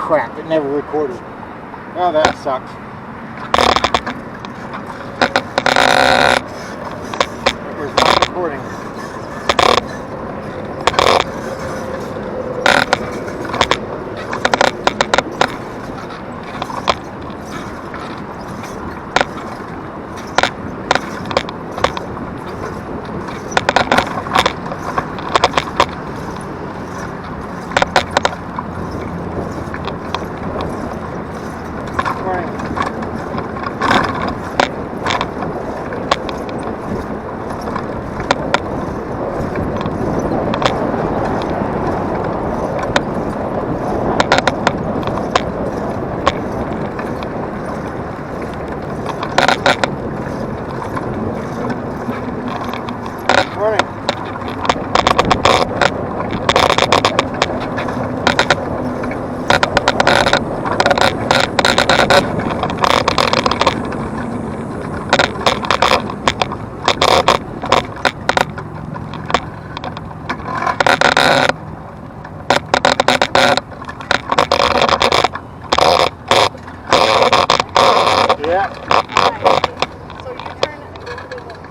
crap, it never recorded. Oh, that sucks. It was not recording.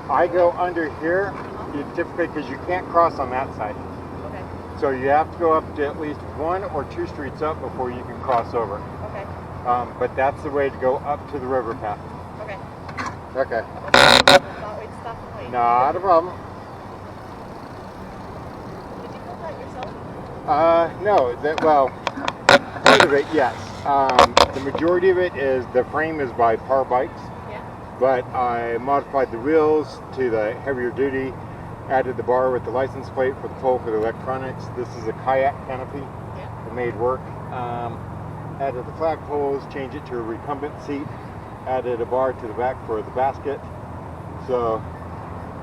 I go under here, typically because you can't cross on that side. Okay. So you have to go up to at least 1 or 2 streets up before you can cross over. Okay. But that's the way to go up to the river path. Okay. Okay. Not a problem. Did you build that yourself? No. Well, part of it, yes. The majority of it is, the frame is by Par Bikes. But I modified the wheels to the heavier duty, added the bar with the license plate for the pole for the electronics. This is a kayak canopy. It made work. Added the flagpoles, changed it to a recumbent seat, added a bar to the back for the basket. So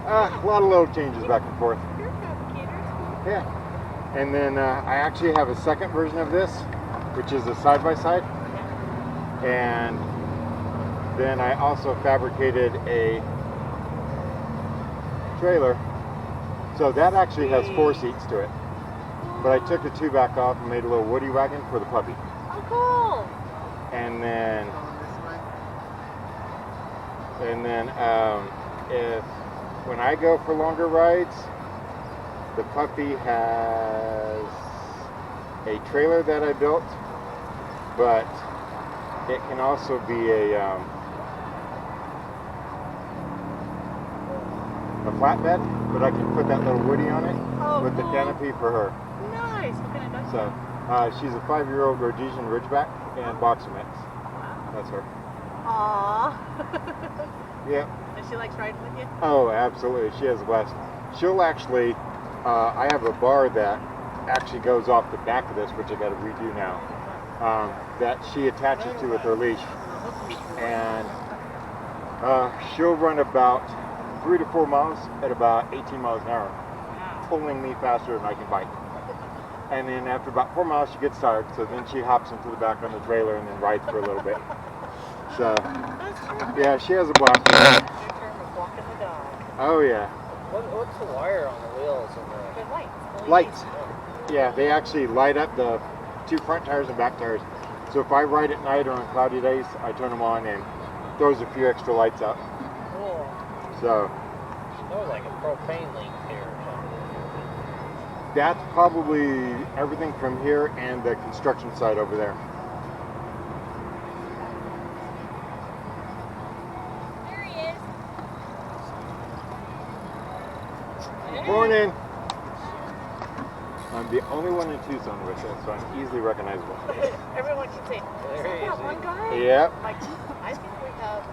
a lot of little changes back and forth. You're a fabricator. Yeah. And then I actually have a second version of this, which is a side-by-side. And then I also fabricated a trailer. So that actually has 4 seats to it. But I took the 2 back off and made a little woody wagon for the puppy. Oh, cool. And then when I go for longer rides, the puppy has a trailer that I built, but it can also be a flatbed, but I can put that little woody on it with the canopy for her. Nice. What kind of dog? So she's a 5-year-old Rhodesian Ridgeback and boxer mix. Wow. That's her. Aww. Yeah. And she likes riding with you? Oh, absolutely. She has a blast. She'll actually, I have a bar that actually goes off the back of this, which I got to redo now, that she attaches to with her leash. And she'll run about 3 to 4 miles at about 18 miles an hour, pulling me faster than I can bike. And then after about 4 miles, she gets tired, so then she hops into the back on the trailer and then rides for a little bit. So, yeah, she has a blast. Walking the dog. Oh, yeah. What's the wire on the wheels? They're lights. Lights. Yeah, they actually light up the 2 front tires and back tires. So if I ride at night or on cloudy days, I turn them on and throws a few extra lights up. Cool. So. Smells like a propane leak here or something. That's probably everything from here and the construction site over there. There he is. Morning. I'm the only one in Tucson with it, so I'm easily recognizable. Everyone should say, is that one guy? Yep. Like, I think we have a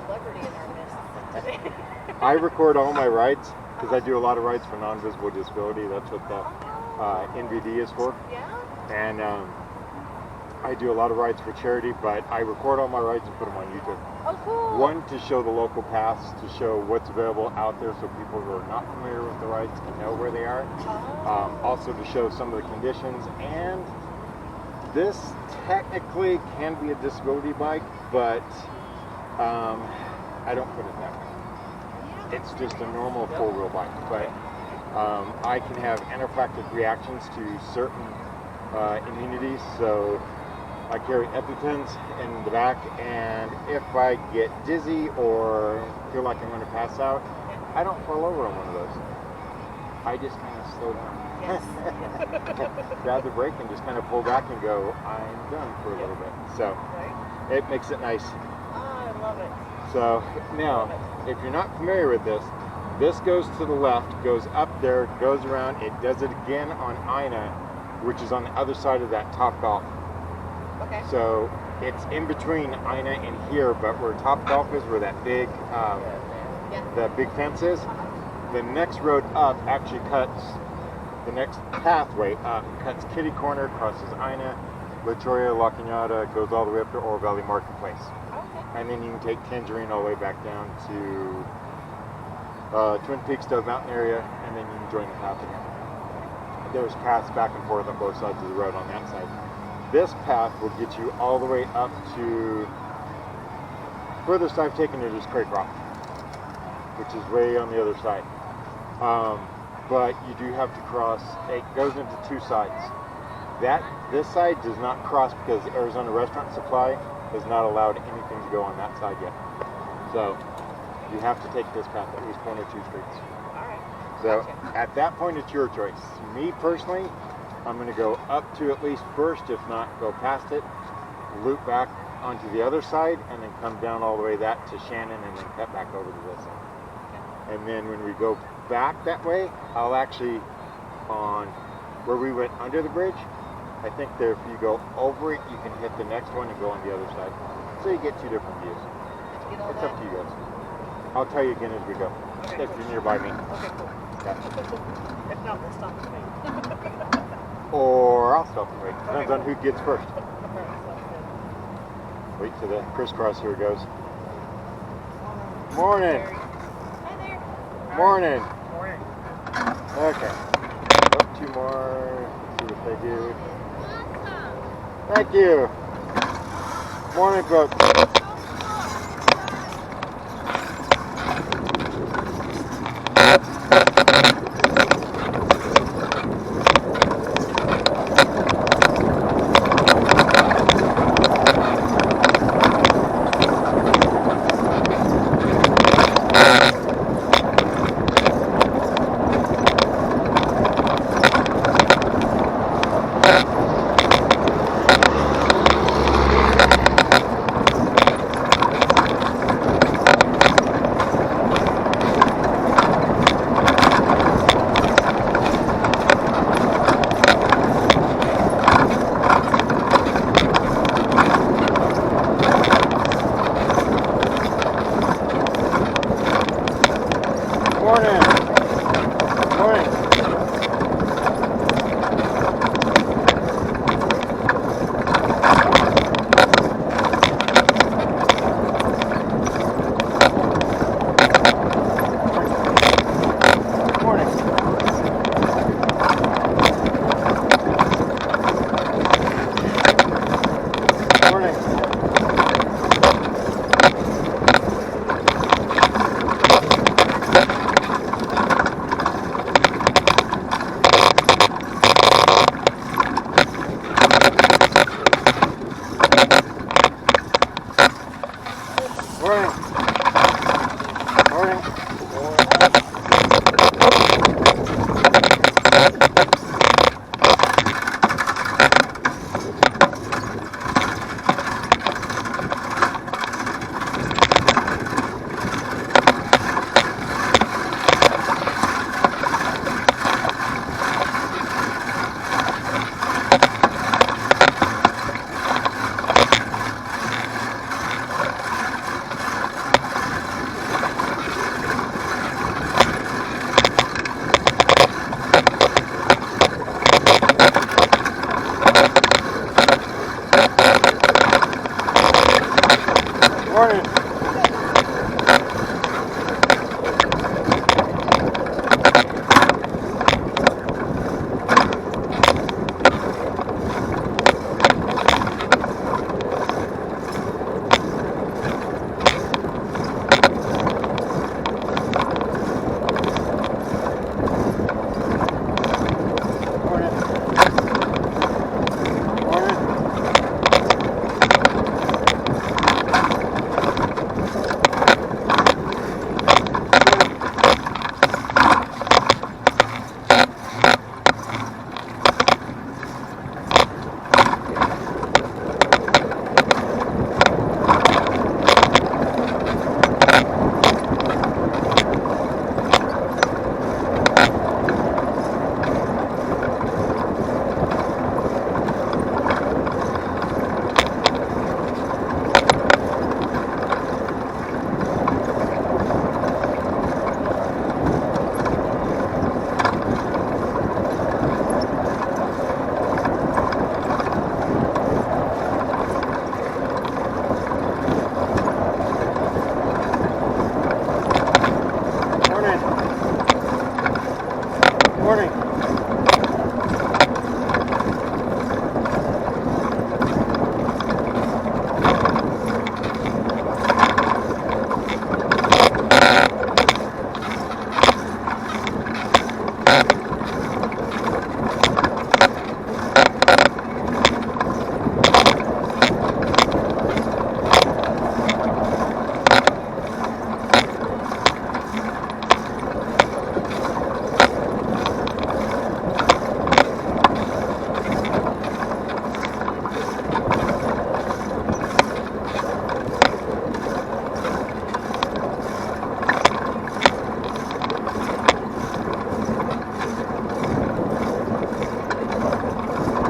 celebrity in our midst today. I record all my rides because I do a lot of rides for non-visible disability. That's what the NVD is for. Yeah. And I do a lot of rides for charity, but I record all my rides and put them on YouTube. Oh, cool. One, to show the local paths, to show what's available out there so people who are not familiar with the rides can know where they are. Also to show some of the conditions. And this technically can be a disability bike, but I don't put it that way. It's just a normal four-wheel bike, but I can have anaphylactic reactions to certain immunity, so I carry EpiPens in the back, and if I get dizzy or feel like I'm going to pass out, I don't fall over on one of those. I just kind of slow down. Yes. Grab the brake and just kind of pull back and go, I'm done for a little bit. So Right? it makes it nice. Oh, I love it. So now, if you're not familiar with this, this goes to the left, goes up there, goes around. It does it again on Ina, which is on the other side of that Top Golf. Okay. So it's in between Ina and here, but where Top Golf is, where that big, Yeah. the big fence is, the next road up actually cuts, the next pathway up cuts Kitty Corner, crosses Ina, La Jolla, La Cañada, goes all the way up to Oro Valley Marketplace. Okay. And then you can take Tangerine all the way back down to Twin Peaks Dove Mountain area, and then you can join the path again. There's paths back and forth on both sides of the road on that side. This path will get you all the way up to, furthest I've taken it is Craycroft, which is way on the other side. But you do have to cross, it goes into two sides. This side does not cross because Arizona Restaurant Supply has not allowed anything to go on that side yet. So you have to take this path at least one or two streets. All right. So Gotcha. at that point, it's your choice. Me personally, I'm going to go up to at least first, if not go past it, loop back onto the other side, and then come down all the way that to Shannon, and then cut back over to this side. And then when we go back that way, I'll actually, on where we went under the bridge, I think that if you go over it, you can hit the next one and go on the other side. So you get two different views. Did you get all It's that? up to you guys. I'll tell you again as we go, Okay, if cool. you're nearby me. Okay, cool. Yeah. If not, we'll stop and wait. Or I'll stop and wait. Depends on who gets first. Alright, sounds good. Wait till the crisscross here goes. Morning. Hi there. Morning. Morning. Okay. Oh, two more. Let's see what they do. Thank you. Morning, folks.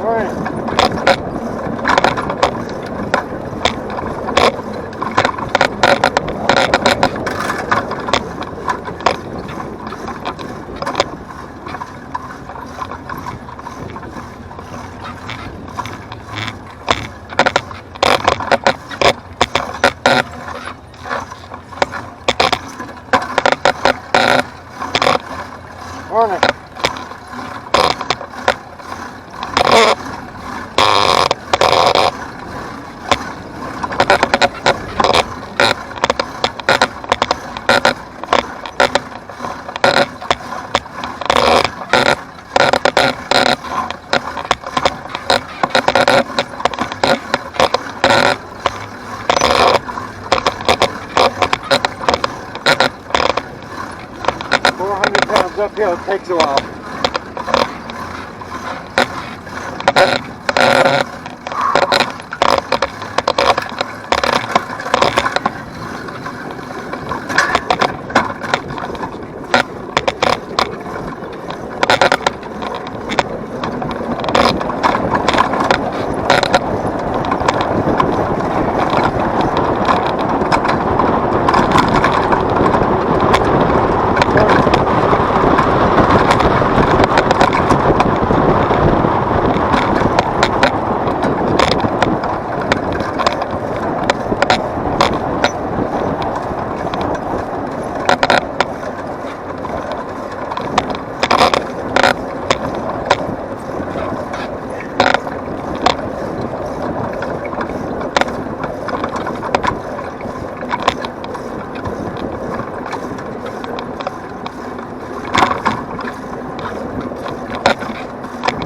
Morning. 400 pounds uphill takes a while.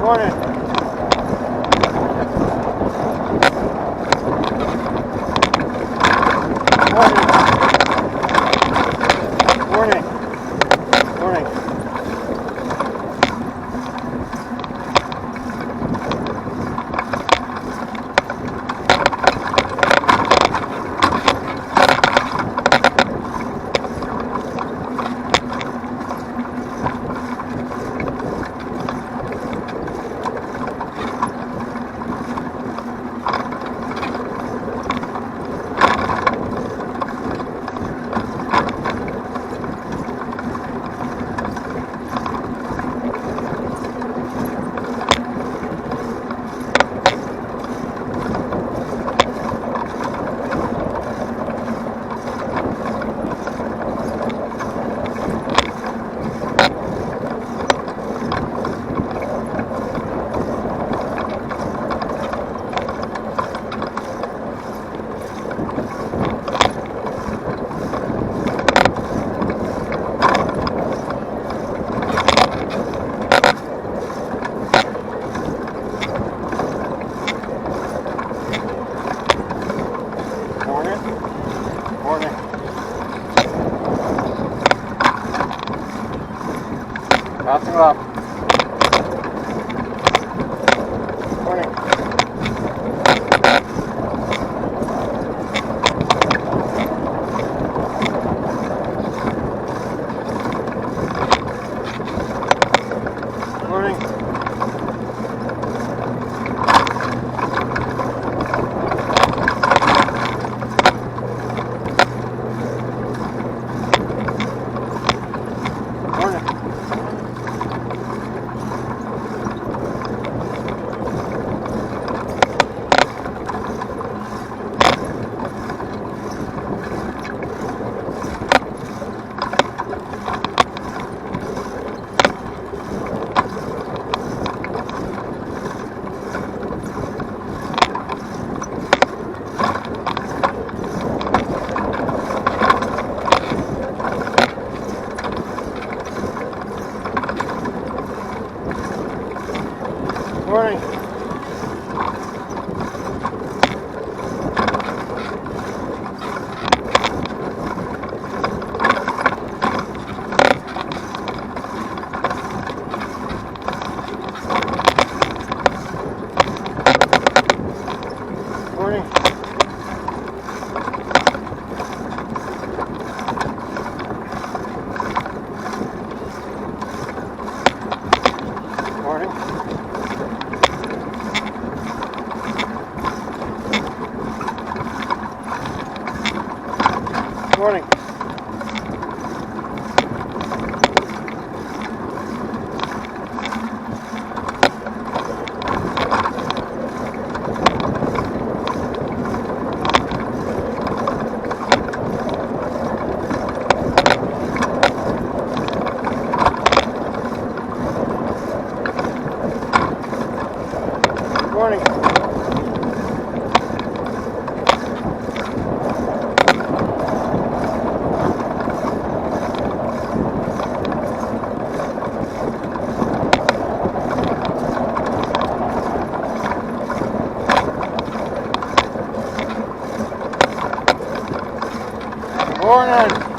Morning. Morning. Morning. Morning. Passing up. Morning. Morning. Morning. Morning. Morning. Morning. Morning.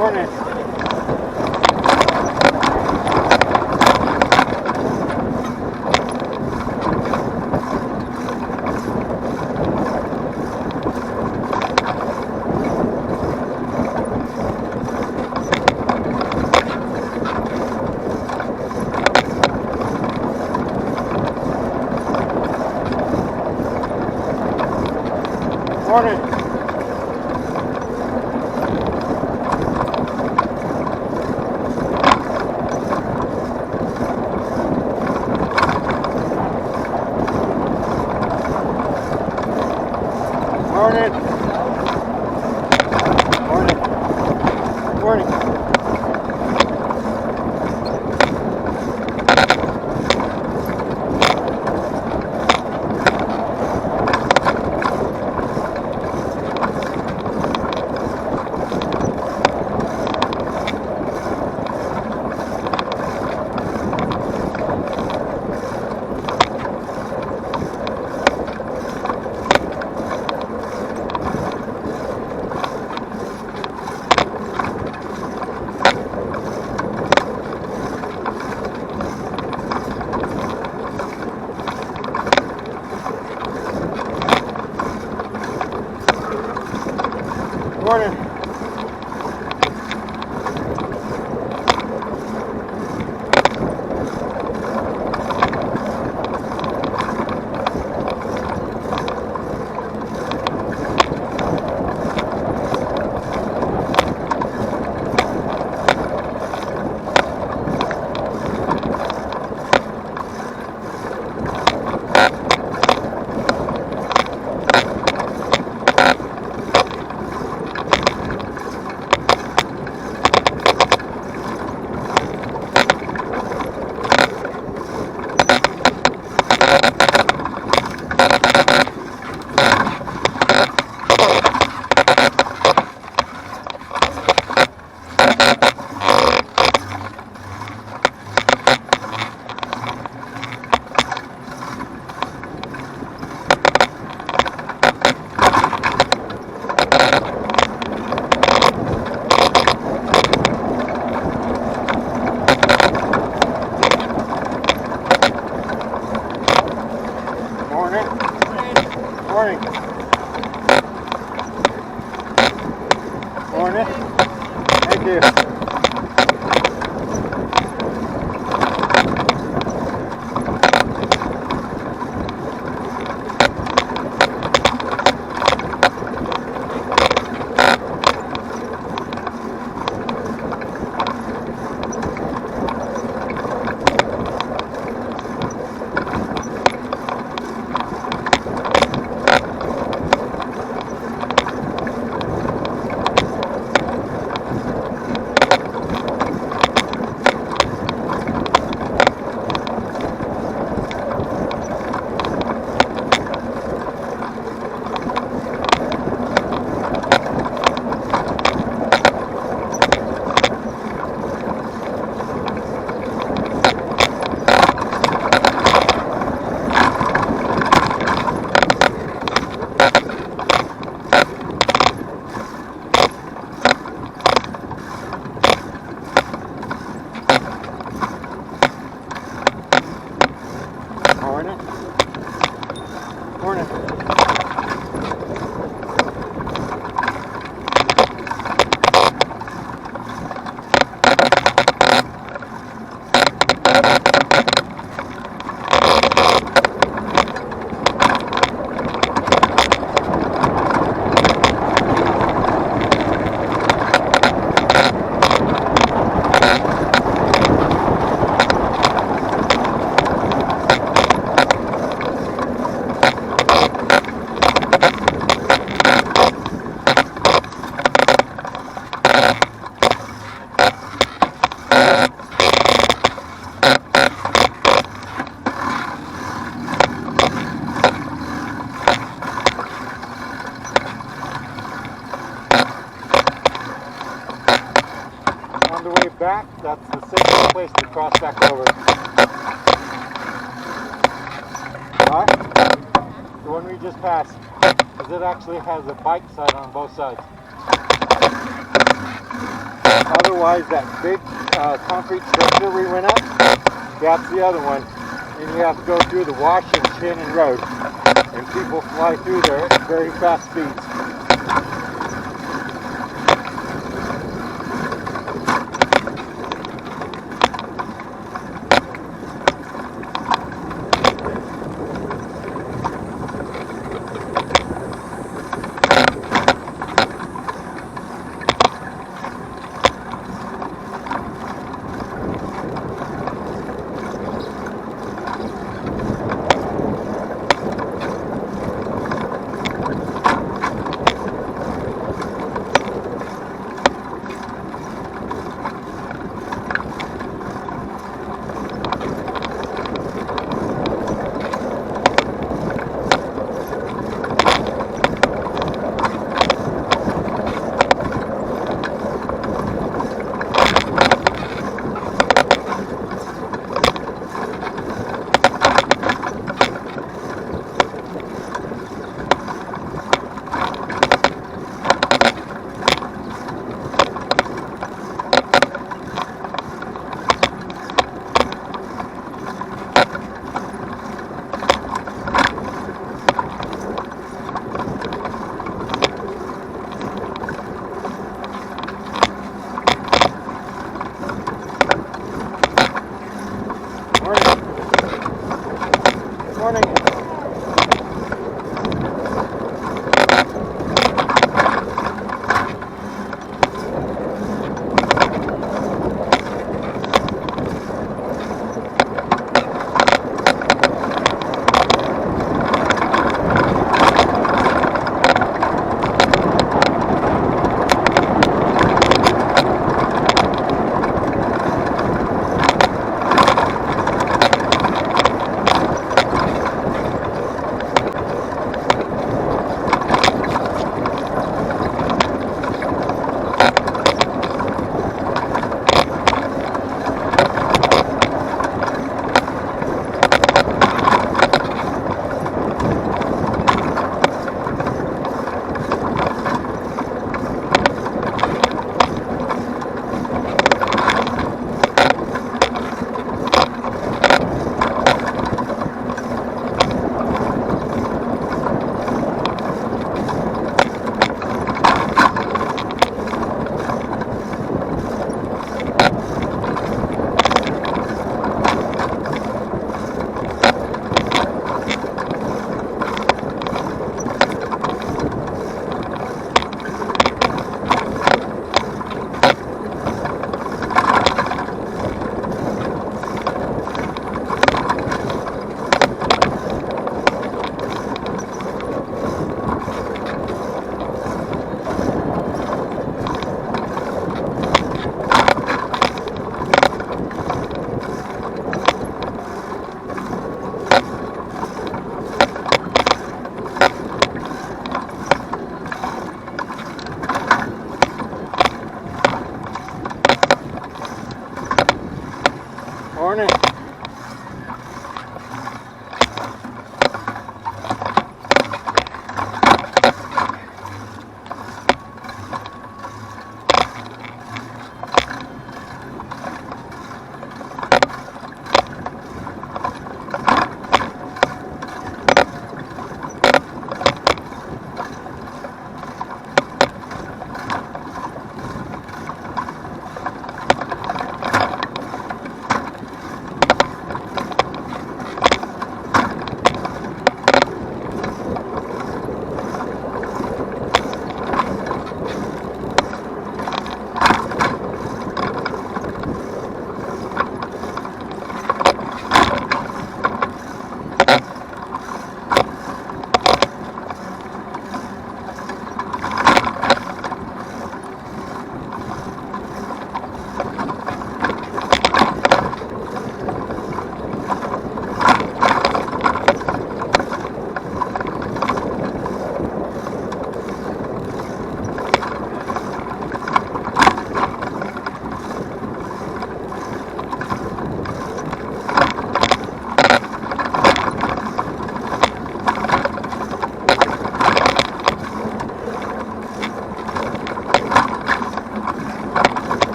Morning. Morning. Morning. Morning. Morning. Morning. Morning. Morning. Morning. Thank you. Morning. Morning. back, that's the safest place to cross back over. Huh? The one we just passed. Because it actually has a bike side on both sides. Otherwise, that big concrete structure we went up, that's the other one. And you have to go through the Washington Road. And people fly through there at very fast speeds. Morning.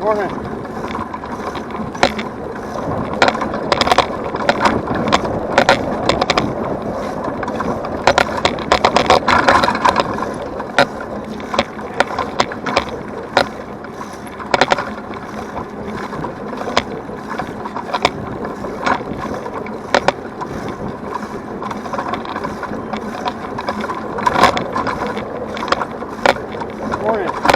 Morning. Morning.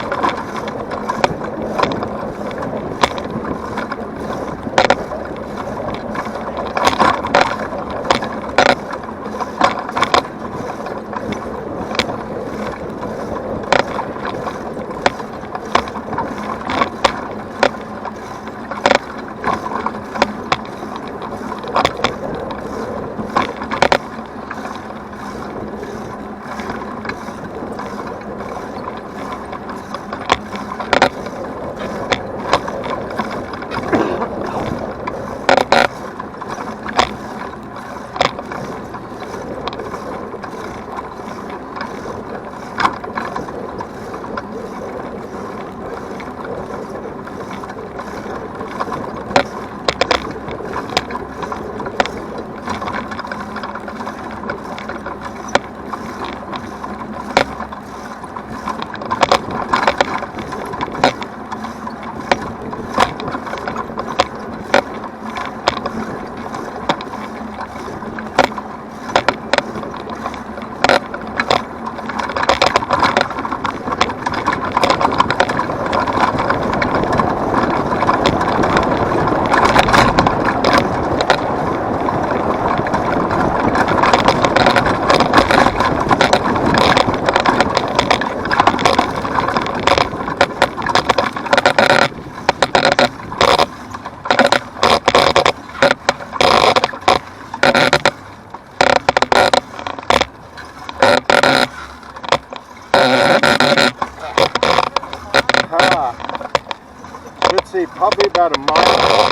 Let's see, probably about a mile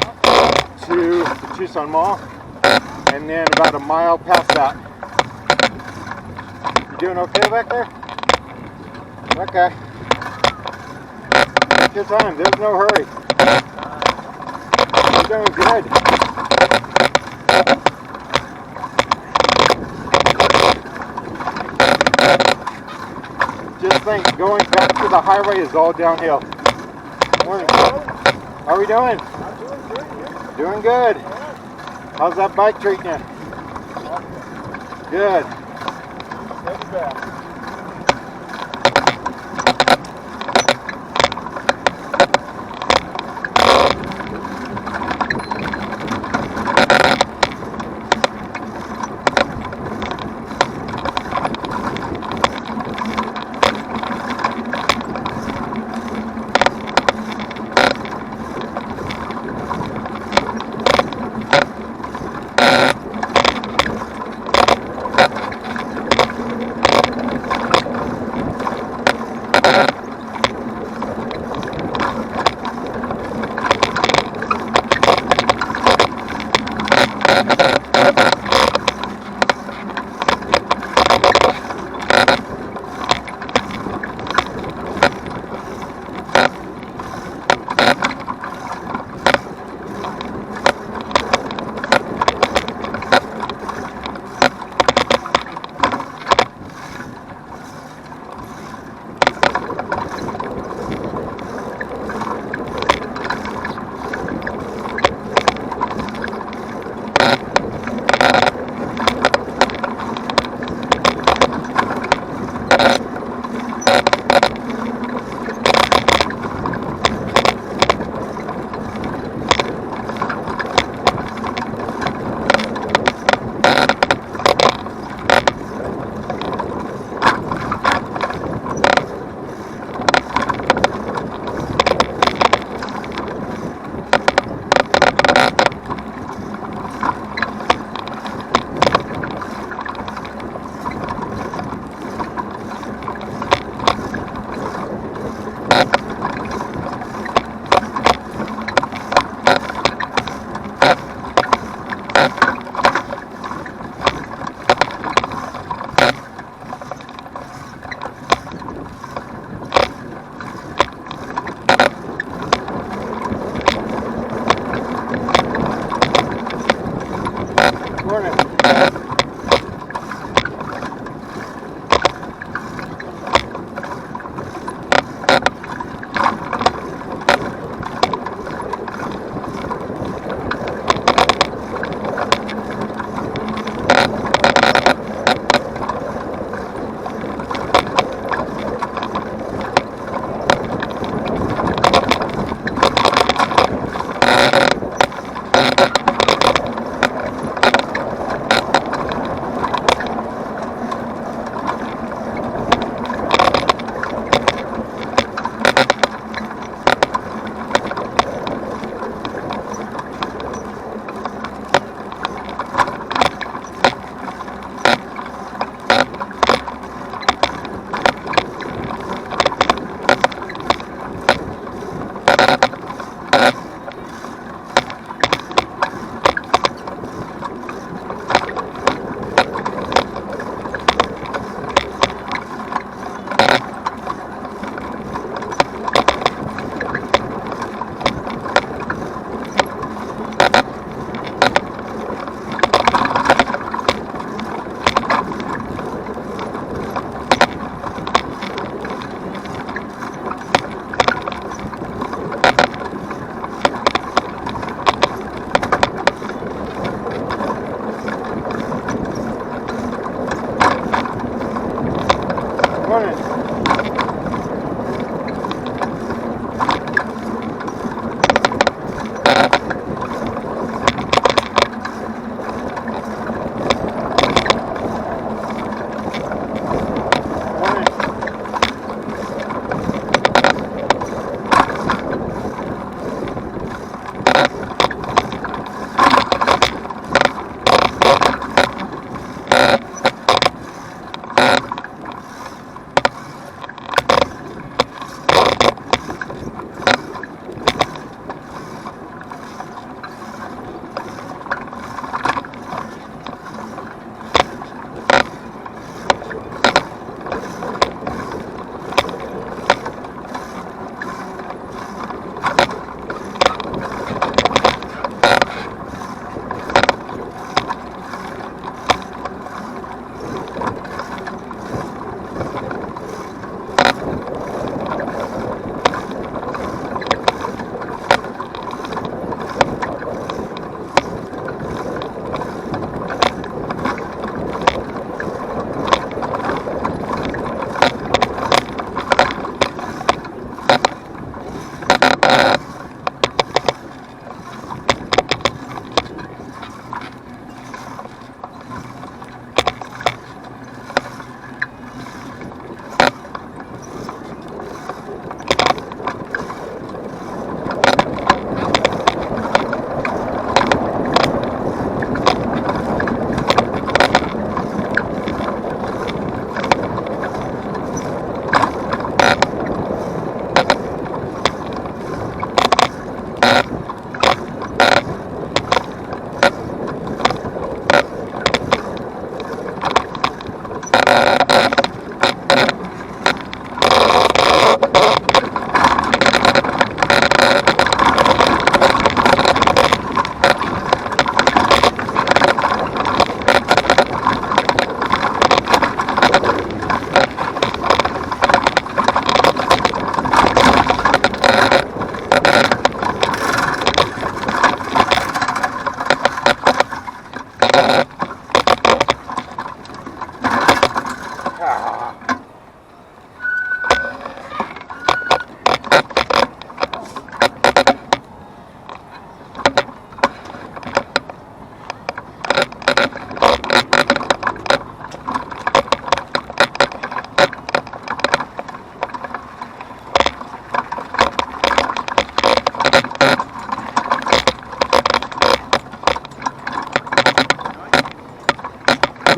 to the Tucson Mall, and then about a mile past that. You doing okay back there? Okay. Take your time, there's no hurry. You're doing good. Just think, going back to the highway is all downhill. Morning. How are we doing? I'm doing good. Yeah. Doing good. How's that bike treating you? Good. That's bad.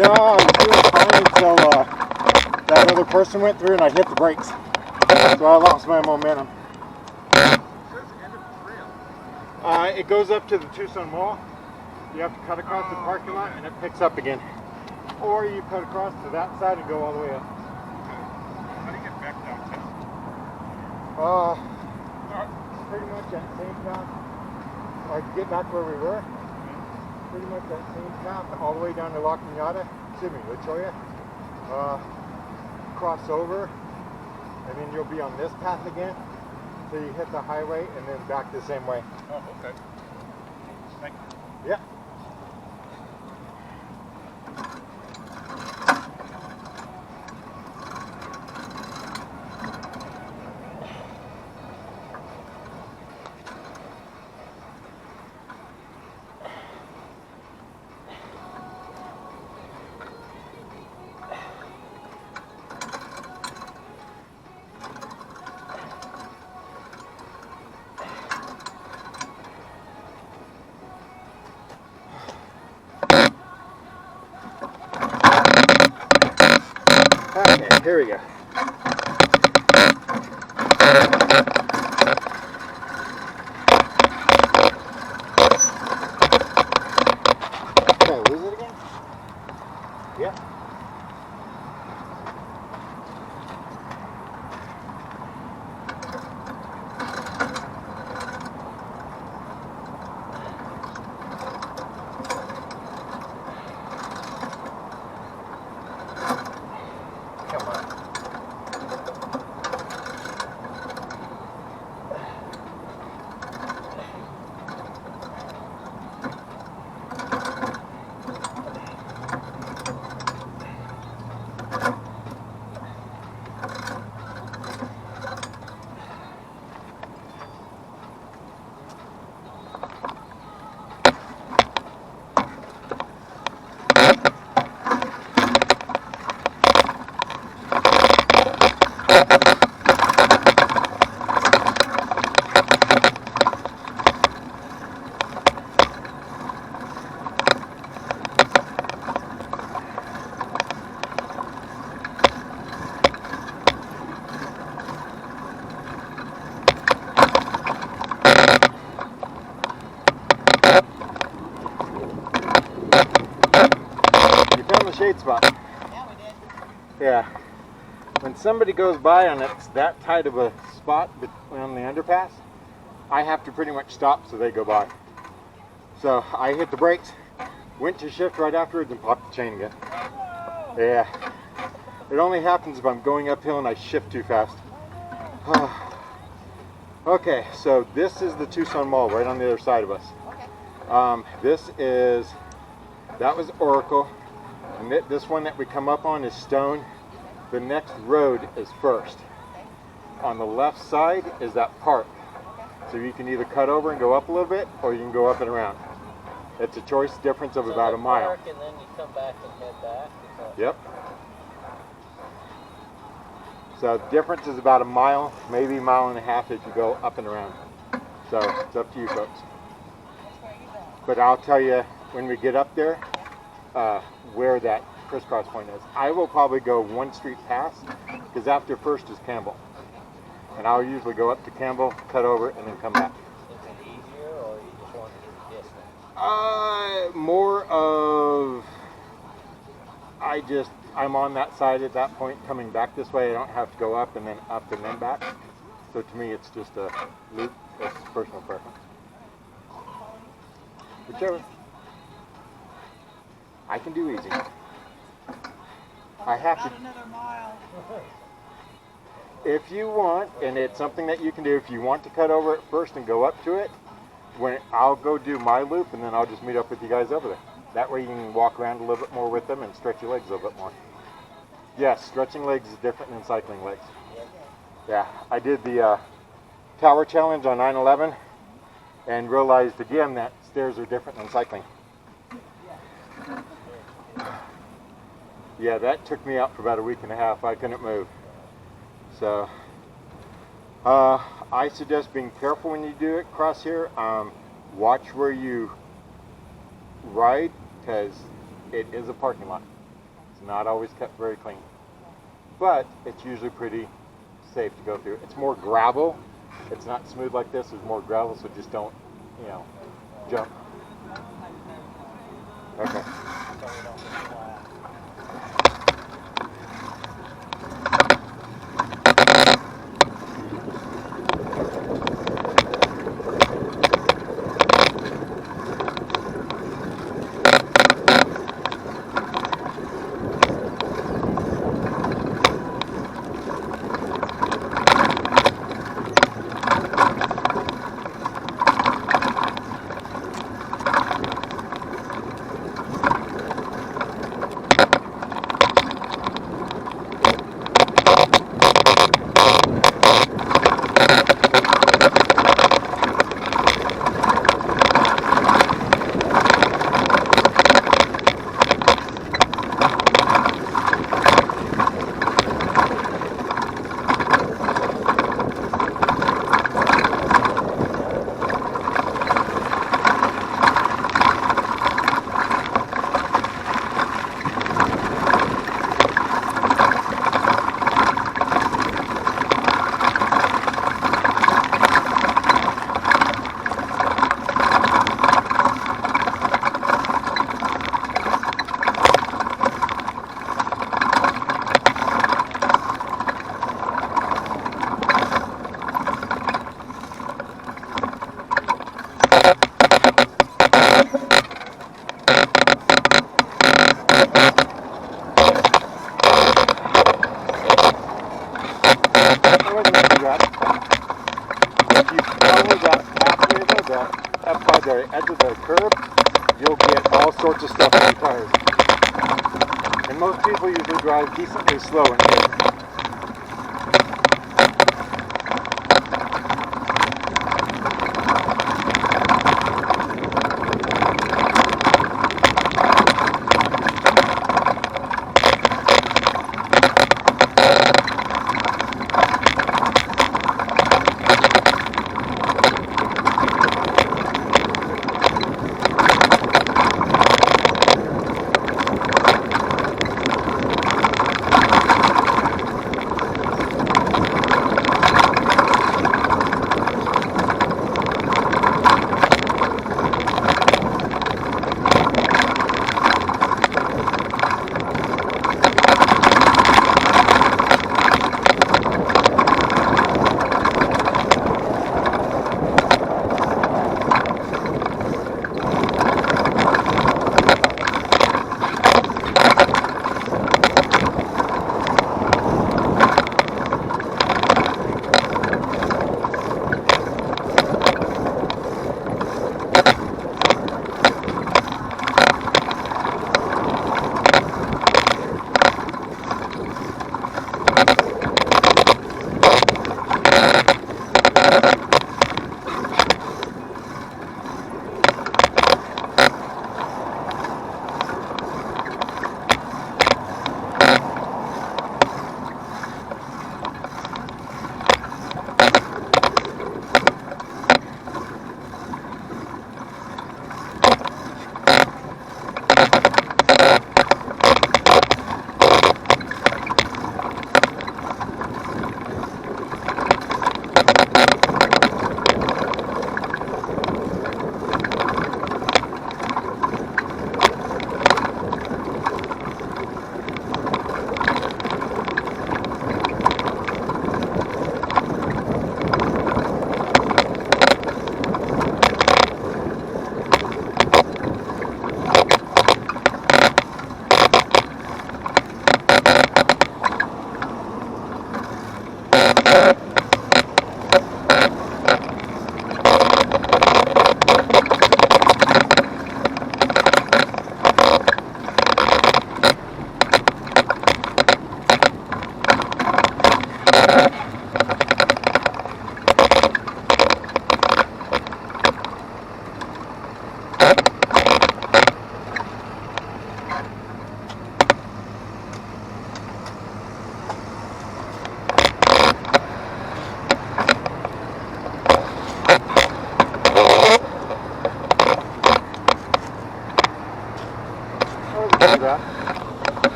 No, I was doing fine until that other person went through and I hit the brakes. So I lost my momentum. It goes up to the Tucson Mall. You have to cut across the parking lot and it picks up again. Or you cut across to that side and go all the way up. How do you get back downtown? Pretty much that same path. Or to get back where we were. Pretty much that same path all the way down to La Cañada. Excuse me, La Cholla. Cross over. And then you'll be on this path again. So you hit the highway and then back the same way. Oh, okay. Thank you. Yeah. Okay, here we go. Did I lose it again? Yeah. Come on. You found the shade spot. Yeah, we did. Yeah. When somebody goes by on it's that tight of a spot on the underpass, I have to pretty much stop so they go by. So I hit the brakes, went to shift right afterwards and popped the chain again. Yeah. It only happens if I'm going uphill and I shift too fast. Okay, so this is the Tucson Mall right on the other side of us. Okay. That was Oracle, and this one that we come up on is Stone. The next road is First. On the left side is that park. So you can either cut over and go up a little bit, or you can go up and around. It's a choice difference of about a mile. Park and then you come back and head back. Yep. So the difference is about a mile, maybe a mile and a half as you go up and around. So it's up to you folks. But I'll tell you when we get up there where that crisscross point is. I will probably go one street past because after First is Campbell. And I'll usually go up to Campbell, cut over, and then come back. Is it easier or you just want to do the distance? More of I'm on that side at that point coming back this way. I don't have to go up and then back. So to me it's just a loop. It's personal preference. Whichever. I can do easy. I have to. Not another mile. If you want, and it's something that you can do, if you want to cut over it first and go up to it, I'll go do my loop and then I'll just meet up with you guys over there. That way you can walk around a little bit more with them and stretch your legs a little bit more. Yes, stretching legs is different than cycling legs. Yeah, I did the tower challenge on 9/11 and realized again that stairs are different than cycling. Yeah, that took me out for about a week and a half. I couldn't move. So I suggest being careful when you do it cross here. Watch where you ride because it is a parking lot. It's not always kept very clean, but it's usually pretty safe to go through. It's more gravel. It's not smooth like this. There's more gravel, so just don't, jump. Okay. So we don't get flat. Up by the edge of the curb, you'll get all sorts of stuff in your tires. And most people usually drive decently slow in here.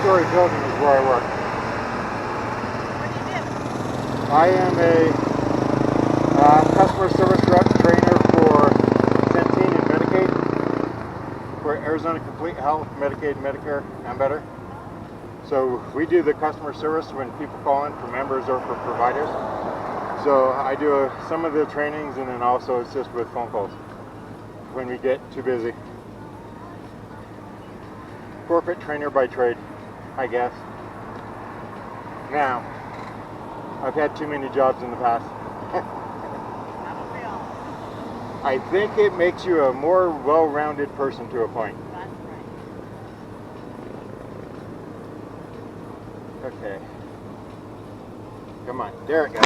two-story building is where I work. What do you do? I am a customer service rep trainer for Centene and Medicaid, for Arizona Complete Health, Medicaid, Medicare, and better. So we do the customer service when people call in for members or for providers. So I do some of the trainings and then also assist with phone calls when we get too busy. Corporate trainer by trade, I guess. Now, I've had too many jobs in the past. Haven't we all? I think it makes you a more well-rounded person to a point. That's right. Okay. Come on, there it goes.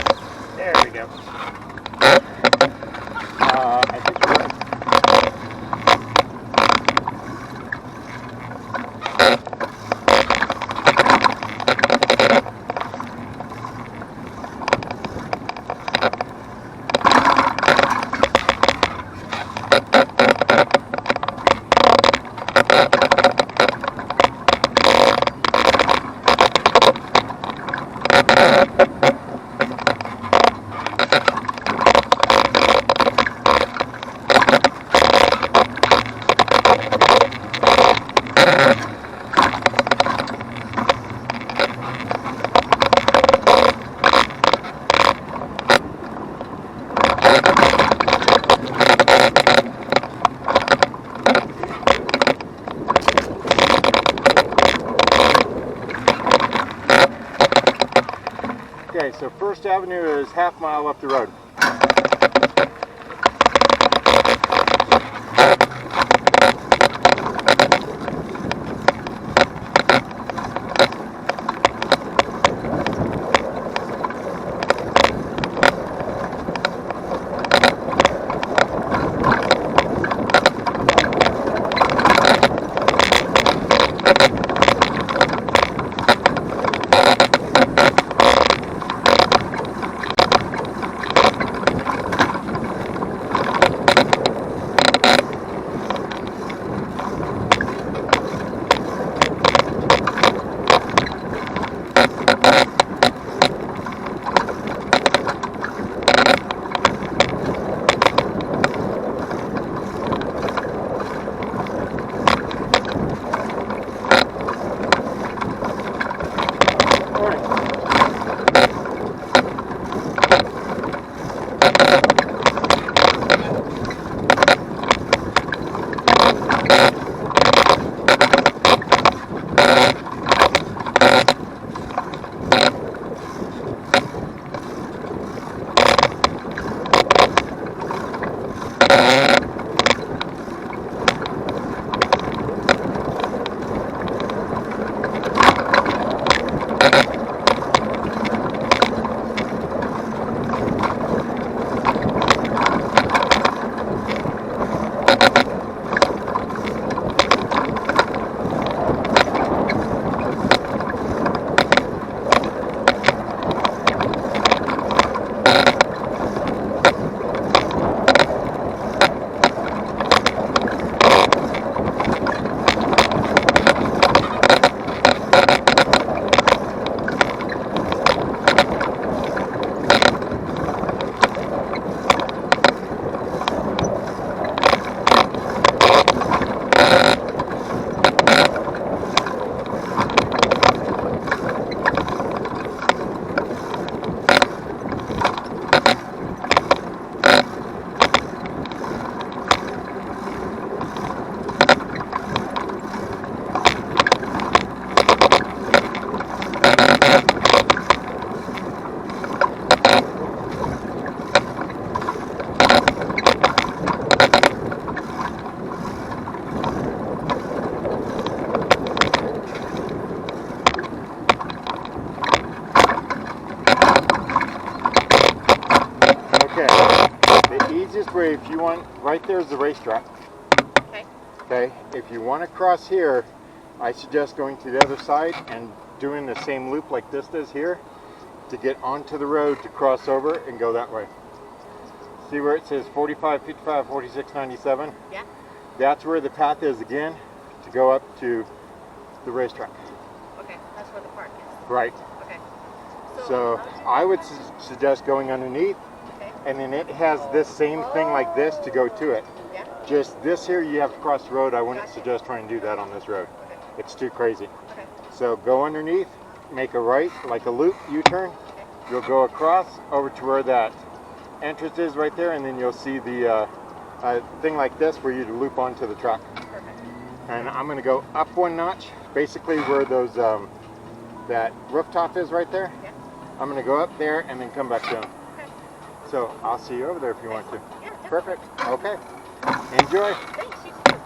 There we go. I think you're right. Okay, so First Avenue is half mile up the road. Way, if you want, right there's the racetrack. Okay. Okay, if you want to cross here, I suggest going to the other side and doing the same loop like this does here to get onto the road to cross over and go that way. See where it says 45, 55, 46, 97? Yeah. That's where the path is again to go up to the racetrack. Okay. Right. Okay. So I would suggest going underneath, Okay. and then it has this same thing like this to go to it. Yeah. Just this here, you have to cross the road. I wouldn't Gotcha. suggest trying to do that on this road. Okay. It's too crazy. Okay. So go underneath, make a right, like a loop, U-turn. Okay. You'll go across over to where that entrance is right there, and then you'll see the thing like this where you loop onto the truck. Perfect. And I'm going to go up one notch, basically where those that rooftop is right there. Yeah. I'm going to go up there and then come back down. Okay. So I'll see you over there if you want to. Yeah, definitely. Perfect. Okay. Enjoy. Thanks, you too.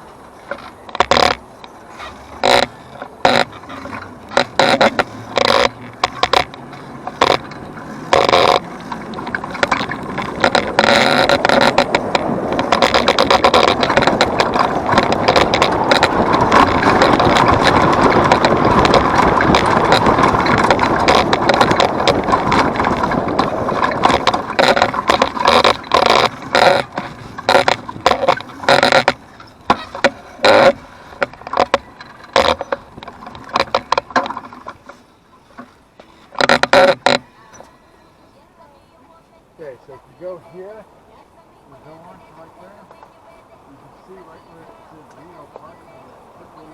Okay, so if you go here, you go on to right there, you can see right where it says Reno Park, and it's quickly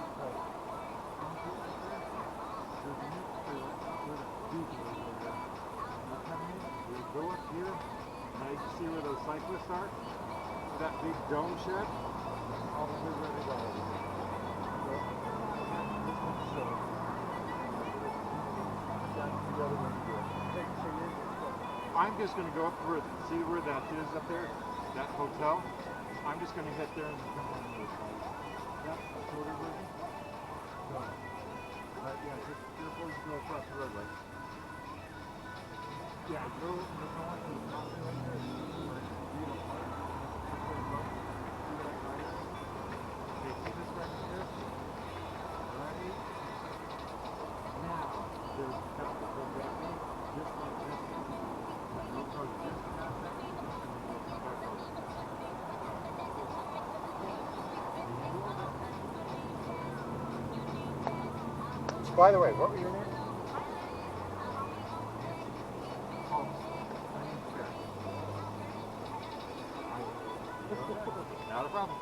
concrete right there. There's a new where the beacon is over there. You come in, you go up here, now you can see where those cyclists are. That big dome shed, all the way ready to go. So, this one's silver. That's the other one here. Okay, so I'm just going to go up where, see where that is up there, that hotel. I'm just going to hit there and come on the other side. Yep, shorter version. So, yeah, just careful as you go across the roadway. Yeah, go on to the top right there. Beautiful. Okay, see this right here? Right now, there's a couple of that way, just like this one. By the way, what was your name? Not a problem.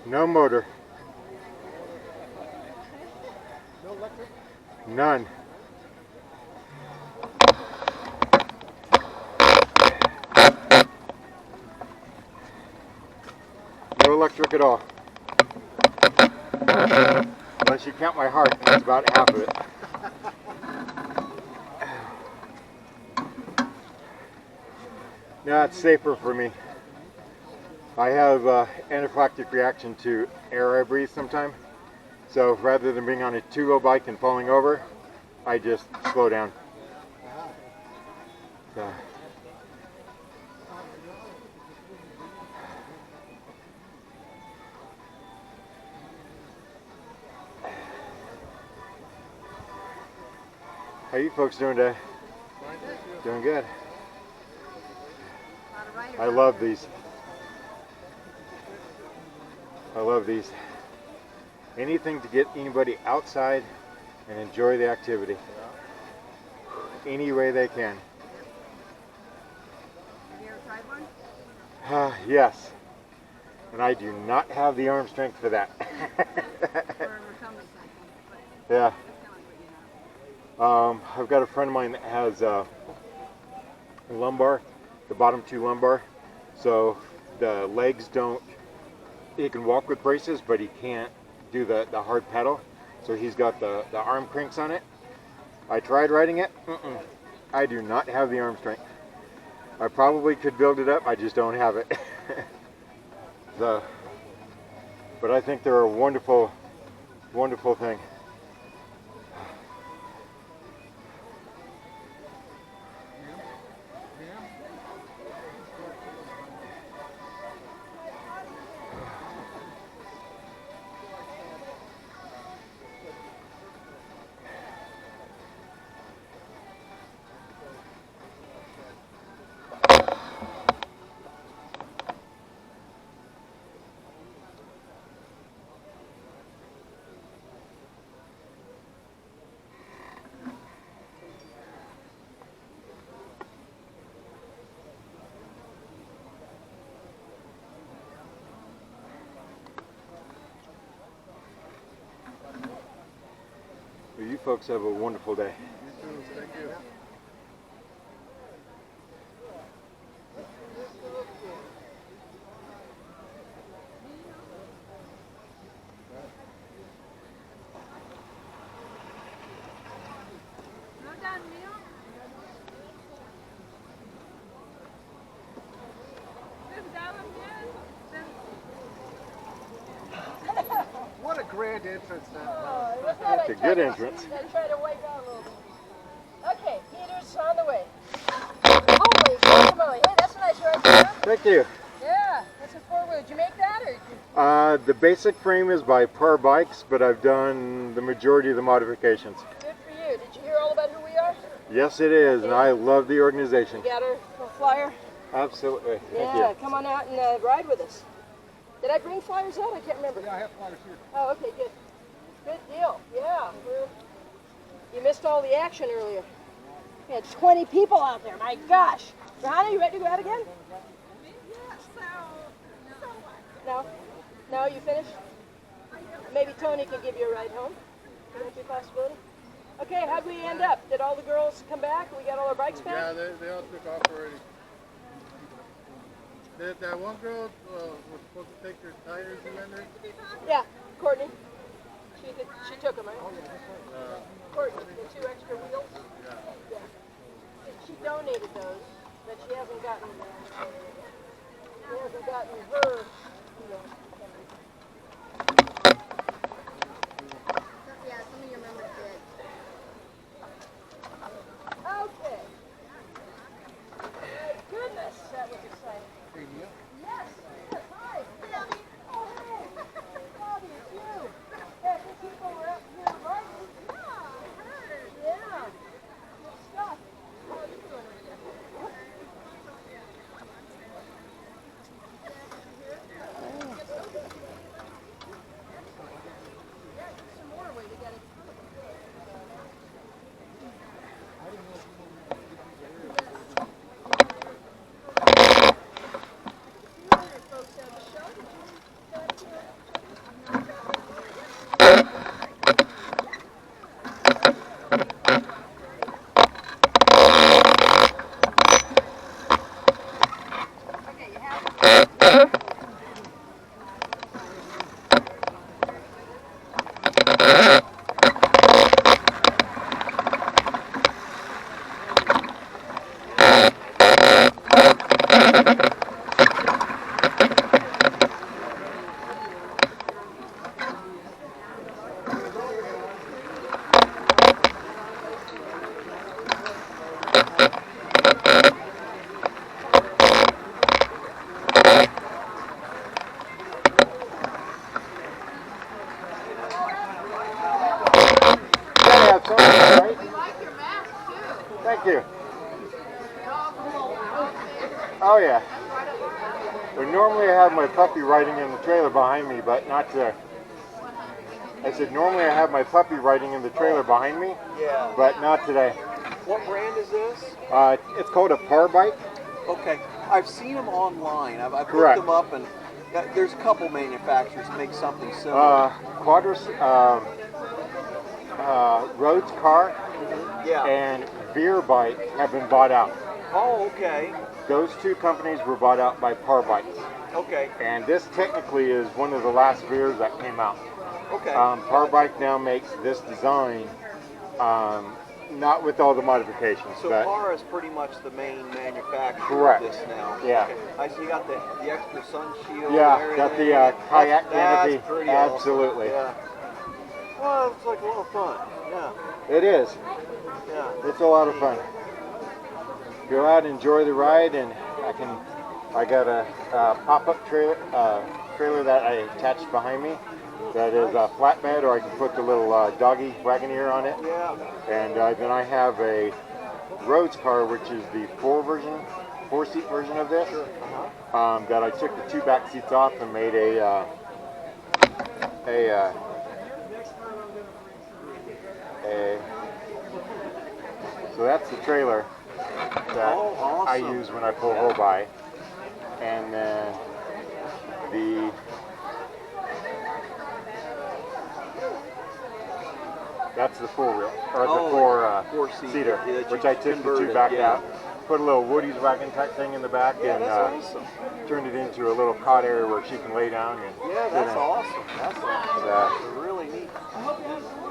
No motor. No electric? None. No electric at all. Unless you count my heart, that's about half of it. No, it's safer for me. I have anaphylactic reaction to air I breathe sometimes. So rather than being on a 2-wheel bike and falling over, I just slow down. So. How you folks doing today? Doing good. I love these. I love these. Anything to get anybody outside and enjoy the activity. Any way they can. Have you ever tried one? Yes. And I do not have the arm strength for that. Or recumbent cycle, but Yeah. that's kind of like what you have. I've got a friend of mine that has lumbar, the bottom two lumbar. So the legs don't, he can walk with braces, but he can't do the hard pedal. So he's got the arm cranks on it. I tried riding it. I do not have the arm strength. I probably could build it up, I just don't have it. But I think they're a wonderful, wonderful thing. Well, you folks have a wonderful day. You too, thank you. No done meal? What a grand entrance that was. Oh, wasn't That's that a good entrance. I tried to wipe out a little bit. Okay, Peter's on the way. Holy guacamole. Hey, that's a nice ride, Peter. Thank you. Yeah, that's a four-wheel. Did you make that, or? The basic frame is by Par Bikes, but I've done the majority of the modifications. Good for you. Did you hear all about who we are? Yes, it is, and I love the organization. You got our little flyer? Absolutely. Thank Yeah, you. come on out and ride with us. Did I bring flyers out? I can't remember. Yeah, I have flyers here. Oh, okay, good. Good deal. Yeah. You missed all the action earlier. We had 20 people out there. My gosh. Johanna, you ready to go out again? No? No, you finished? Maybe Tony can give you a ride home. Could that be a possibility? Okay, how'd we end up? Did all the girls come back? We got all our bikes back? Yeah, they all took off already. That one girl was supposed to take her tires, remember? Yeah, Courtney. She took them, right? Courtney, the 2 extra wheels? Yeah. She donated those, but she hasn't gotten her. Yeah, some of your members did. Okay. My goodness, that was exciting. Yes, yes, hi. Oh, hey. Bobby, it's you. Yeah, the people were up here riding. Yeah, I heard. Yeah. Good stuff. How are you doing? Tucson, right? We like your mask too. Thank you. Dog roll. Oh yeah. That's right up our alley. Well, normally I have my puppy riding in the trailer behind me, but not today. I said normally I have my puppy riding in the trailer behind me, Yeah. but not today. What brand is this? It's called a par bike. Okay. I've seen them online. I've looked Correct. them up, and there's a couple manufacturers that make something similar. Quadras, Rhodes Car Yeah. and Veer Bike have been bought out. Oh, okay. Those two companies were bought out by Par Bikes. Okay. And this technically is one of the last Veers that came out. Okay. Par Bike now makes this design, not with all the modifications. So but Par is pretty much the main manufacturer Correct. of this now. Yeah. Okay. I see you got the extra sun shield. Yeah, and got everything. the kayak That's canopy. pretty Absolutely. Awesome. Yeah. Well, it's like a lot of fun. Yeah. It is. Yeah. It's a lot of fun. Go out, enjoy the ride, and I got a pop-up trailer that I attached behind me. That is a flatbed, or I can put the little doggy Wagoneer on it. Yeah. And then I have a Rhodes car, which is the four-seat version of this. That I took the two back seats off and made so that's the trailer that Oh, awesome. I use when I pull hoe by. And then that's the four wheel, or the four-seater, yeah, that which you I took the two converted, back yeah. out, put a little Woody's wagon type thing in the back, Yeah, and that's awesome. turned it into a little cot area where she can lay down. And Yeah, that's awesome. That's Yeah. a really neat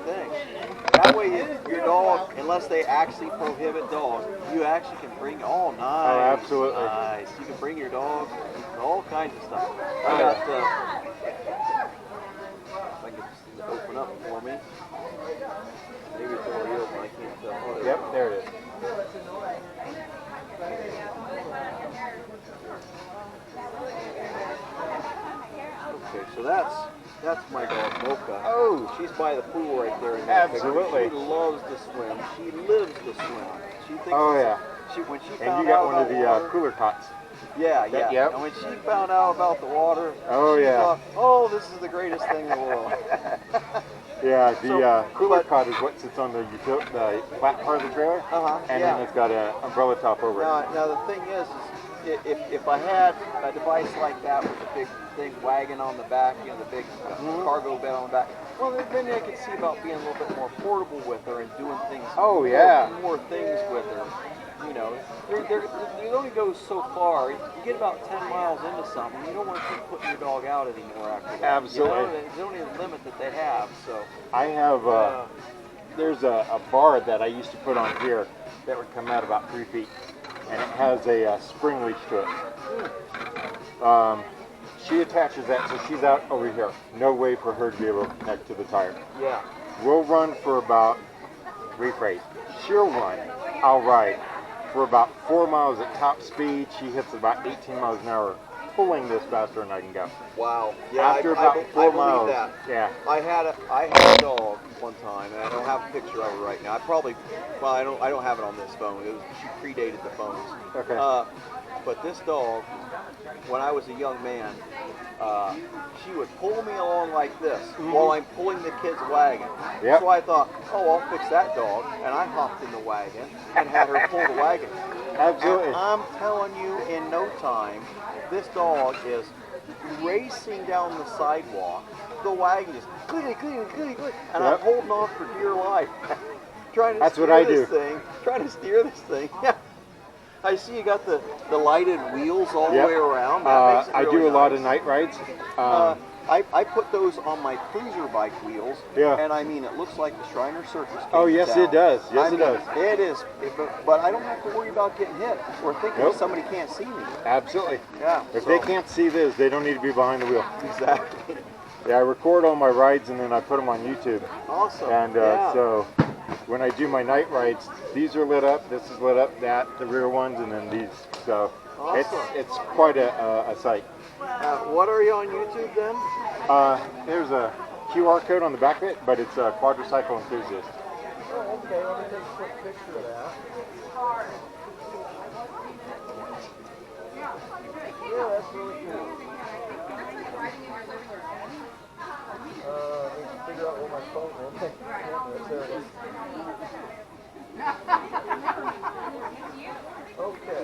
thing. That way, your dog, unless they actually prohibit dogs, you actually can bring. Oh, nice. Oh, absolutely. Nice. You can bring your dog, all kinds of stuff. Oh, I got. yeah. If I can get this thing to open up for me. Maybe it's already open. I can't tell. Oh, there Yep, we go. there it is. Okay, so that's my dog Mocha. Oh. She's by the pool right there. In Absolutely. She loves to swim. She lives to swim. She thinks Oh, it's- yeah. When she And found you got out one of about the water, cooler cots. yeah, yeah. Yep. And when she found out about the water, Oh, she yeah. thought, oh, this is the greatest thing in the world. Yeah, the So, cooler but- cot is what sits on the flat part of the trailer, and yeah. then it's got an umbrella top over it. Now the thing is if I had a device like that with a big wagon on the back, you know, the big cargo bed on the back, well, then I could see about being a little bit more portable with her and doing things. Oh, yeah. More things with her. You know, it only goes so far. You get about 10 miles into something, you don't want to keep putting your dog out anymore after that. Absolutely. You know, there's only a limit that they have. So. I have, there's a bar that I used to put on here that would come out about 3 feet, and it has a spring leash to it. She attaches that, so she's out over here. No way for her to be able to connect to the tire. Yeah. We'll run for about, rephrase, she'll run, I'll ride, for about 4 miles at top speed. She hits about 18 miles an hour, pulling this faster than I can go. Wow. Yeah. After I about 4 believe miles, that. yeah. I had a dog one time, and I don't have a picture of her right now. I don't have it on this phone. She predated the phones. Okay. But this dog, when I was a young man, she would pull me along like this while I'm pulling the kid's wagon. Yep. So I thought, oh, I'll fix that dog, and I hopped in the wagon and had her pull the wagon. Absolutely. And I'm telling you, in no time, this dog is racing down the sidewalk. The wagon is clickety, clickety, clickety, clickety, and I'm Yep. holding on for dear life, trying to That's steer what I this do. thing. Trying to steer this thing. Yeah. I see you got the lighted wheels all the Yep. way around. That makes it I really do a lot nice. of night rides. I put those on my cruiser bike wheels, Yeah. and I mean, it looks like the Shriner Circus. Oh, came yes, to it town. does. Yes, I it mean, does. It is, but I don't have to worry about getting hit or thinking Nope. somebody can't see me. Absolutely. Yeah. If so- they can't see this, they don't need to be behind the wheel. Exactly. Yeah, I record all my rides and then I put them on YouTube. Awesome. And yeah. so when I do my night rides, these are lit up, this is lit up, the rear ones, and then these. So Awesome. it's quite a sight. What are you on YouTube then? There's a QR code on the back of it, but it's a quadricycle enthusiast. Oh, okay, let me take a quick picture of that. Yeah, that's really cool. I need to figure out where my phone is. There it is. Okay.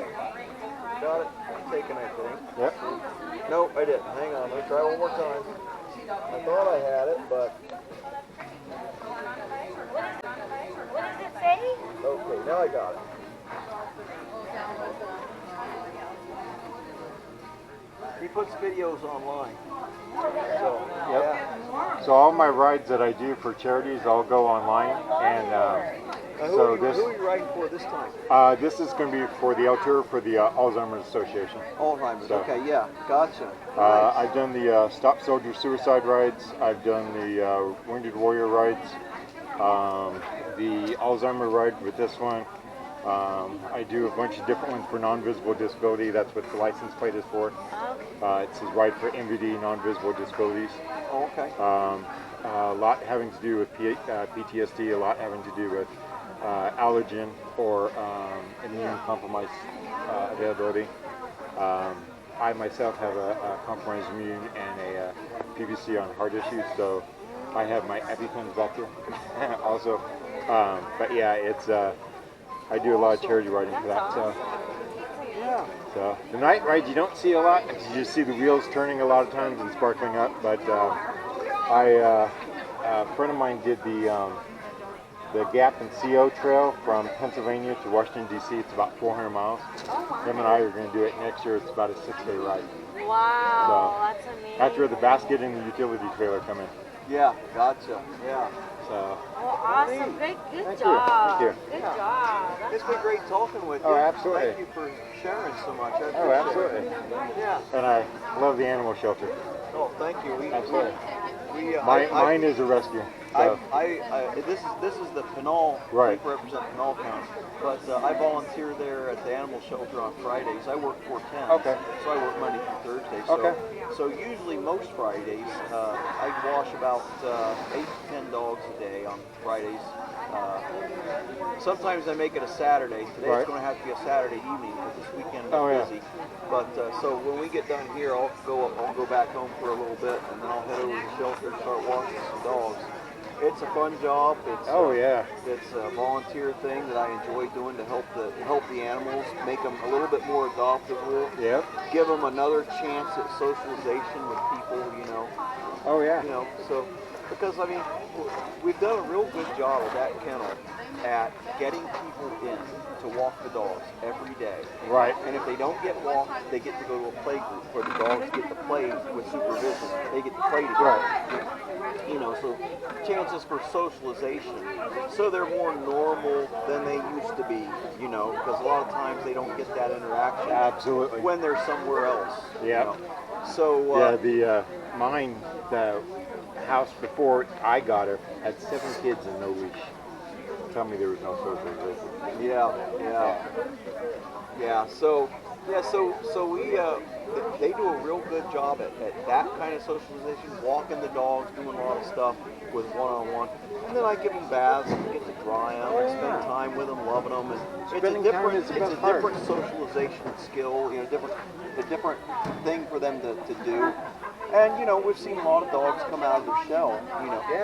Got it taken, I think. Yep. Nope, I didn't. Hang on, let me try one more time. I thought I had it, but What does it say? okay, now I got it. He puts videos online. So, Yep. yeah. So all my rides that I do for charities all go online, and so Who are you riding for this time? this is going to be for the Altura for the Alzheimer's Association. Alzheimer's. So, Okay, yeah, gotcha. I've done the Stop Soldier Suicide rides. I've done the Wounded Warrior rides. The Alzheimer ride with this one. I do a bunch of different ones for non-visible disability. That's what the license plate is for. It says ride for MVD, non-visible disabilities. Oh, okay. A lot having to do with PTSD, a lot having to do with allergen or immune compromise availability. I myself have a compromised immune and a PVC on heart issues, so I have my EpiPens back here also. But yeah, it's I do a lot of charity riding for that. So Yeah. so the night rides you don't see a lot because you just see the wheels turning a lot of times and sparkling up. But a friend of mine did the Gap and CO Trail from Pennsylvania to Washington D.C. It's about 400 miles. Him and I are going to do it next year. It's about a 6-day ride. Wow, So, that's amazing. That's where the basket and the utility trailer come in. Yeah, gotcha. Yeah. So. Oh, awesome. Good Thank you. job. Thank you. Good Yeah. job. That's It's been great talking with you. Oh, absolutely. Thank you for sharing so much. I appreciate Oh, absolutely. it. Yeah. And I love the animal shelter. Oh, thank you. Absolutely. We Mine is a rescue. So. This is the Pinal. Right. We represent Pinal County, but I volunteer there at the animal shelter on Fridays. I work 4/10. Okay. So I work Monday through Thursday. So, Okay. So usually most Fridays, I wash about 8 to 10 dogs a day on Fridays. Sometimes I make it a Saturday. Today Right. it's going to have to be a Saturday evening because this weekend is Oh, yeah. busy. But so when we get done here, I'll go back home for a little bit, and then I'll head over to the shelter and start washing some dogs. It's a fun job. It's Yeah. It's a volunteer thing that I enjoy doing to help the animals, make them a little bit more adoptable. Yep. Give them another chance at socialization with people. Oh yeah. So because I mean, we've done a real good job of that kennel at getting people in to walk the dogs every day. Right. And if they don't get walked, they get to go to a play group where the dogs get to play with supervision. They get to play together. Right. So chances for socialization. So they're more normal than they used to be, because a lot of times they don't get that interaction. Absolutely. When they're somewhere else. Yeah. So the house before I got her had 7 kids and no leash. Tell me there was no socialization. Yeah. So we they do a real good job at that kind of socialization, walking the dogs, doing a lot of stuff with one-on-one. And then I give them baths and get to dry them and spend time with them, loving them. And Spending time is the best part. different socialization skill, a different thing for them to do. And we've seen a lot of dogs come out of their shell.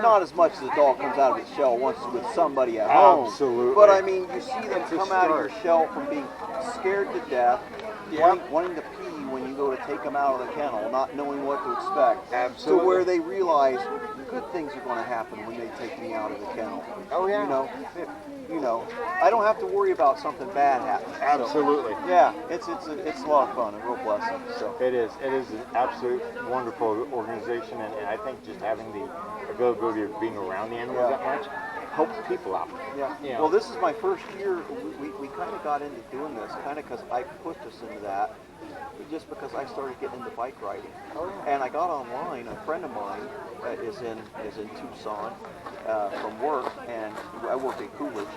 Not as much as a dog comes out of its shell once it's with somebody at home. Absolutely. But I mean, you see them It's a come out of your start. shell from being scared to death, wanting to pee when you go to take them out of the kennel, not knowing what to expect. Absolutely. To where they realize good things are going to happen when they take me out of the kennel. Oh, yeah. I don't have to worry about something bad happening. Absolutely. So, yeah, it's a lot of fun, a real blessing. So. It is an absolute wonderful organization, and I think just having the availability of being around the animals that much helps people out. Yeah. Well, this is my first year. We kind of got into doing this, kind of because I pushed us into that, just because I started getting into bike riding. And I got online. A friend of mine is in Tucson from work, and I work at Coolidge,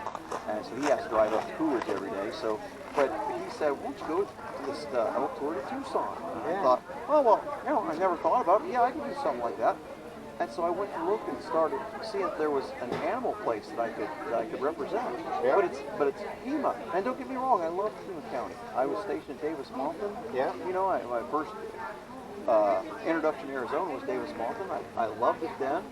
and so he has to drive up to Coolidge every day. So, but he said, "Why don't you go to this elk tour to Tucson?" And I thought, I never thought about it. Yeah, I could do something like that. And so I went to look and started seeing if there was an animal place that I could represent. Yeah. But it's Pima. And don't get me wrong, I love Pima County. I was stationed at Davis Mountain. Yeah. You know, my first introduction to Arizona was Davis Mountain. I loved it then.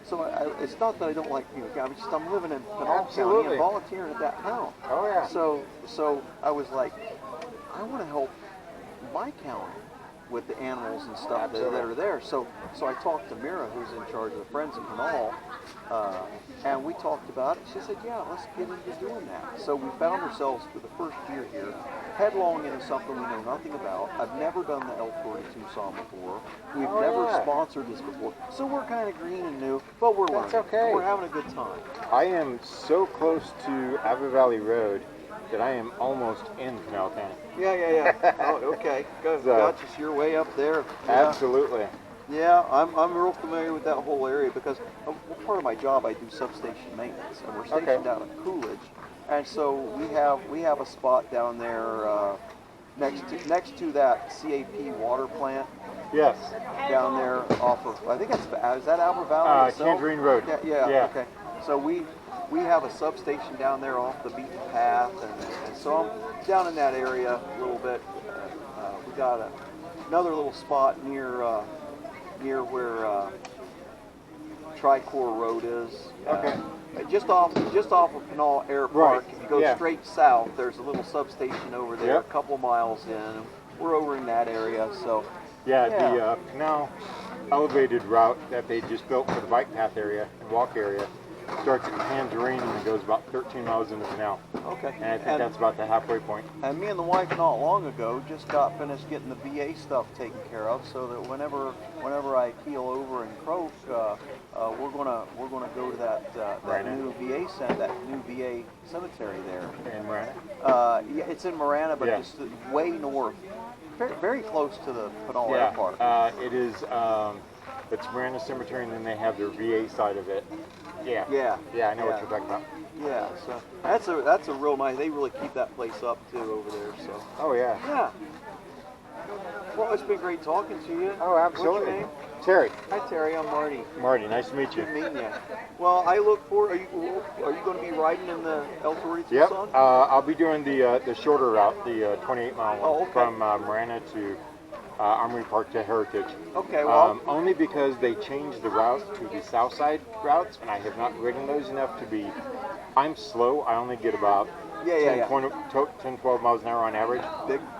So it's not that I don't like Pima County. It's just I'm living in Pinal County Absolutely. and volunteering at that town. Oh yeah. So I was like, I want to help my county with the animals and stuff that are there. So I talked to Mira, who's in charge of the Friends of Pinal, and we talked about it. She said, yeah, let's get into doing that. So we found ourselves for the first year here, headlong into something we know nothing about. I've never done the El Tour to Tucson before. We've never sponsored this before. So we're kind of green and new, but we're learning. That's okay. We're having a good time. I am so close to Ava Valley Road that I am almost in Pinal County. Yeah. Oh, okay. Gotcha. So you're way up there. Yeah. Absolutely. Yeah, I'm real familiar with that whole area because part of my job I do substation maintenance, and we're stationed down at Coolidge, and so we have a spot down there next to that CAP water plant. Yes. Down there off of, I think is that Albert Valley itself? Tangerine Road. Yeah. Okay. So we have a substation down there off the beaten path, and so I'm down in that area a little bit. We got another little spot near where Tricor Road is. Okay. Just off of Pinal Air Park. Right. If you go straight south, there's a little substation over there, a couple miles in. We're over in that area, so. Yeah. The Pinal elevated route that they just built for the bike path area and walk area starts at Tangerine and it goes about 13 miles into Pinal. Okay. And I think that's about the halfway point. And me and the wife not long ago just got finished getting the VA stuff taken care of, so that whenever I keel over and croak, we're gonna go to that new VA VA cemetery there. In Marana? Yeah, it's in Marana, but just way north, very close to the Pinal Air Park. It is. It's Marana Cemetery, and then they have their VA side of it. Yeah, I know what you're talking about. Yeah, so that's a real nice. They really keep that place up too over there. So. Oh yeah. Yeah. Well, it's been great talking to you. Oh, absolutely. What's your name? Terry. Hi, Terry. I'm Marty. Marty, nice to meet you. Good meeting you. Well, I look forward. Are you going to be riding in the El Torre Tucson? Yep. I'll be doing the shorter route, the 28-mile one, Oh, okay. from Marana to Armory Park to Heritage. Okay. Well. Only because they changed the route to the south side routes, and I have not ridden those enough to be. I'm slow. I only get about 10, 12 miles an hour on average.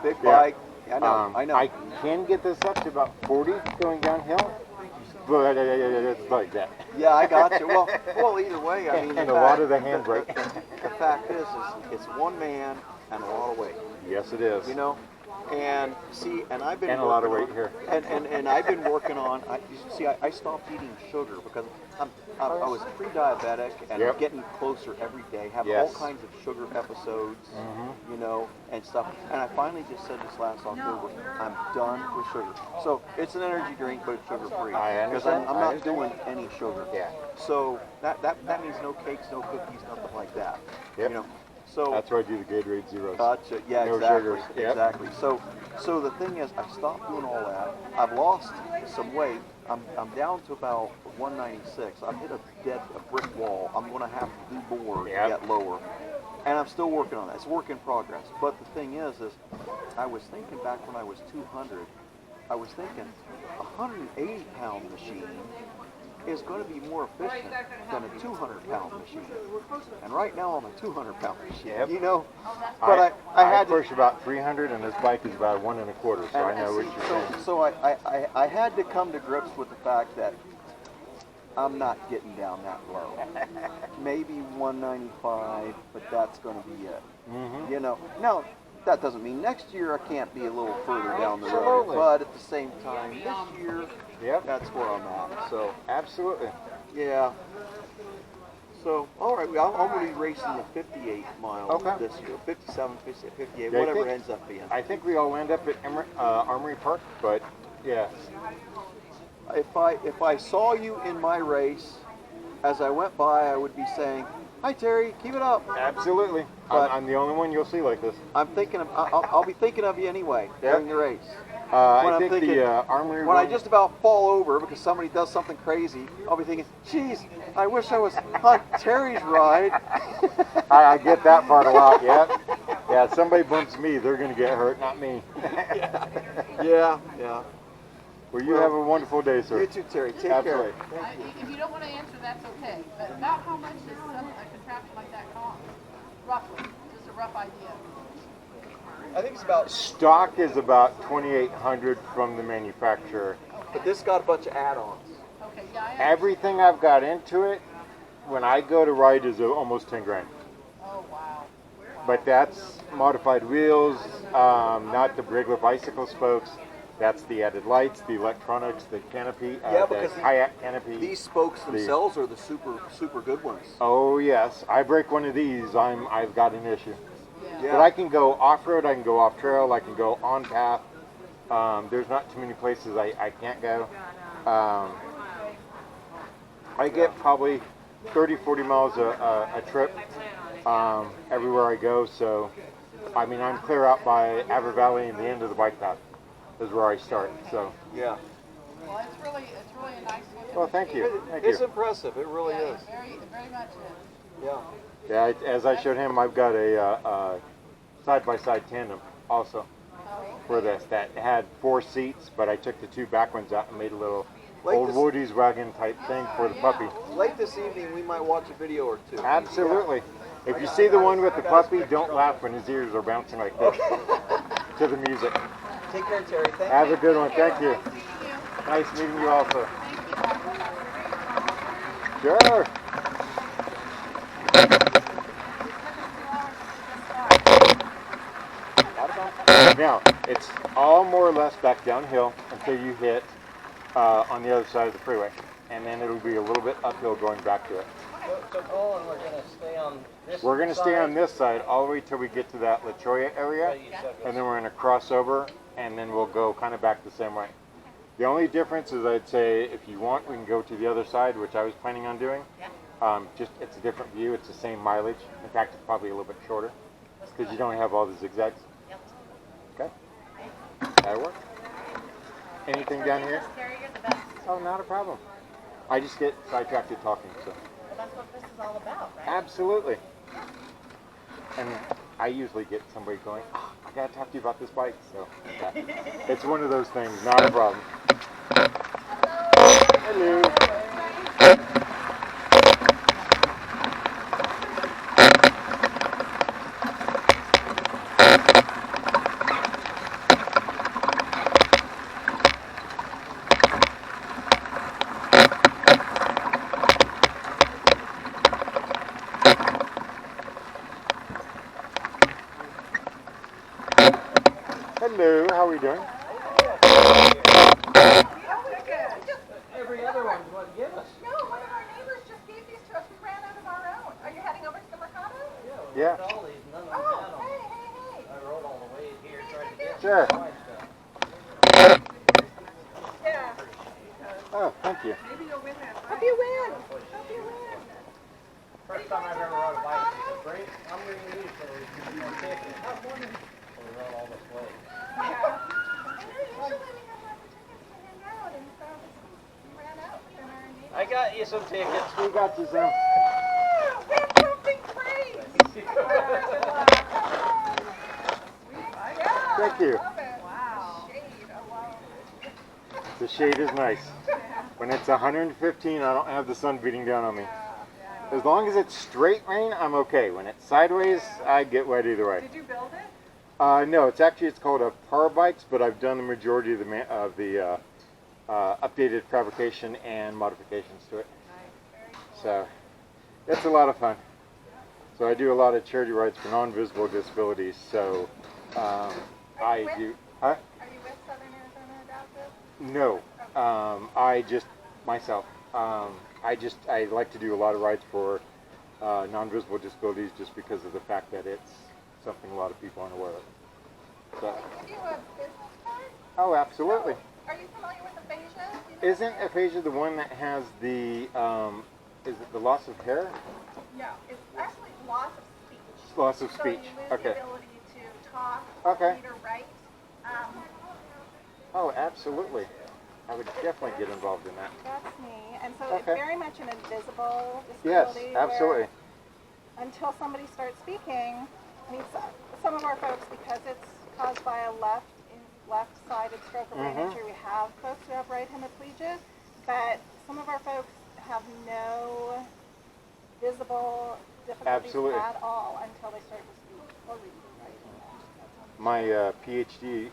Big bike. I know. I know. I can get this up to about 40 going downhill, but it's like that. Yeah, I got you. Well, either way, I mean, and a lot of the handbrake. The fact is it's one man and a lot of weight. Yes, it is. You know, and see, and I've been and a lot of weight here. And I've been working on. I stopped eating sugar because I was pre-diabetic and getting closer every day, having all kinds of sugar episodes, you know, and stuff. And I finally just said this last October, I'm done with sugar. So it's an energy drink, but it's sugar-free. I understand. Because I'm not doing any sugar. Yeah. So that means no cakes, no cookies, nothing like that. Yep. You know. So that's why I do the Gatorade Zeros. Gotcha. Yeah, no exactly. sugars. Yep. Exactly. So the thing is, I stopped doing all that. I've lost some weight. I'm down to about 196. I've hit a brick wall. I'm going to have to do more to get lower. And I'm still working on that. It's a work in progress. But the thing is I was thinking back when I was 200, I was thinking a 180-pound machine is going to be more efficient than a 200-pound machine. And right now I'm a 200-pound machine. Yep. You know, but I had to push about 300, and this bike is about 1 1/4. So I know what you're saying. So I had to come to grips with the fact that I'm not getting down that low. Maybe 195, but that's going to be it. You know, now that doesn't mean next year I can't be a little further down the road. But at the same time, this year, that's where I'm at. So absolutely. Yeah. So, all right, I'm going to be racing the 58 miles this year, 57, 58, whatever it ends up being. I think we all end up at Armory Park, but yeah. If I saw you in my race, as I went by, I would be saying, "Hi Terry, keep it up." Absolutely. I'm the only one you'll see like this. I'll be thinking of you anyway during the race. When I I'm think thinking- the armory When I one- just about fall over because somebody does something crazy, I'll be thinking, geez, I wish I was on Terry's ride. I get that part a lot, yeah. Yeah, if somebody bumps me, they're going to get hurt, not me. Yeah. Well, you have a wonderful day, sir. You too, Terry. Take Absolutely. care. If you don't want to answer, that's okay. But about how much does a contraption like that cost? Roughly, just a rough idea. I think it's about, Stock is about $2,800 from the manufacturer. but this got a bunch of add-ons. Okay, yeah, I Everything I've got into it, when I go to ride, is almost 10 grand. Oh, wow. But that's modified wheels, not the regular bicycle spokes. That's the added lights, the electronics, the canopy, Yeah, the because kayak canopy. These spokes themselves are the super good ones. Oh yes, I break one of these, I've got an issue. Yeah. But I can go off-road, I can go off-trail, I can go on path. There's not too many places I can't go. I get probably 30, 40 miles a trip everywhere I go. So, I mean, I'm clear out by Aber Valley and the end of the bike path is where I start. So, Yeah. Well, it's really a nice looking. well, thank you. Thank It's you. impressive. It really Yeah, is. very much is. Yeah. Yeah, as I showed him, I've got a side-by-side tandem also for this that had 4 seats, but I took the 2 back ones out and made a little Like old this- Woody's wagon type thing for the puppy. Late this evening, we might watch a video or two. Absolutely. If you see the one with the puppy, don't laugh when his ears are bouncing like this to the music. Take care, Terry. Thank Have you. a good one. Thank you. Nice meeting you. Nice meeting you also. Thank you. Sure. Now, it's all more or less back downhill until you hit on the other side of the freeway. And then it'll be a little bit uphill going back to it. So Colin, we're gonna stay on this We're going to stay on side? this side all the way till we get to that La Cholla area. And then we're going to cross over and then we'll go kind of back the same way. The only difference is I'd say if you want, we can go to the other side, which I was planning on doing. Just it's a different view. It's the same mileage. In fact, it's probably a little bit shorter because you don't have all the zigzags. Okay. That'll work. Anything down here? Oh, not a problem. I just get sidetracked at talking, so. That's what this is all about, right? Absolutely. And I usually get somebody going, oh, I gotta talk to you about this bike. So yeah. It's one of those things, not a problem. Hello. Hello, how are we doing? Every other one's what give us. No, one of our neighbors just gave these to us. We ran out of our own. Are you heading over to the Mercado? We Yeah. looked at all these, none of them had Oh, 'em. hey. I rode all the way here trying to get Sure. some fine stuff. Yeah. Oh, thank you. Hope you win. Hope you win. First time I've ever rode a bike. He said, "Great, I'm bringing you so we can do a ticket." So we rode all this way. Yeah. I know usually we have lots of tickets to hang out, and so we ran out within our neighbors. I got you some tickets. We got you some. Woo! We have something great. Yeah. Thank you. Love it. Wow. Shade alone. The shade is nice. When it's 115, I don't have the sun beating down on me. As long as it's straight rain, I'm okay. When it's sideways, I get wet either way. Did you build it? No, it's called a Power Bikes, but I've done the majority of the updated fabrication and modifications to it. So it's a lot of fun. So I do a lot of charity rides for non-visible disabilities. So I do. Huh? Are you with Southern Arizona Adoptive? No, I just myself. I like to do a lot of rides for non-visible disabilities just because of the fact that it's something a lot of people aren't aware of. So, Do you have a business card? oh, absolutely. Are you familiar with aphasia? Do you know Isn't aphasia the one that has the is it the loss of hair? No, it's actually loss of speech. Loss of So speech. you lose Okay. the ability to talk, Okay. read, or write. Oh, absolutely. I would definitely get involved in that. That's me. And so it's Okay. very much an invisible Yes, disability. absolutely. Where until somebody starts speaking, I mean, some of our folks, because it's caused by a left-sided stroke or brain injury, we have folks who have right hemiplegia, but some of our folks have no visible difficulties Absolutely. at all until they start to speak or read. Right? My PhD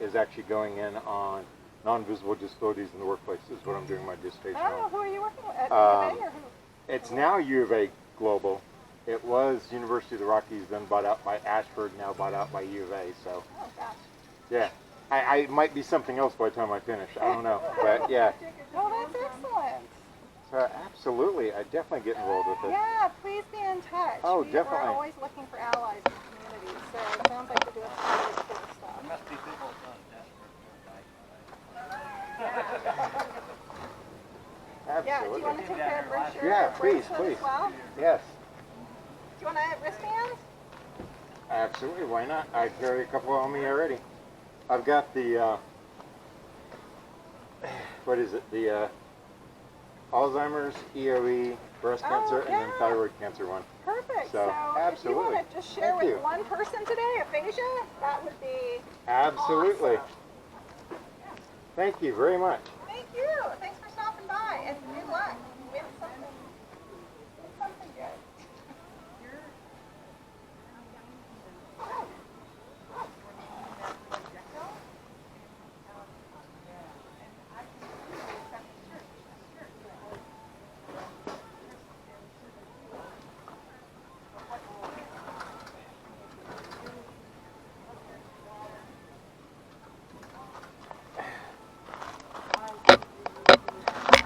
is actually going in on non-visible disabilities in the workplace. Is what I'm doing my dissertation Oh, on. who are you working with? At U of A or who? It's now U of A Global. It was University of the Rockies, then bought out by Ashford, now bought out by U of A. So, Oh, gosh. yeah, I might be something else by the time I finish. I don't know, but yeah. Oh, that's excellent. So absolutely, I definitely get involved with it. Yeah, please be in touch. Oh, We're definitely. always looking for allies in the community, so it sounds like you're doing some really cool stuff. Must be people Yeah, do Absolutely. you want to take a brochure Yeah, or please, bracelet please. as well? Yes, Do you want a wristband? absolutely. Why not? I carry a couple on me already. I've got the what is it? The Alzheimer's, EOE, breast Oh, cancer, and then yeah. thyroid cancer one. Perfect. So, if you absolutely. want to just share Thank with you. one person today, aphasia, that would be Absolutely. awesome. Thank you very much. Thank you. Thanks for stopping by, and good luck. Win something. Win something good.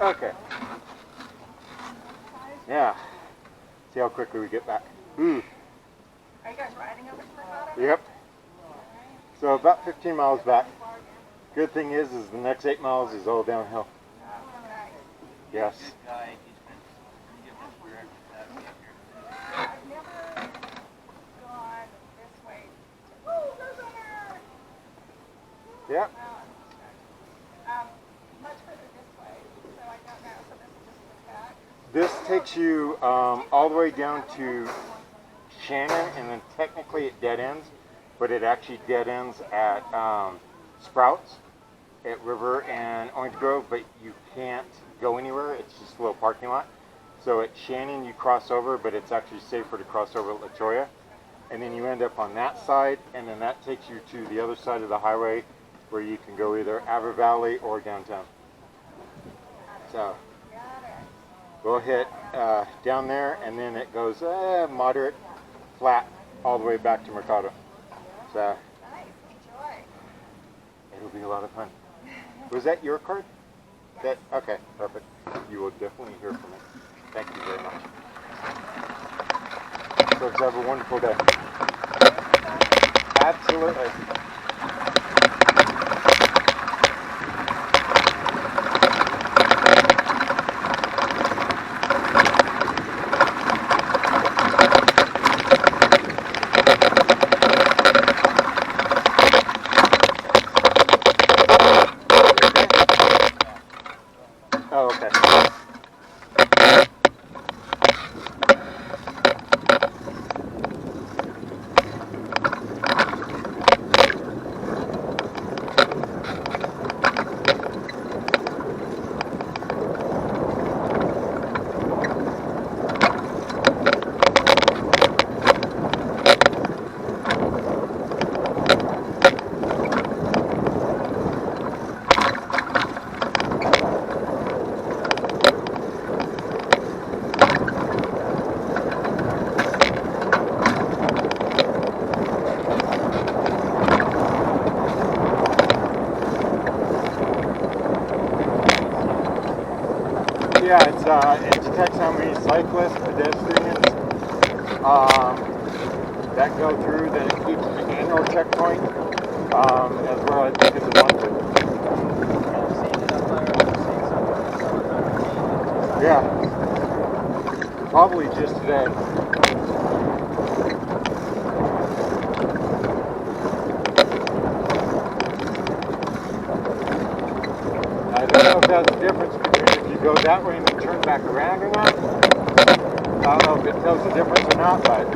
Okay. Yeah. See how quickly we get back. Ooh. Are you guys riding over to Mercado? Yep. So about 15 miles back. Good thing is the next 8 miles is all downhill. Yes. I've never gone this way. Oh, go there! Yep. Much further this way, so I don't know. So this is just the back. This takes you all the way down to Shannon, and then technically it dead ends, but it actually dead ends at Sprouts, at River and Orange Grove, but you can't go anywhere. It's just a little parking lot. So at Shannon you cross over, but it's actually safer to cross over at La Cholla. And then you end up on that side, and then that takes you to the other side of the highway where you can go either Aver Valley or downtown. So we'll hit down there, and then it goes moderate, flat, all the way back to Mercado. So Nice, enjoy. it'll be a lot of fun. Was that your card? That okay, perfect. You will definitely hear from me. Thank you very much. So have a wonderful day. Absolutely. Oh, okay. Yeah, it detects how many cyclists, pedestrians that go through. Then it keeps an annual checkpoint as well, I think, as a monthly. Yeah, probably just today. go that way and then turn back around or not. I don't know if it tells the difference or not, but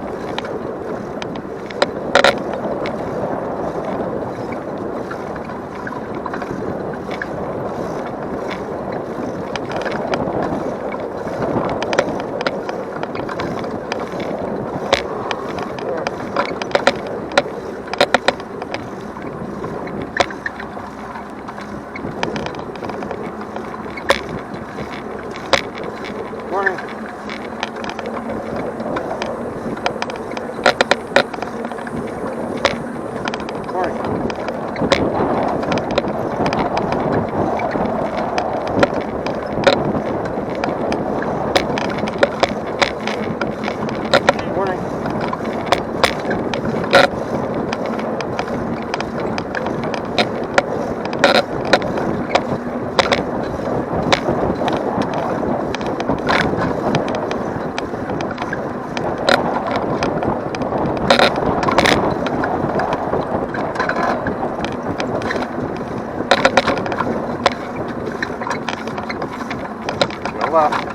morning. Morning. Go left.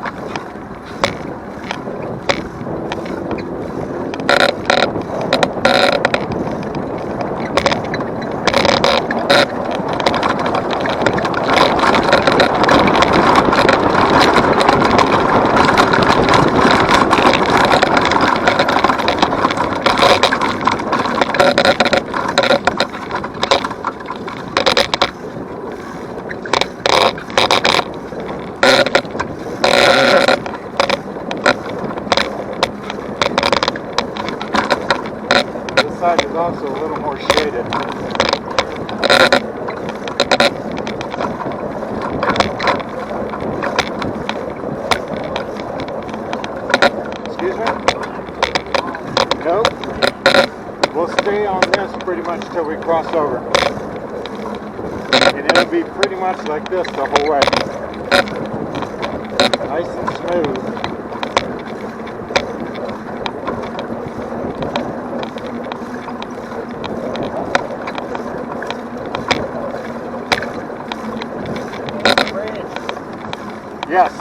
This side is also a little more shaded. Excuse me? Nope. We'll stay on this pretty much till we cross over. And it'll be pretty much like this the whole way. Nice and smooth. Yes.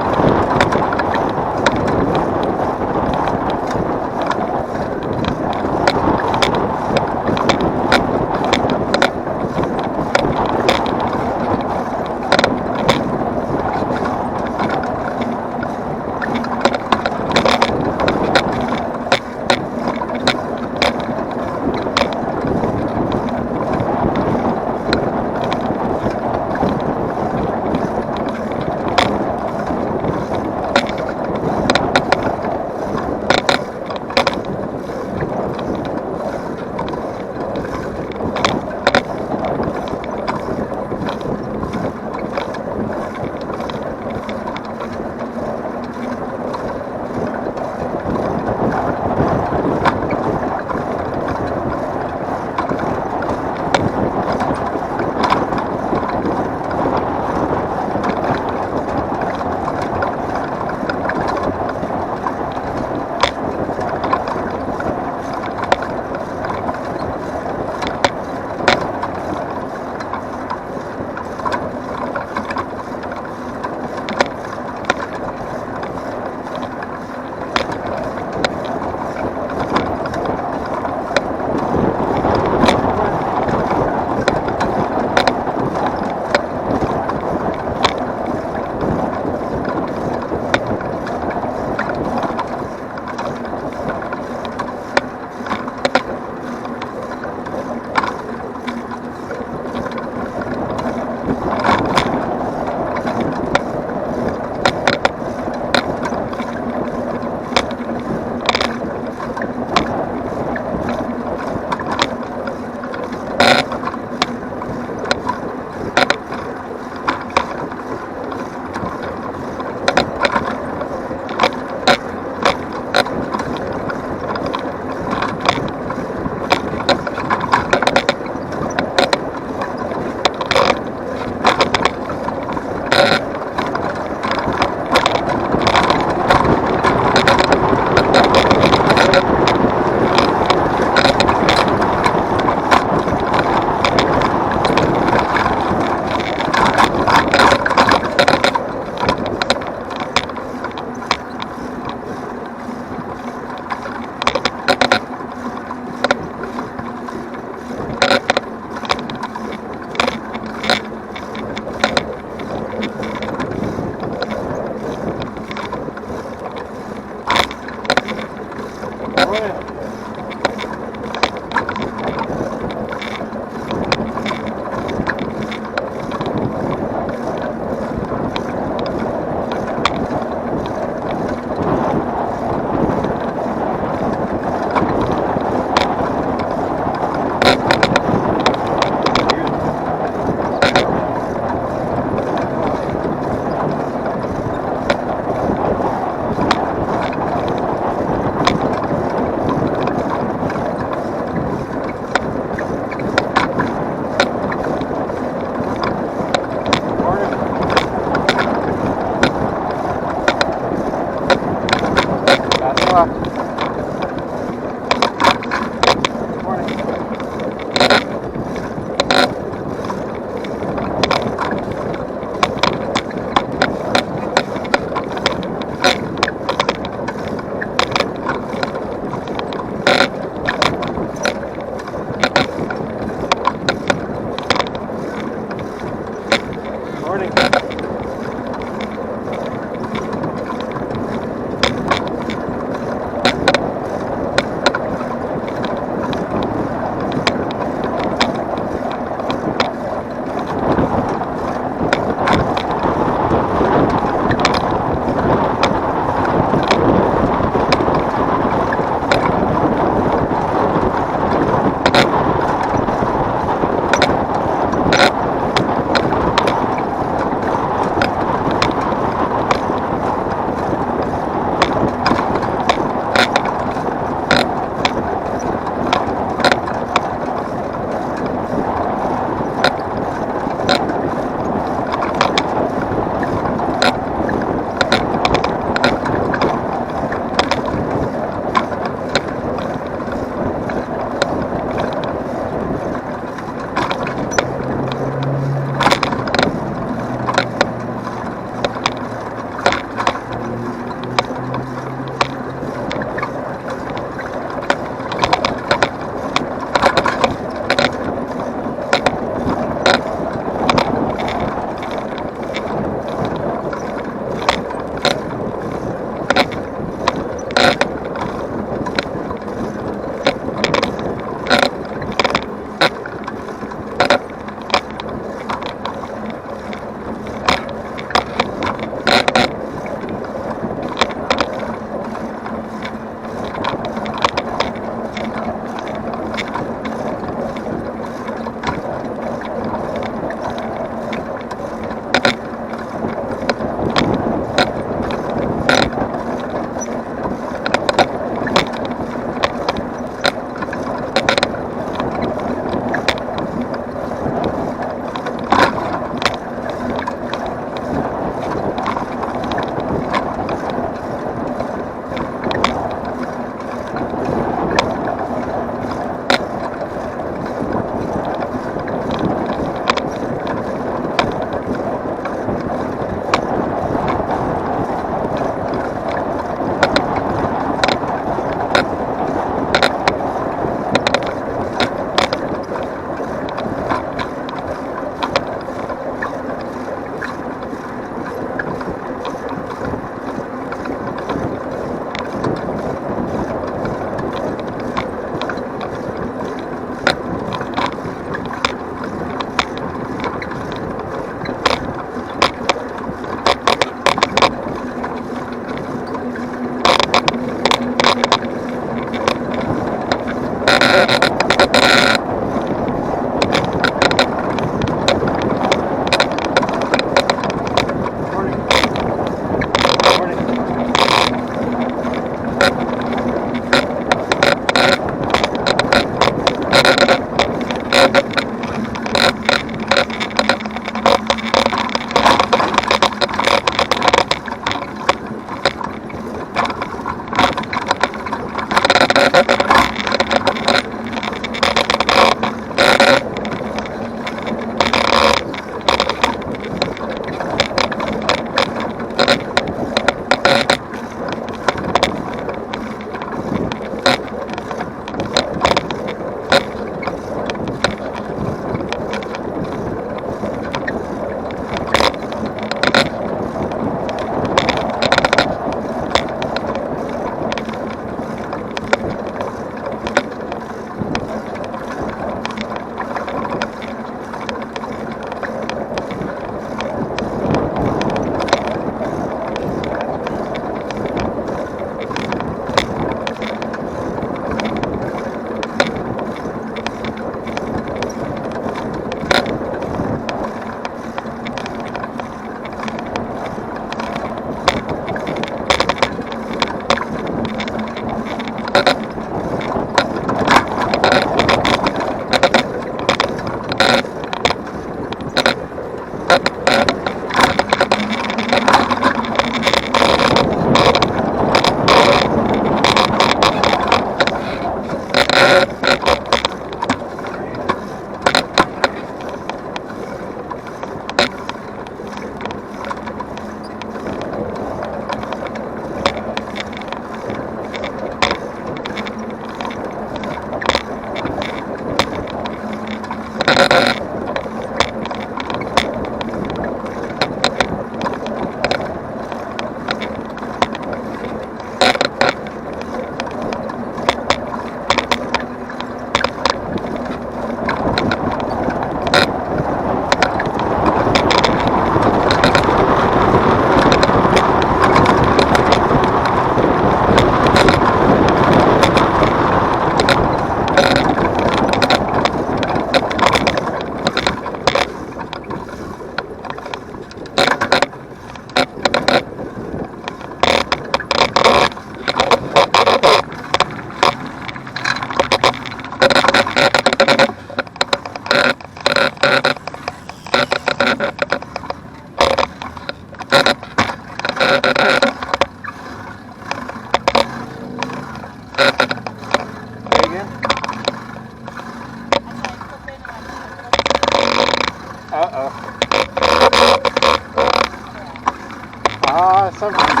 Sometimes.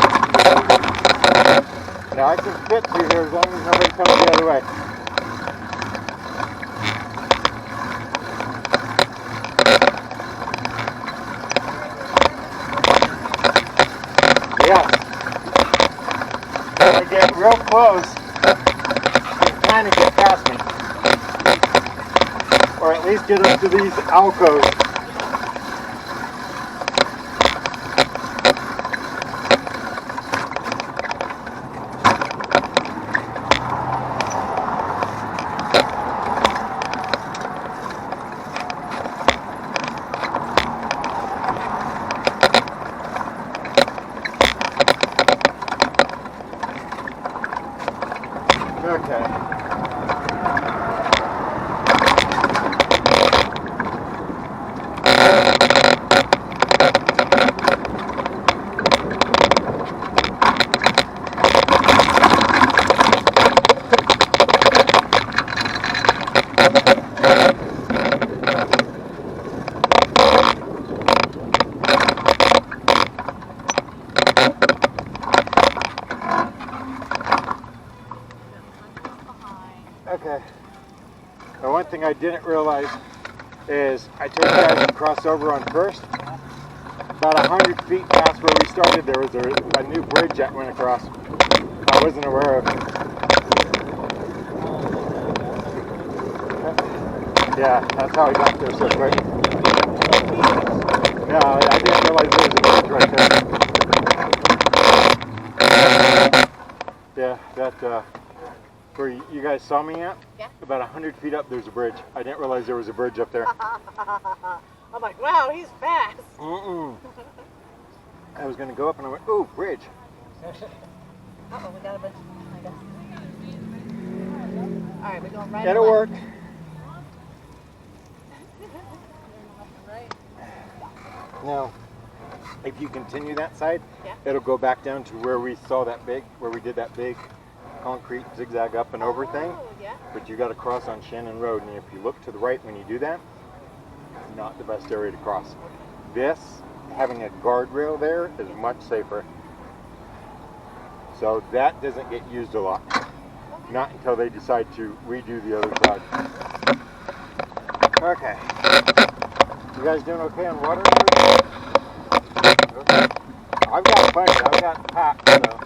Now I can fit through here as long as nobody comes the other way. Yes. When I get real close, you kind of get past me. Or at least get up to these alcoves. Okay. Okay. The one thing I didn't realize is I told you guys to cross over on First. About 100 feet past where we started, there was a new bridge that went across. I wasn't aware of. Yeah, that's how I got there so quick. Yeah, I didn't realize there was a bridge right there. Yeah, that where you guys saw me at? Yeah. about 100 feet up, there's a bridge. I didn't realize there was a bridge up there. I'm like, wow, he's fast. Mm-mm. I was gonna go up and I went, ooh, bridge. Uh-oh, we got a bunch behind us. All right, we're going right That'll away. work. Right. Now, if you continue that side, Yeah. it'll go back down to where we saw that big, where we did that big concrete zigzag up and over thing. Oh, yeah. But you got to cross on Shannon Road, and if you look to the right when you do that, not the best area to cross. This, having a guardrail there, is much safer. So that doesn't get used a lot. Not until they decide to redo the other side. Okay. You guys doing okay on water? Okay. I've got plenty. I've got packed, so.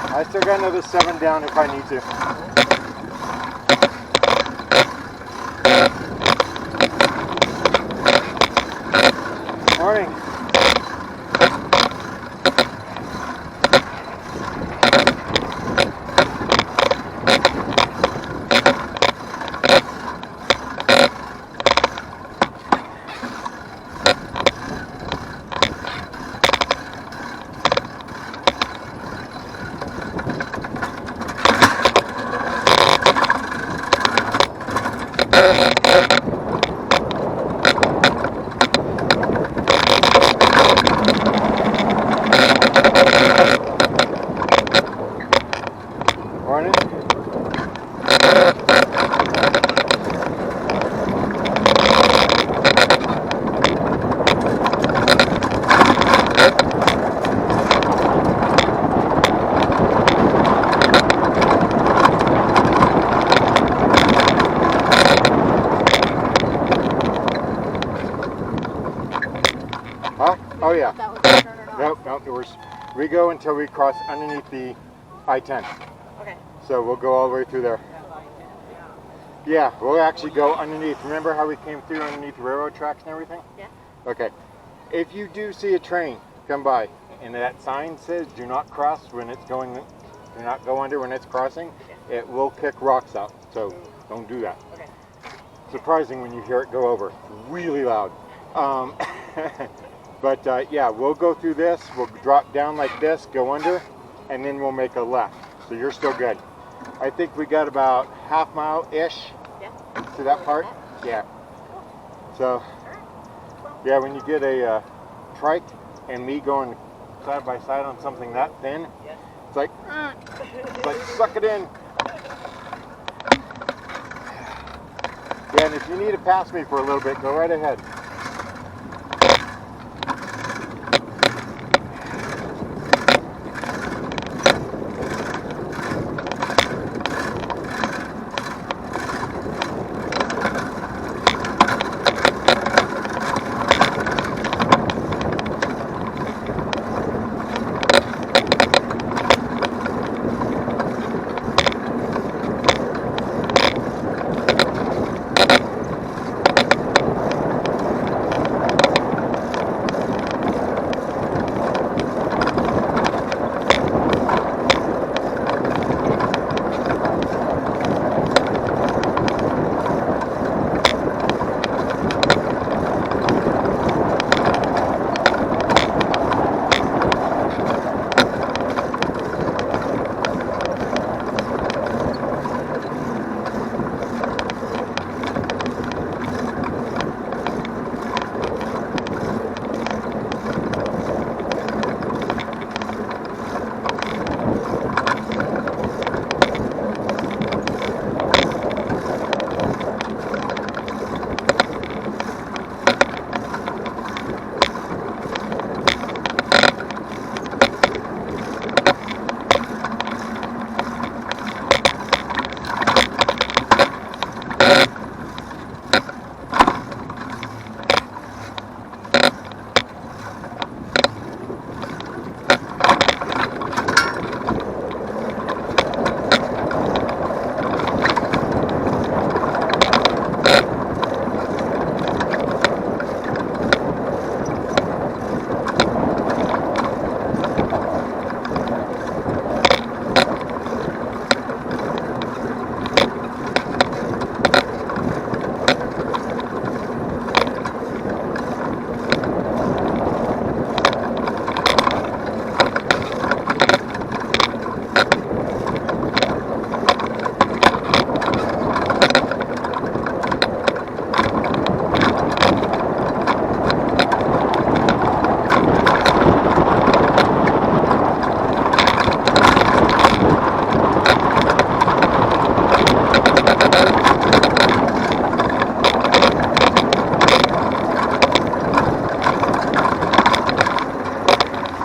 I still got another 7 down if I need to. Morning. Morning. Huh? Oh yeah. That was the turn or not. Nope. We go until we cross underneath the I-10. Okay. So we'll go all the way through there. Yeah, we'll actually go underneath. Remember how we came through underneath the railroad tracks and everything? Yeah. Okay. If you do see a train come by and that sign says do not cross when it's going, do not go under when it's crossing, it will kick rocks out. So don't do that. Okay. Surprising when you hear it go over. Really loud. But yeah, we'll go through this, we'll drop down like this, go under, and then we'll make a left. So you're still good. I think we got about half mile-ish to that part. Yeah. So, yeah, when you get a trike and me going side by side on something that thin, it's like suck it in. Yeah, and if you need to pass me for a little bit, go right ahead.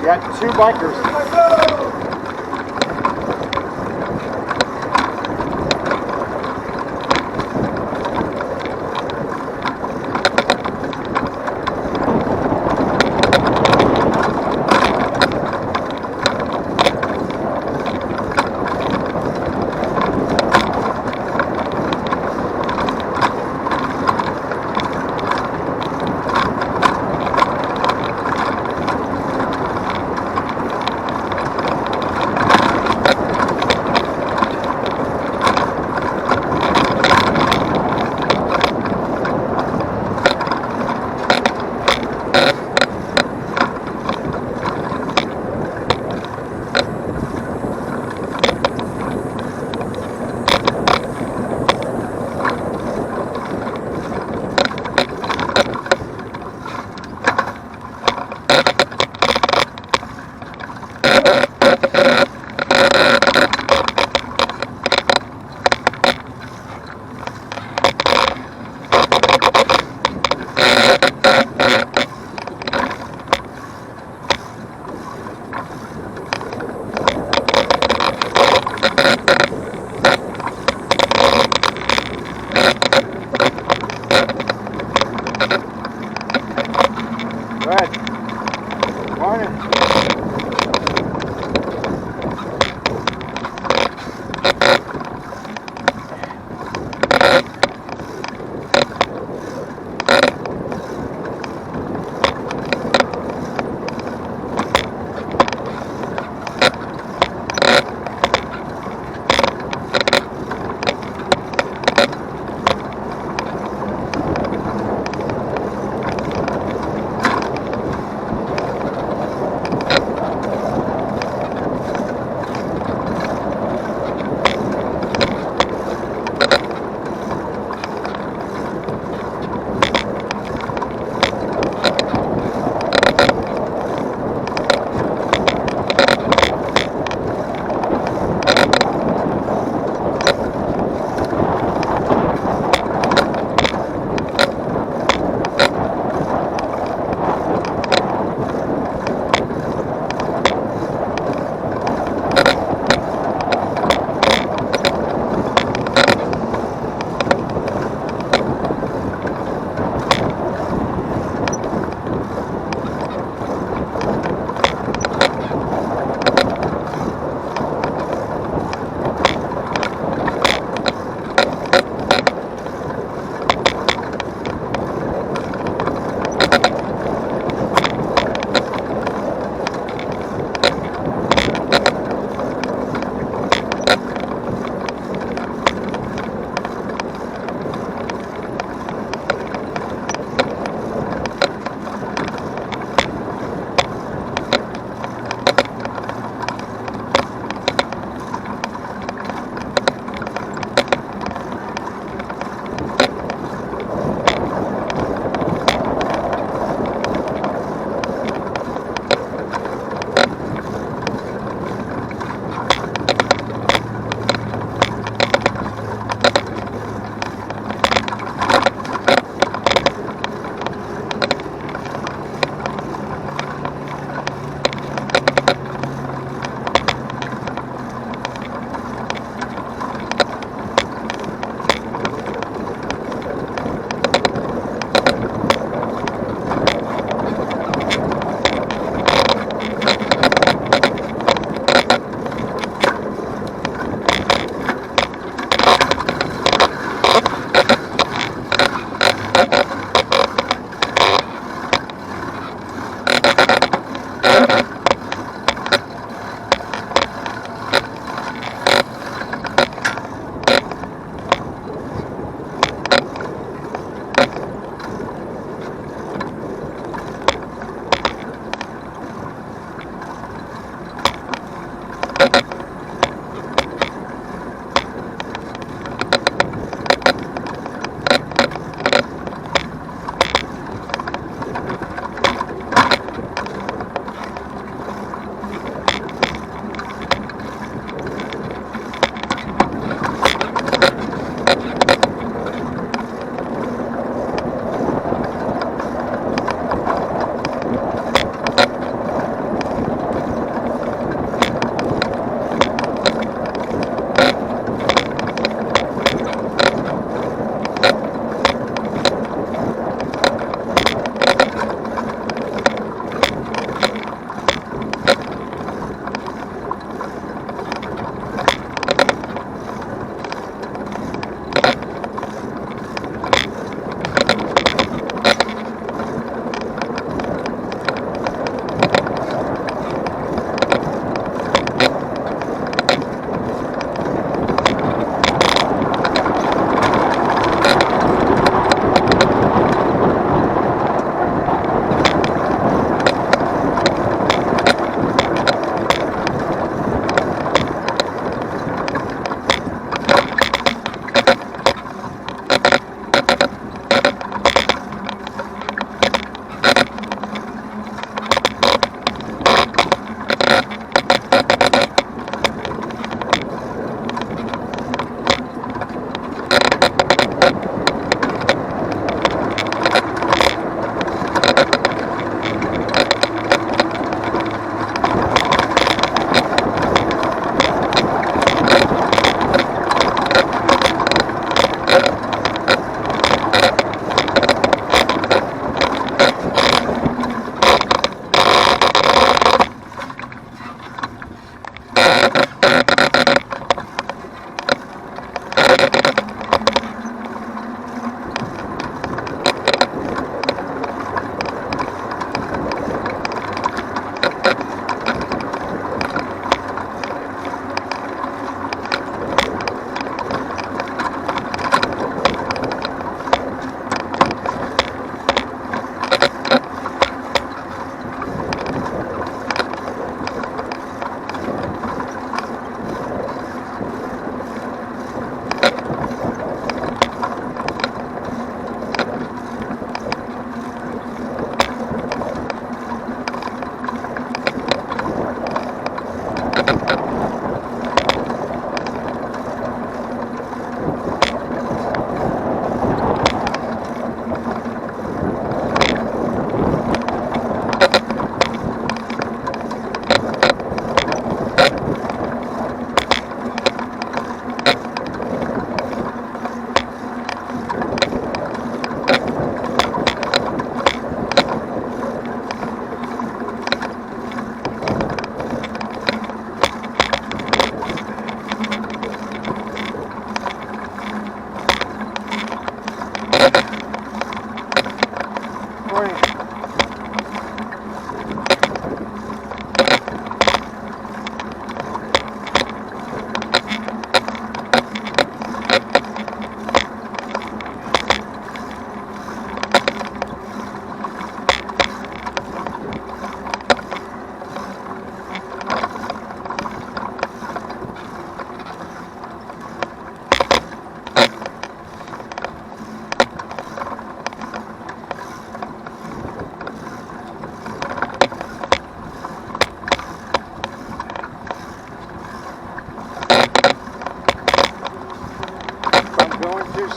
You got 2 bikers.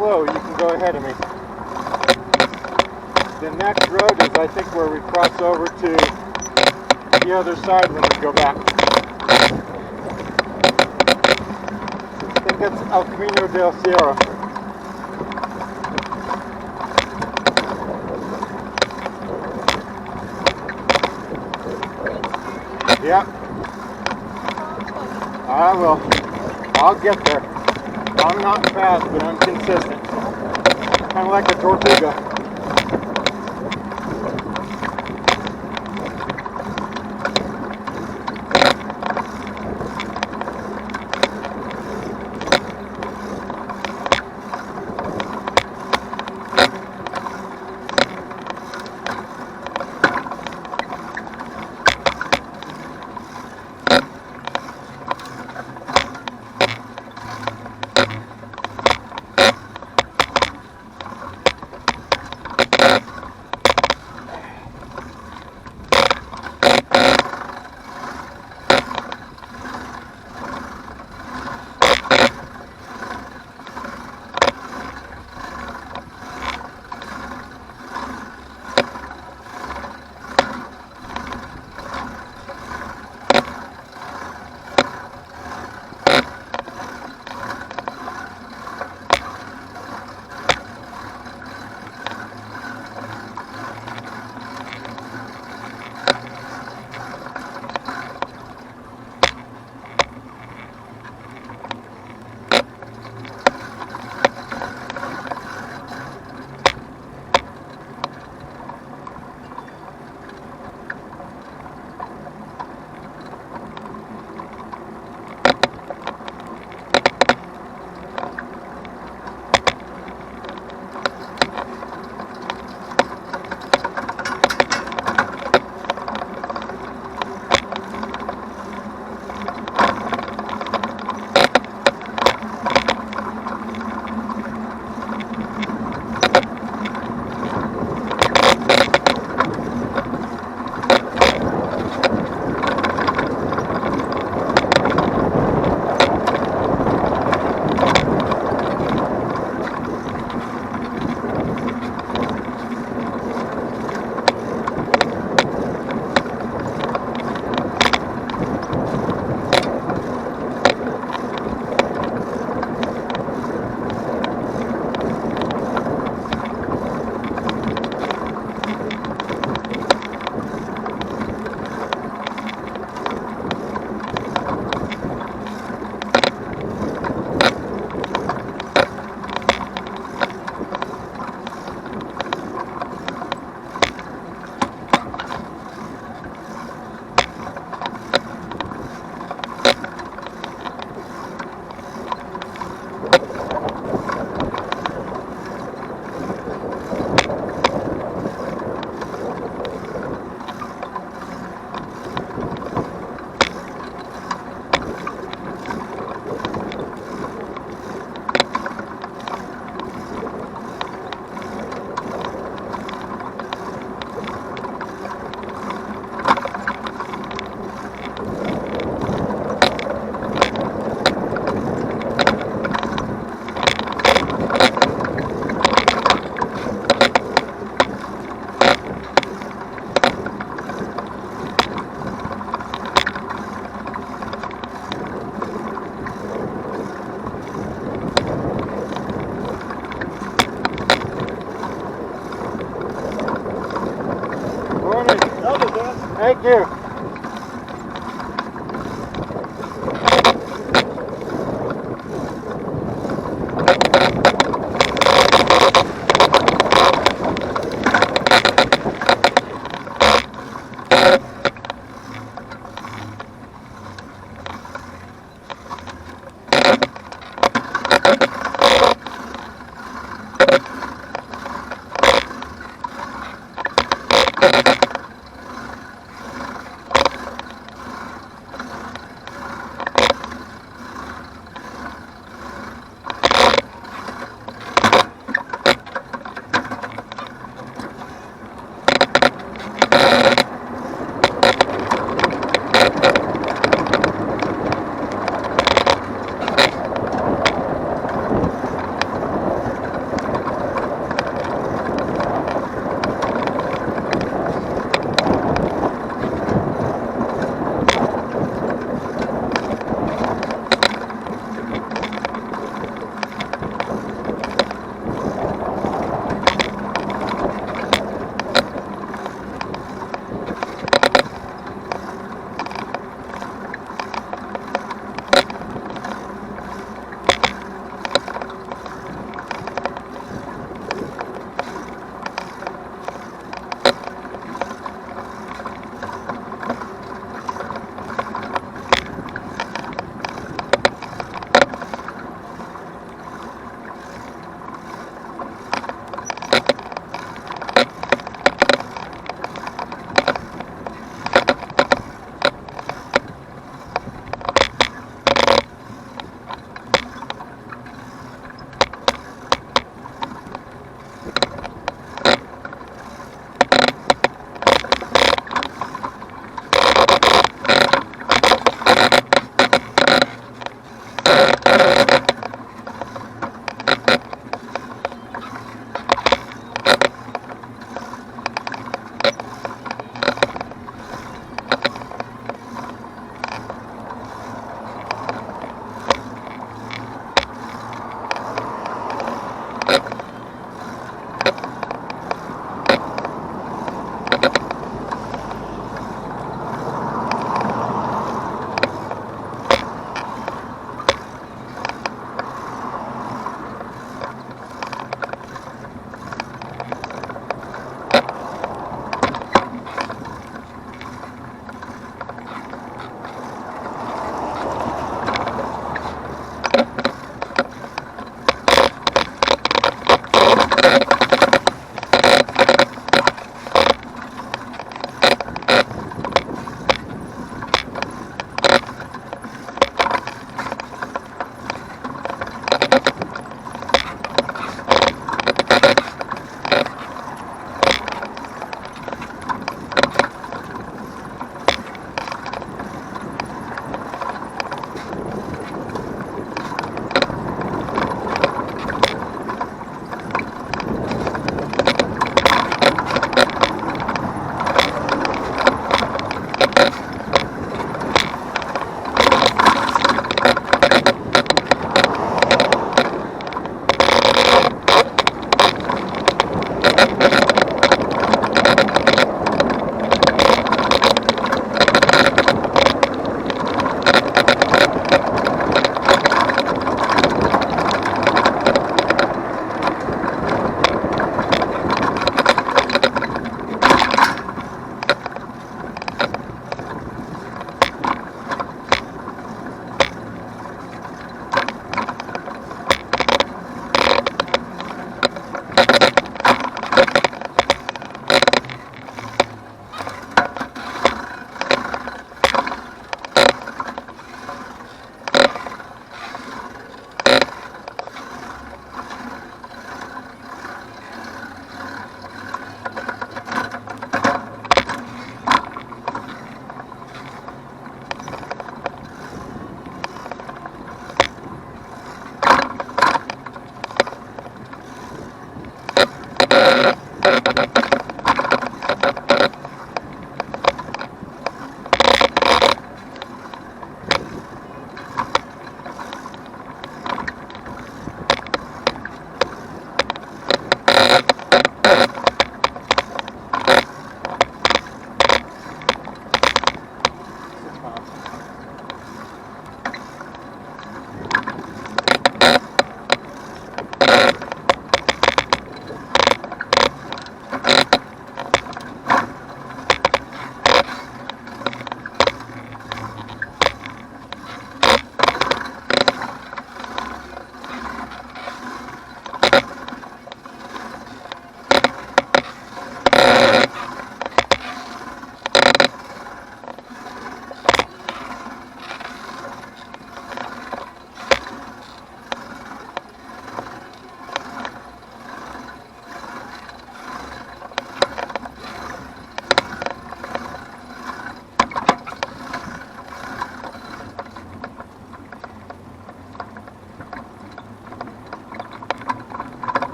slow, you can go ahead of me. The next road is, I think, where we cross over to the other side when we go back. I think that's El Camino del Sierra. Yep. I will. I'll get there. I'm not fast, but I'm consistent. Kind of like a tortuga. Thank you.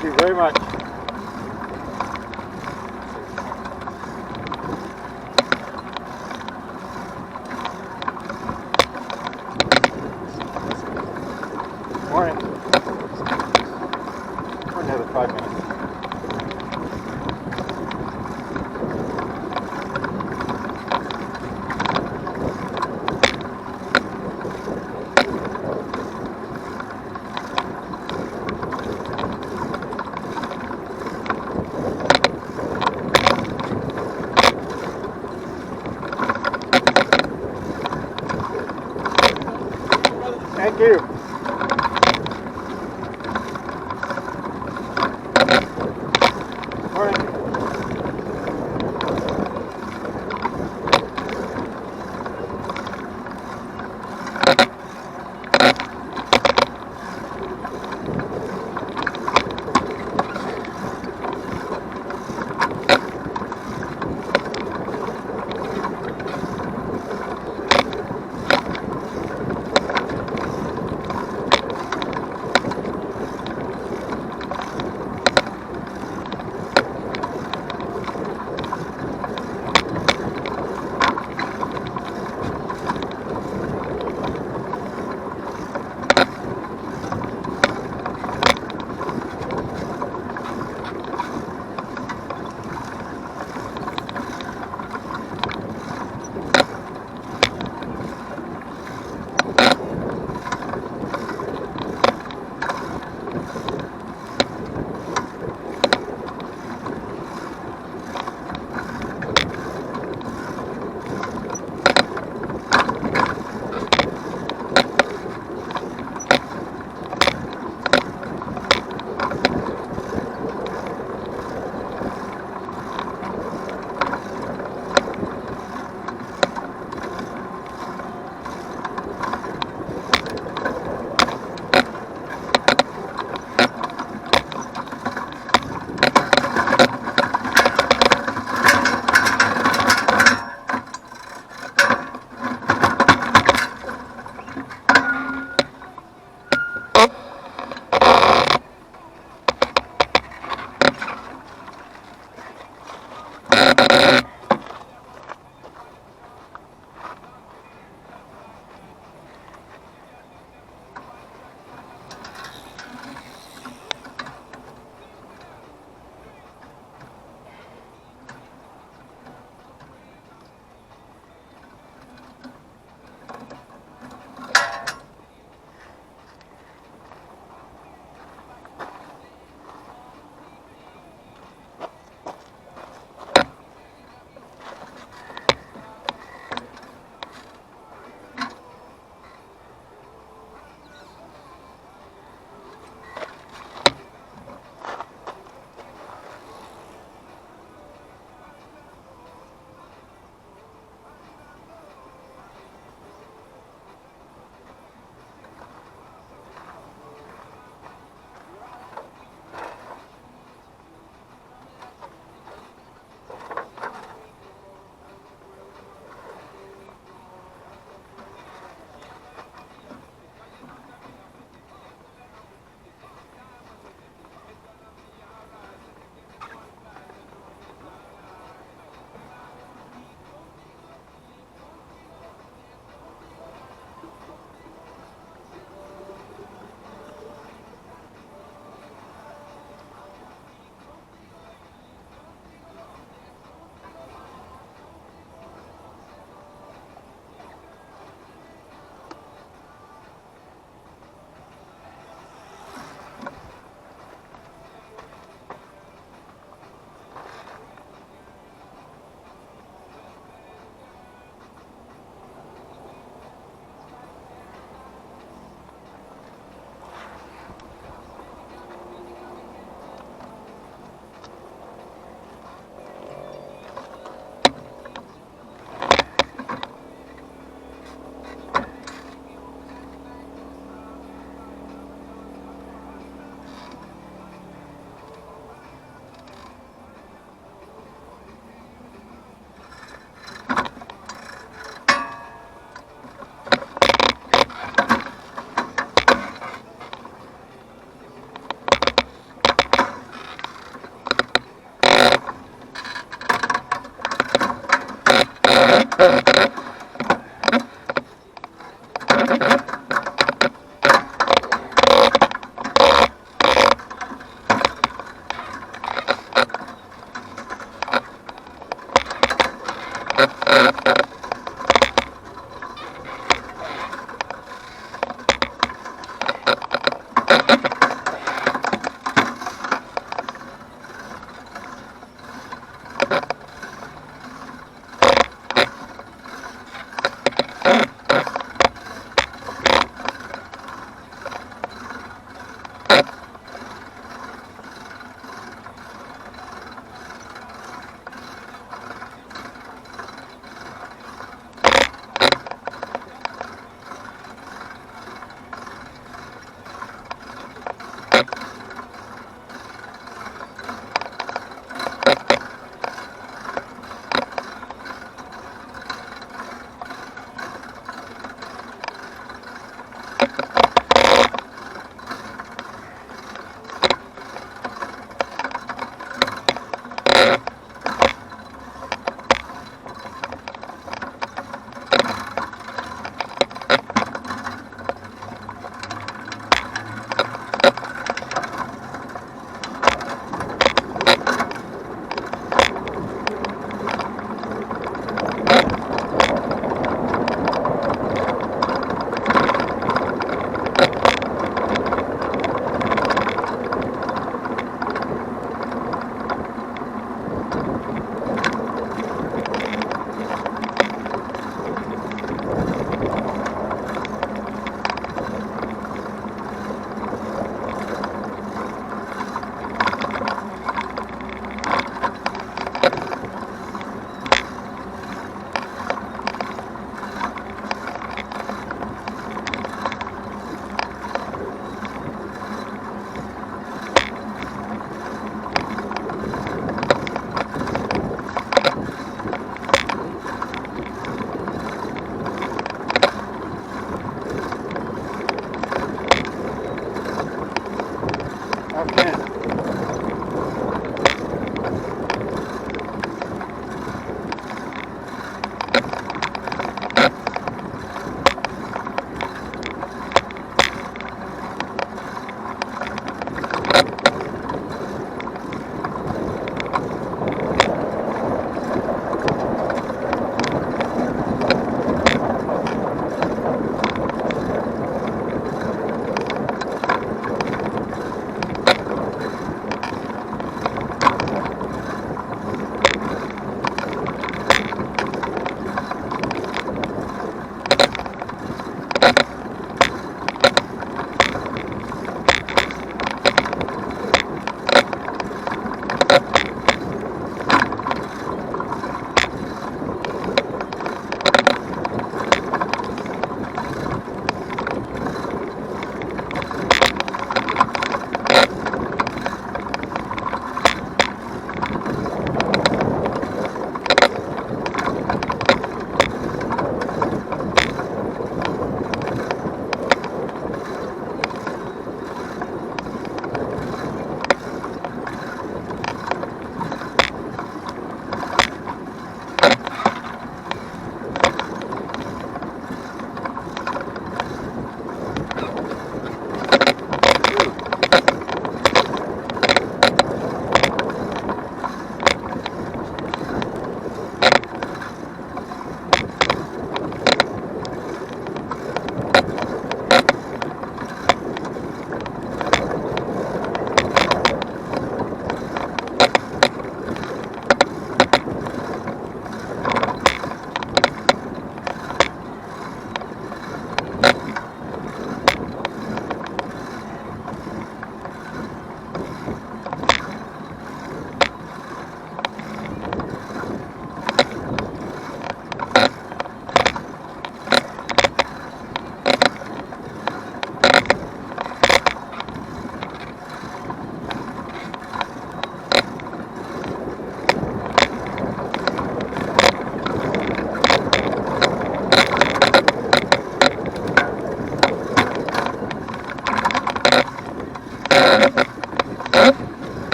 Thank you very much. Morning. For another 5 minutes. Thank you. Morning.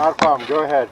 Not a problem. Go ahead.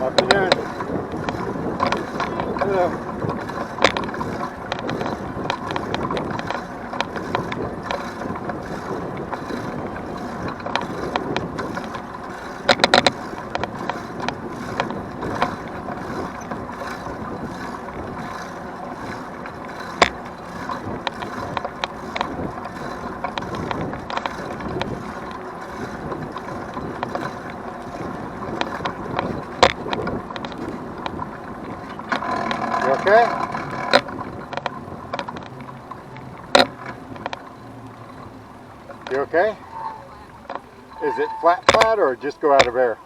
Afternoon. Hello. You okay? You okay? Is it flat or just go out of air?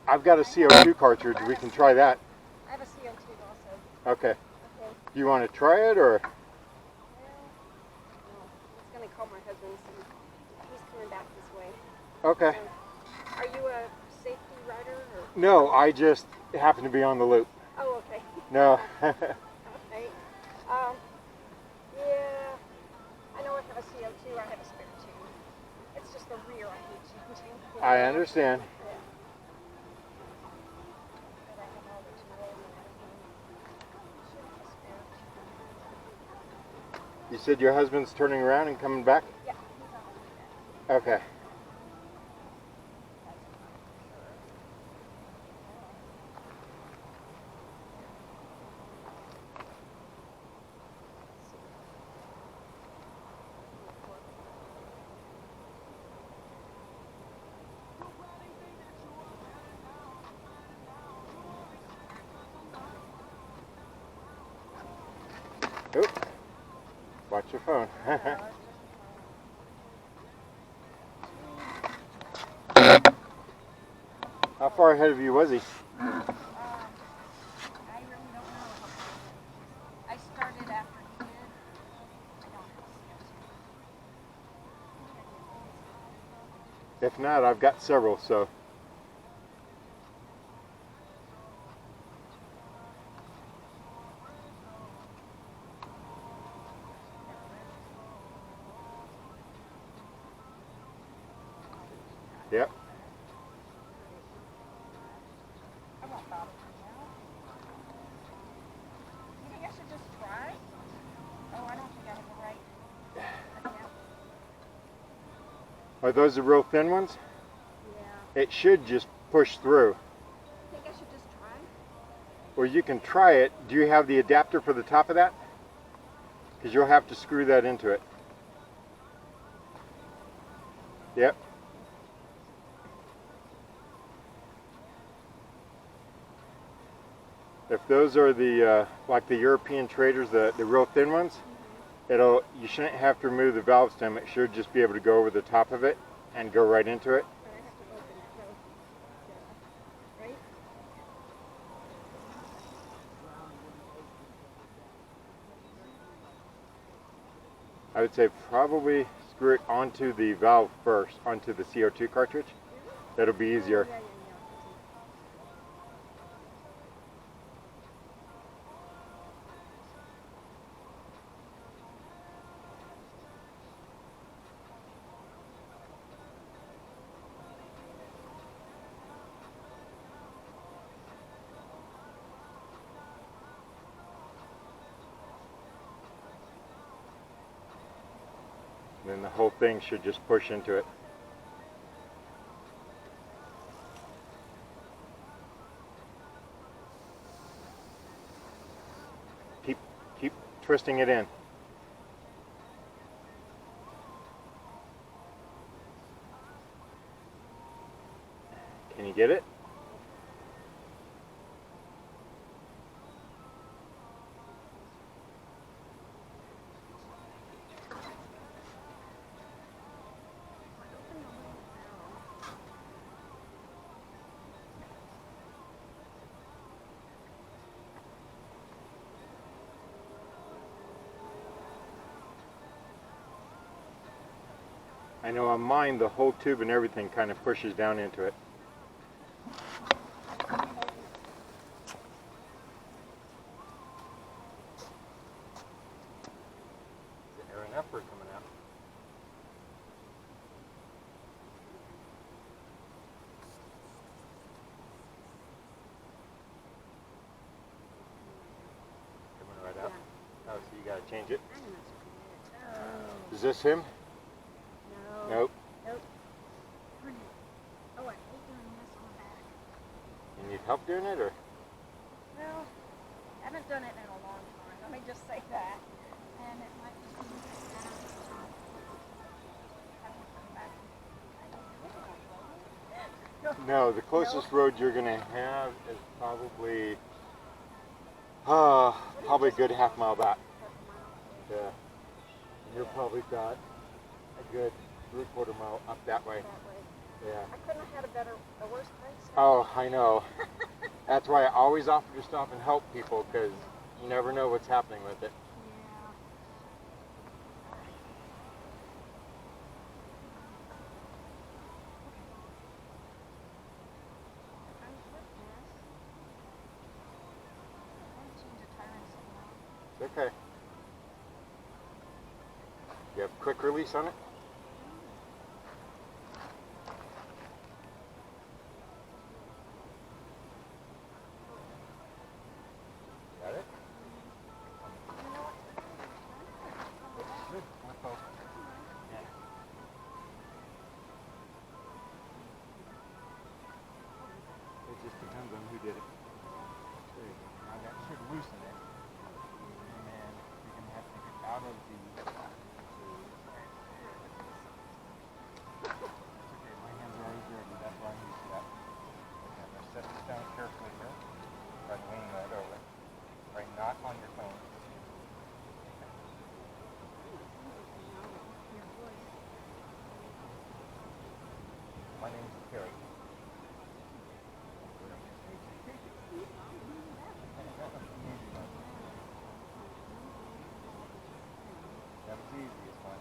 I've got a CO2 cartridge. We can try that. I have a CO2 also. Okay. Okay. You want to try it or? No, I'm just going to call my husband and see. He's coming back this way. Okay. So, are you a safety rider? Or? No, I just happen to be on the loop. Oh, okay. No. Okay. Yeah, I know I have a CO2. I have a spare tube. It's just the rear I need changing. I understand. Yeah. But I have all the tools and everything. Should have a spare tube. You said your husband's turning around and coming back? Yeah, he's on the way back. Okay. Oop. Watch your phone. How far ahead of you was he? I If not, I've got several, so. Yep. I won't bother you now. You think I should just try? Oh, I don't think I have the right. Are those the real thin ones? Yeah. It should just push through. Think I should just try? Or you can try it. Do you have the adapter for the top of that? Because you'll have to screw that into it. Yep. If those are the like the European traders, the real thin ones, you shouldn't have to remove the valve stem. It should just be able to go over the top of it and go right into it. But I have to open it, though. Right? I would say probably screw it onto the valve first, onto the CO2 cartridge. That'll be easier. Yeah. Then the whole thing should just push into it. Keep twisting it in. Can you get it? I know on mine, the whole tube and everything kind of pushes down into it. Is the air enough or coming out? Coming right out? Oh, so you gotta change it. Is this him? Nope. Nope. Oh, I hate doing this on the back. You need help doing it, or? Well, I haven't done it in a long time. Let me just say that. And it might just be No, the closest road you're gonna have is probably, probably a good half mile back. Yeah. You're probably got a good 3/4 mile up that way. Yeah. I couldn't have had a worse place. Oh, I know. That's why I always offer to stop and help people, because you never know what's happening with it. It's okay. You have quick release on it? Got it? Good. Flip over. Yeah. It just depends on who did it. There you go. Now that should loosen it. And then you're going to have to get out of the... It's okay, my hands are always dirty, that's why I'm used to that. Okay, I'm going to set this down carefully here. Try to lean right over. Right, not on your phone. My name's Terry. That was easy as fun.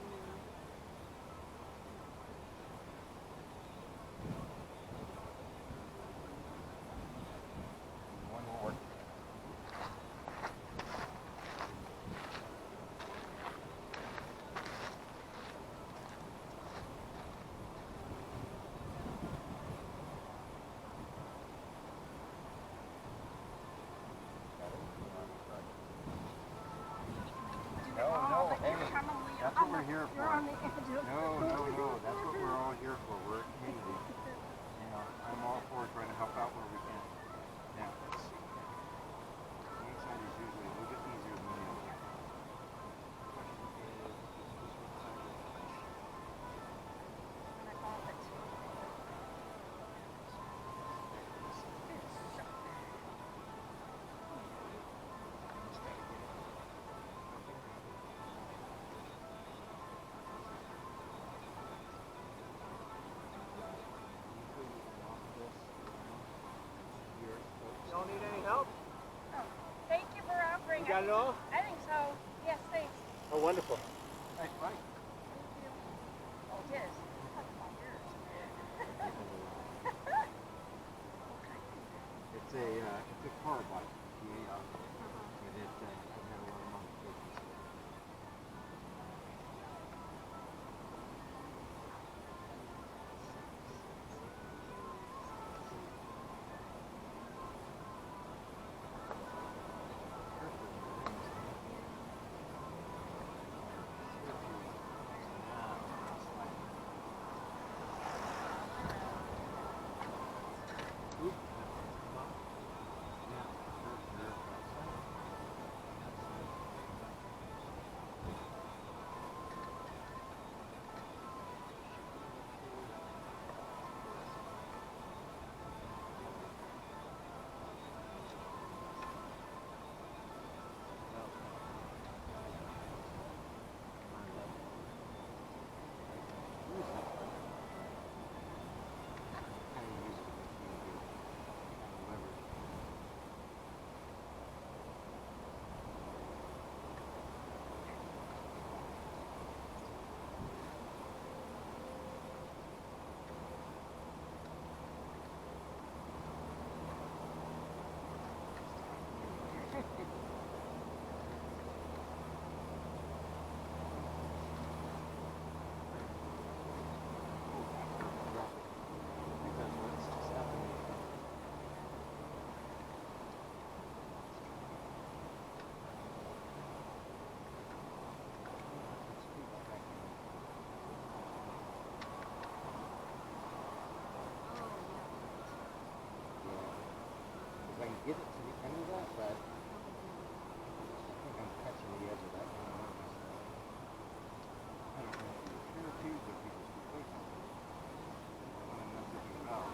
road bike, yeah, but it had a lot of modifications. I can get it to the end of that, but I think I'm catching the edge of that one. I don't know if you're sure too, but you just complete it. I'm messaging it out.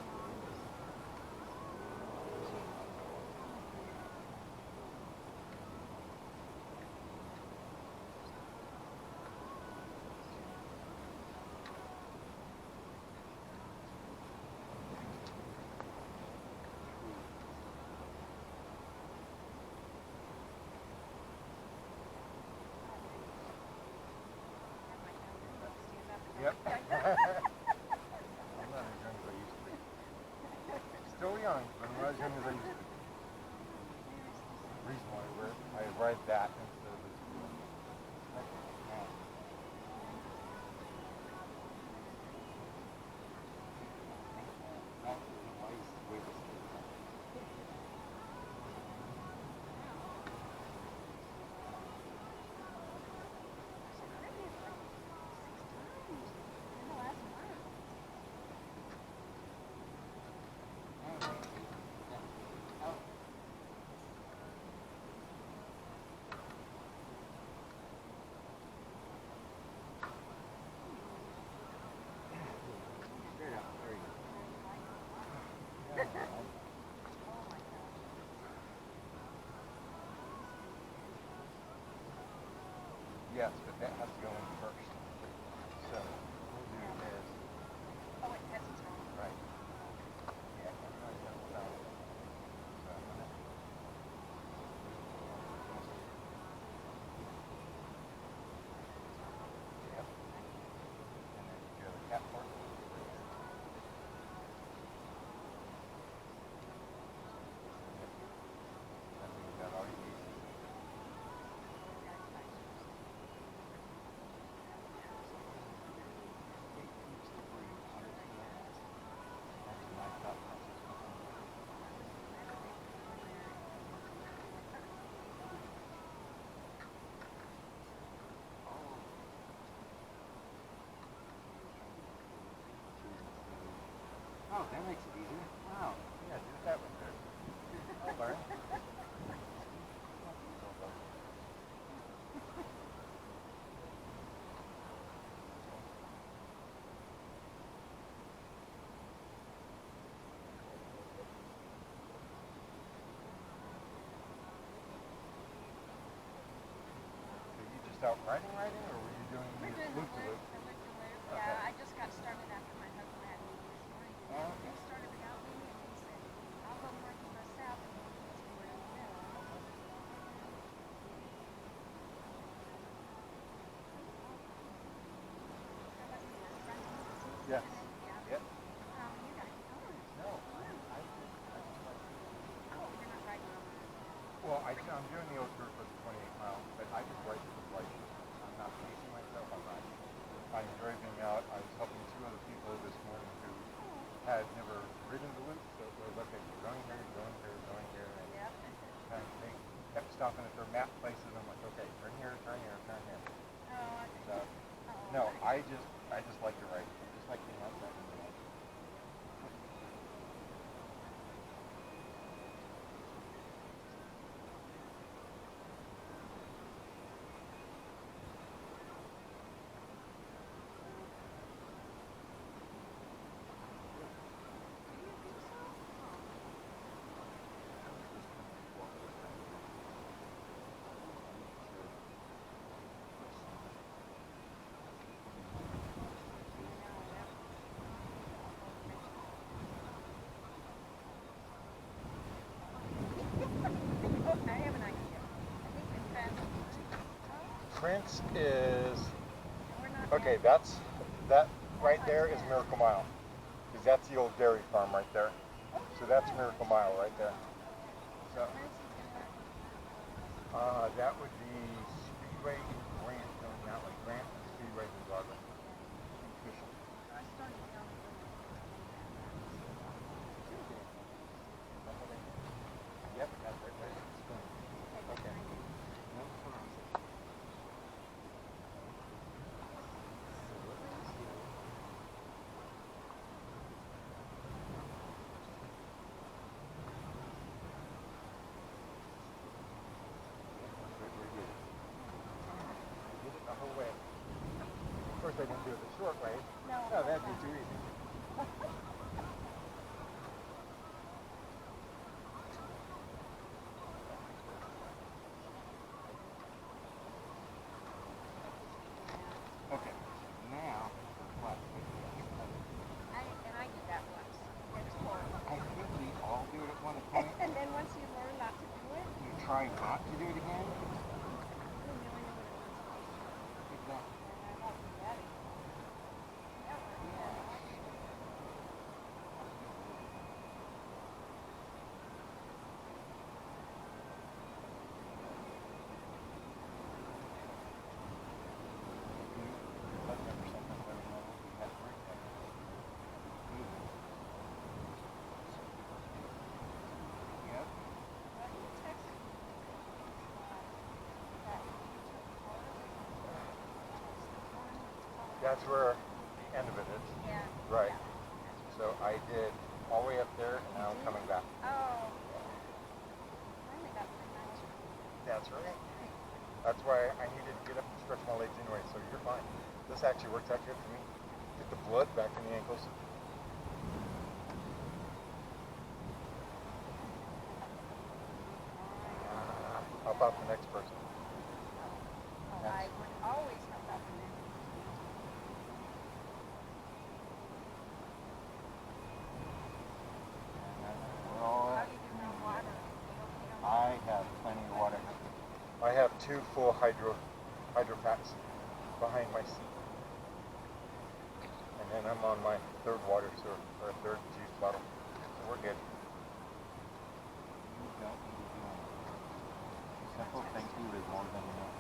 Yep. I'm not as young as I used to be. Still young, but I'm not as young as I used to be. The reason why I read that instead of this book. Yes, but that has to go in first. So we'll do this. Oh, it has its own. Right. Yeah, that's right. That's so. Yep. And then you go to the cat part. I think you got all your pieces. Oh, that makes it easier. Wow. Yeah, do it that way too. I'll learn. So you just out riding, or were you doing We're doing loop to the loop? loop. Okay. Yeah, I just got started after my husband had me this morning. Oh, He okay. started without me, and he said, I'll go north and go south, and we'll get to where you live. Yes. Yeah. Yep. You got yours. No, I just like. Oh, you're not riding on had never ridden the loop, so it was okay, you're going here, and kind of they kept stopping at their map places. I'm like, okay, turn here, turn here, turn here. So, no, I just like to ride. I just like being outside. Prince is okay. That right there is Miracle Mile, because that's the old dairy farm right there. So that's Miracle Mile right there. So that would be Speedway and Grant going that way. Grant and Speedway and Broadway. Yep, that's right there. Okay. The whole way. Of course, I didn't do it the short way. No, that'd be too easy. Okay, now what? I did that once. It's horrible. I think we all do it at one point. And then once you learn not to do it, You try not to do it again. then you only know what it was. Exactly. And I won't do that again. That's where the end of it is. Yeah. Right. So I did all the way up there, and now I'm coming back. Oh. I only got 3 miles. That's right. That's why I needed to get up and stretch my legs anyway, so you're fine. This actually works out good for me. Get the blood back in the ankles. How about the next person? I would always help out the men. How do you do no water? I have plenty of water. I have 2 full hydro packs behind my seat. And then I'm on my 3rd water source, or 3rd juice bottle. So we're good. You don't need to do anything. Simple thank you is more than enough.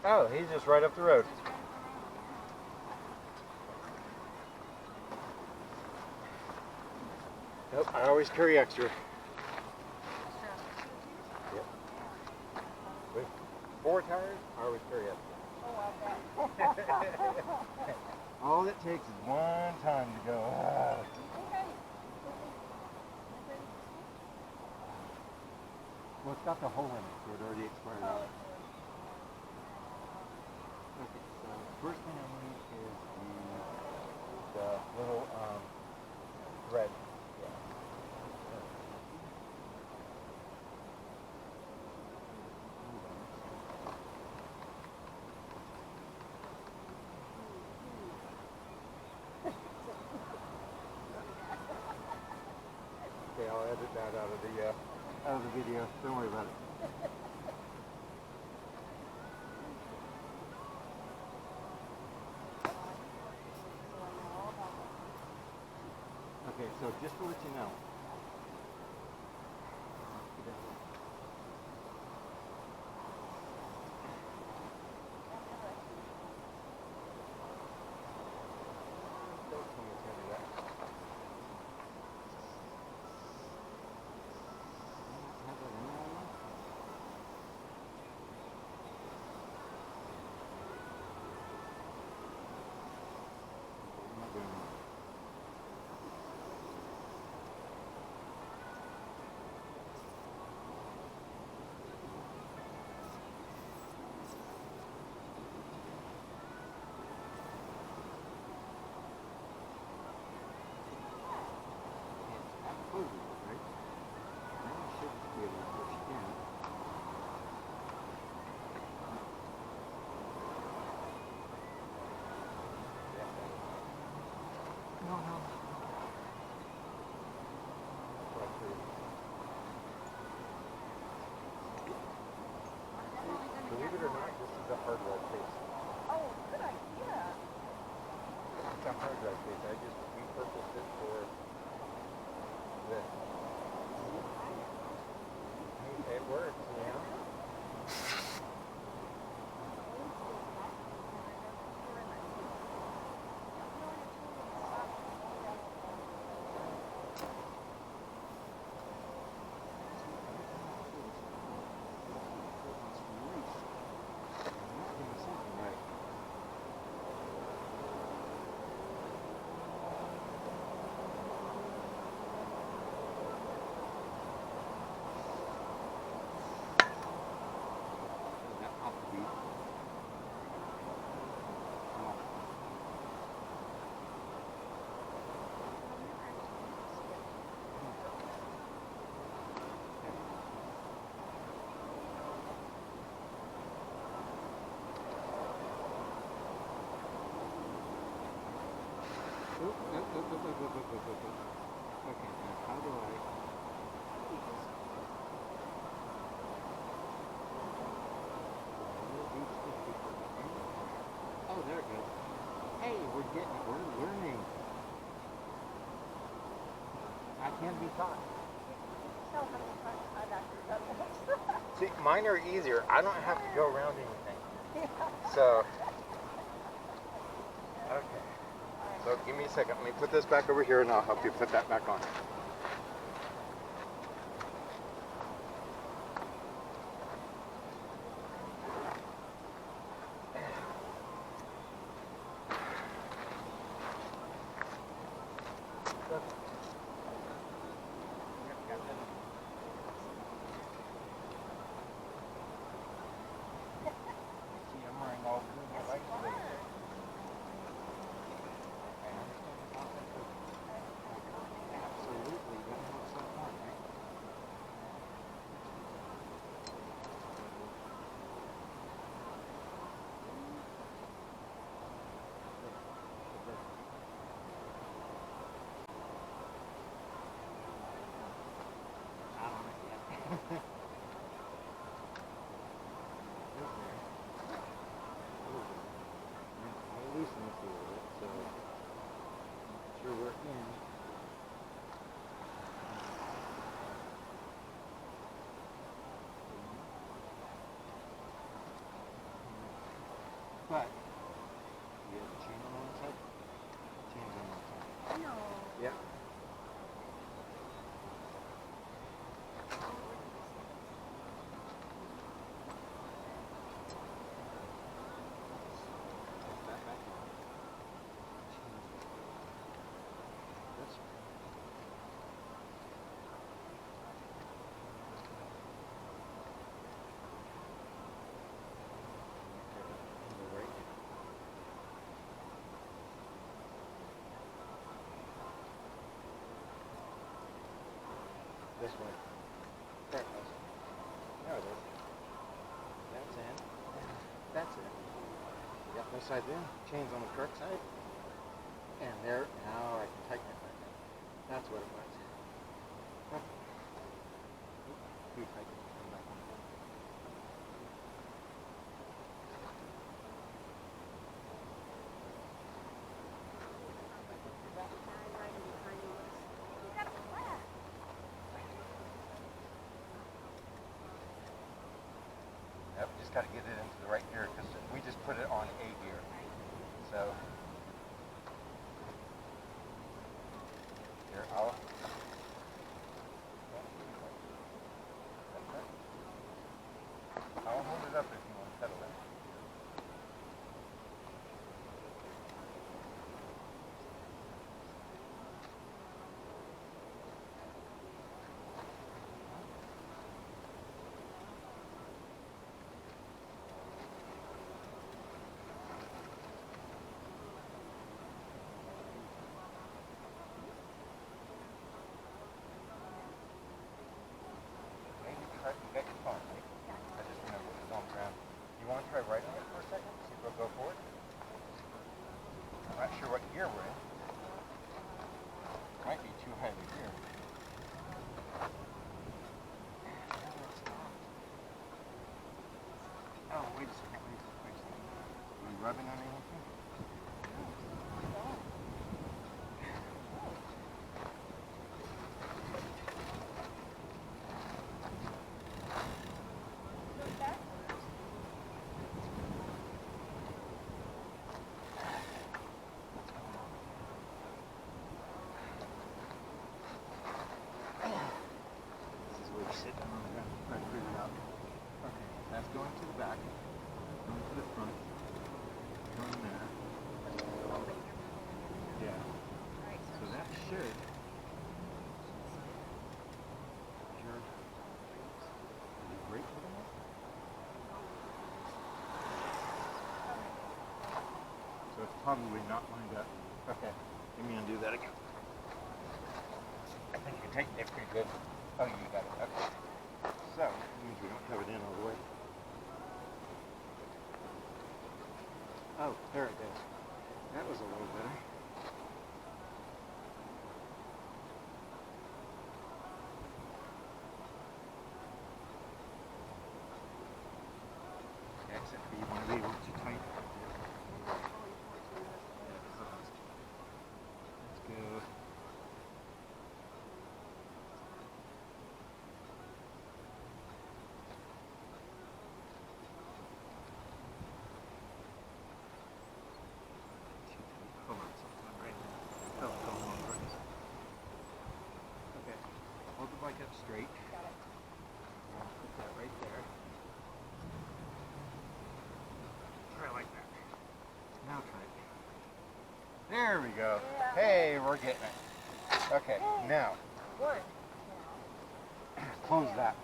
Oh, he's just right up the road. Nope, I always carry extra. Yep. 4 tires, I would carry it. Oh, I bet. All it takes is one time to go. Okay. Well, it's got the hole in it, so it already expired. Oh, Okay, so first thing I need is the little thread. Okay, I'll edit that out of the video. Don't worry about it. Okay, so just to let you know. Believe it or not, this is a hard drive case. oh, good idea. It's a hard drive case. I just repurposed it for this. It works, you know? Okay, now how do I... Oh, there it goes. Hey, we're learning. I can be taught. Tell how many times I've actually done this. See, mine are easier. I don't have to go around anything. So, okay. So give me a second. Let me put this back over here and I'll help you put that back on. See, I'm wearing all blue lights today. Absolutely. This way. There it goes. There it is. That's in. That's it. Yep, this side's in. Chain's on the correct side. And there, now I can tighten it back in. That's what it was. Huh. You tighten it. Come back on. Yep, just got to get it into the right gear because we just put it on a gear. So, here, I'll hold it up if you want to pedal it. You got your phone, right? I just remember it was on the ground. You want to try riding it for a second? See if it'll go forward? I'm not sure what gear we're in. Might be too high of a gear. Oh, wait a second. Are you rubbing on anything? Sitting on the ground, trying to figure it out. Okay, that's going to the back, going to the front, going there. Yeah. So that should. Is your brake putting it? So it's probably not lined up. Okay, let me undo that again. I think you can take it pretty good. Oh, you got it. Okay. So, that means we don't have it in all the way. Oh, there it goes. That was a little better. Exit for you want to be able to tighten. Let's go. Hold on, something right there. Oh, come on, right. Okay, hold the bike up straight. Got it. Put that right there. Try like that. Now try it. There we go. Yeah. Hey, we're getting it. Okay, now. What? Close that.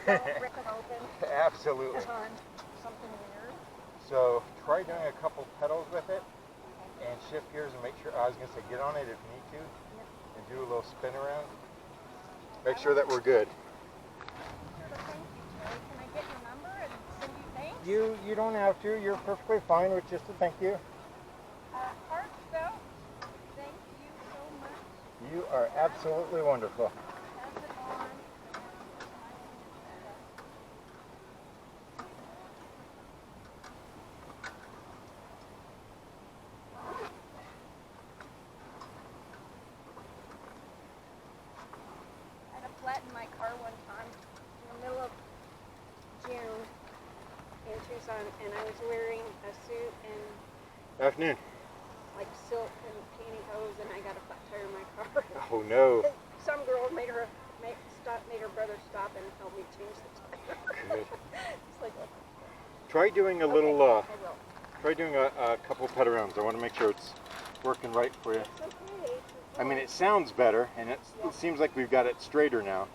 Rip it open. Absolutely. On something weird. So try doing a couple pedals with it and shift gears and make sure, I was going to say get on it if you need to and do a little spin around. Make sure that we're good. Can I get your number and send you thanks? You don't have to. You're perfectly fine with just a thank you. Heartfelt, thank you so much. You are absolutely wonderful. Pass it on. I had a flat in my car one time in the middle of June in Tucson, and I was wearing a suit and Afternoon. like silk and pantyhose, and I got a flat tire in my car. Oh no. Some girl made her brother stop and help me change the tire. Good. It's like, Try doing a little, I will. try doing a couple pet arounds. I want to make sure it's working right for you. It's okay. I mean, it sounds better, and it seems like we've got it straighter now.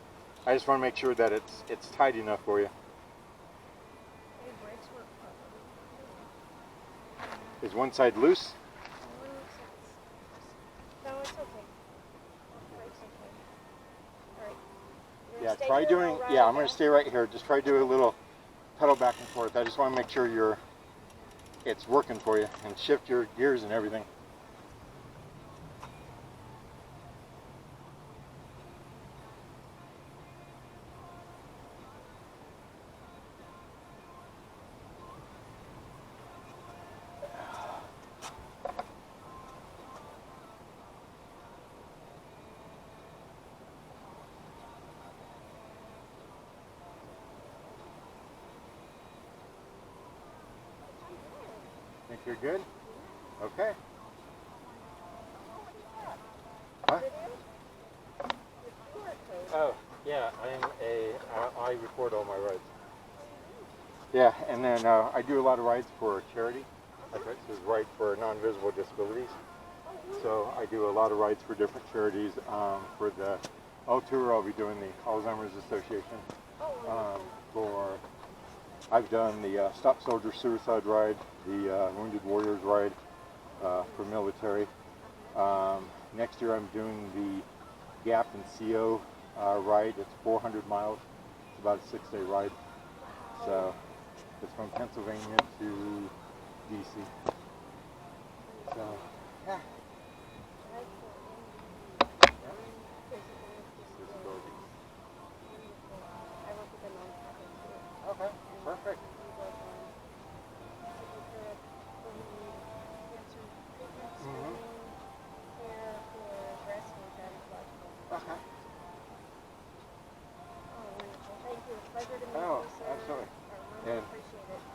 I just want to make sure that it's tight enough for you. Hey, brakes work properly. Is one side loose? No, it's okay. Brakes okay. All right. yeah, I'm going to stay right here. Just try to do a little pedal back and forth. I just want to make sure it's working for you and shift your gears and everything. Think you're good? Okay. Huh? Oh, yeah, I record all my rides. Yeah, and then I do a lot of rides for charity. That's right, this is right for non-visible disabilities. So I do a lot of rides for different charities. For the L Tour, I'll be doing the Alzheimer's Association. I've done the Stop Soldier Suicide ride, the Wounded Warriors ride for military. Next year I'm doing the Gap and CO ride. It's 400 miles. It's about a 6-day ride. So it's from Pennsylvania to DC. So, yeah. Okay, perfect. Okay. Oh, absolutely. And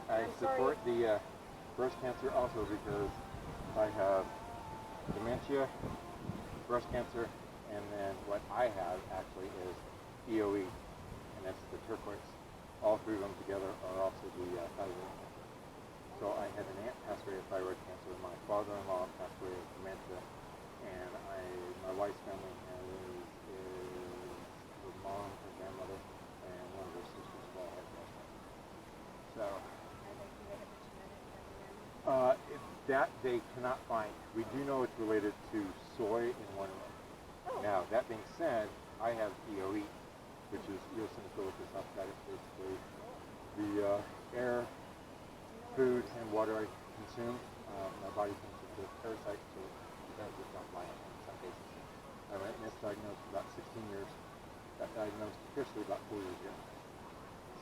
I support the breast cancer also because I have dementia, breast cancer, and then what I have actually is EOE, and that's the turquoise. All three of them together are also the thyroid. So I had an aunt pass away of thyroid cancer, my father-in-law passed away of dementia, and my wife's family is her mom, her grandmother, and one of her sisters all had breast cancer. So that they cannot find. We do know it's related to soy in one way. Now, that being said, I have EOE, which is eosinophilic esophagitis, basically the air, food, and water I consume. My body thinks it's a parasite, so it does just not like it in some cases. I went misdiagnosed for about 16 years. Got diagnosed officially about 4 years ago.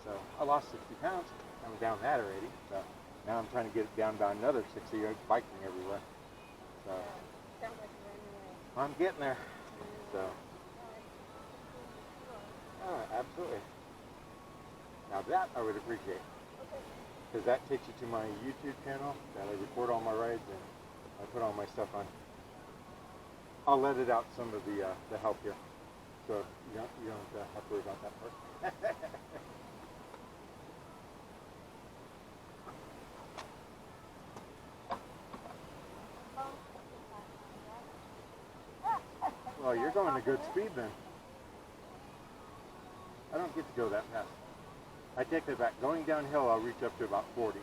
So I lost 60 pounds. I'm down that already. So now I'm trying to get it down by another 60, biking everywhere. So I'm getting there. So, absolutely. Now that I would appreciate, because that takes you to my YouTube channel that I record all my rides and I put all my stuff on. I'll edit out some of the help here, so you don't have to worry about that part. Well, you're going a good speed then. I don't get to go that fast. I take that back. Going downhill, I'll reach up to about 40.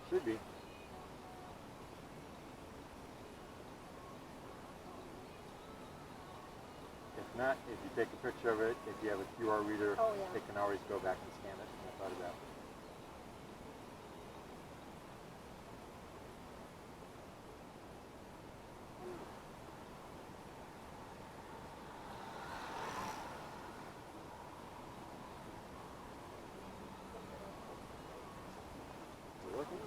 Should be. If not, if you take a picture of it, if you have a QR reader, it can always go back and scan it. I thought of that. Is it working?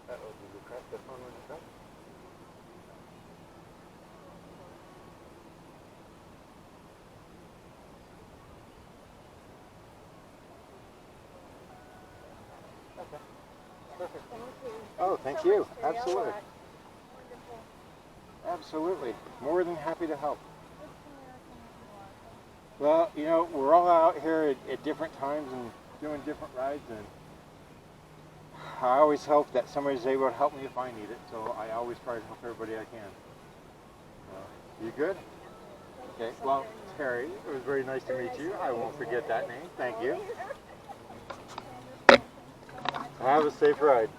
Uh-oh, did you crack the phone when you cut? Okay. Perfect. Oh, thank you. Absolutely. Absolutely. More than happy to help. Well, you know, we're all out here at different times and doing different rides, and I always hope that somebody's able to help me if I need it, so I always try to help everybody I can. You good? Okay, well, Terry, it was very nice to meet you. I won't forget that name. Thank you. Have a safe ride.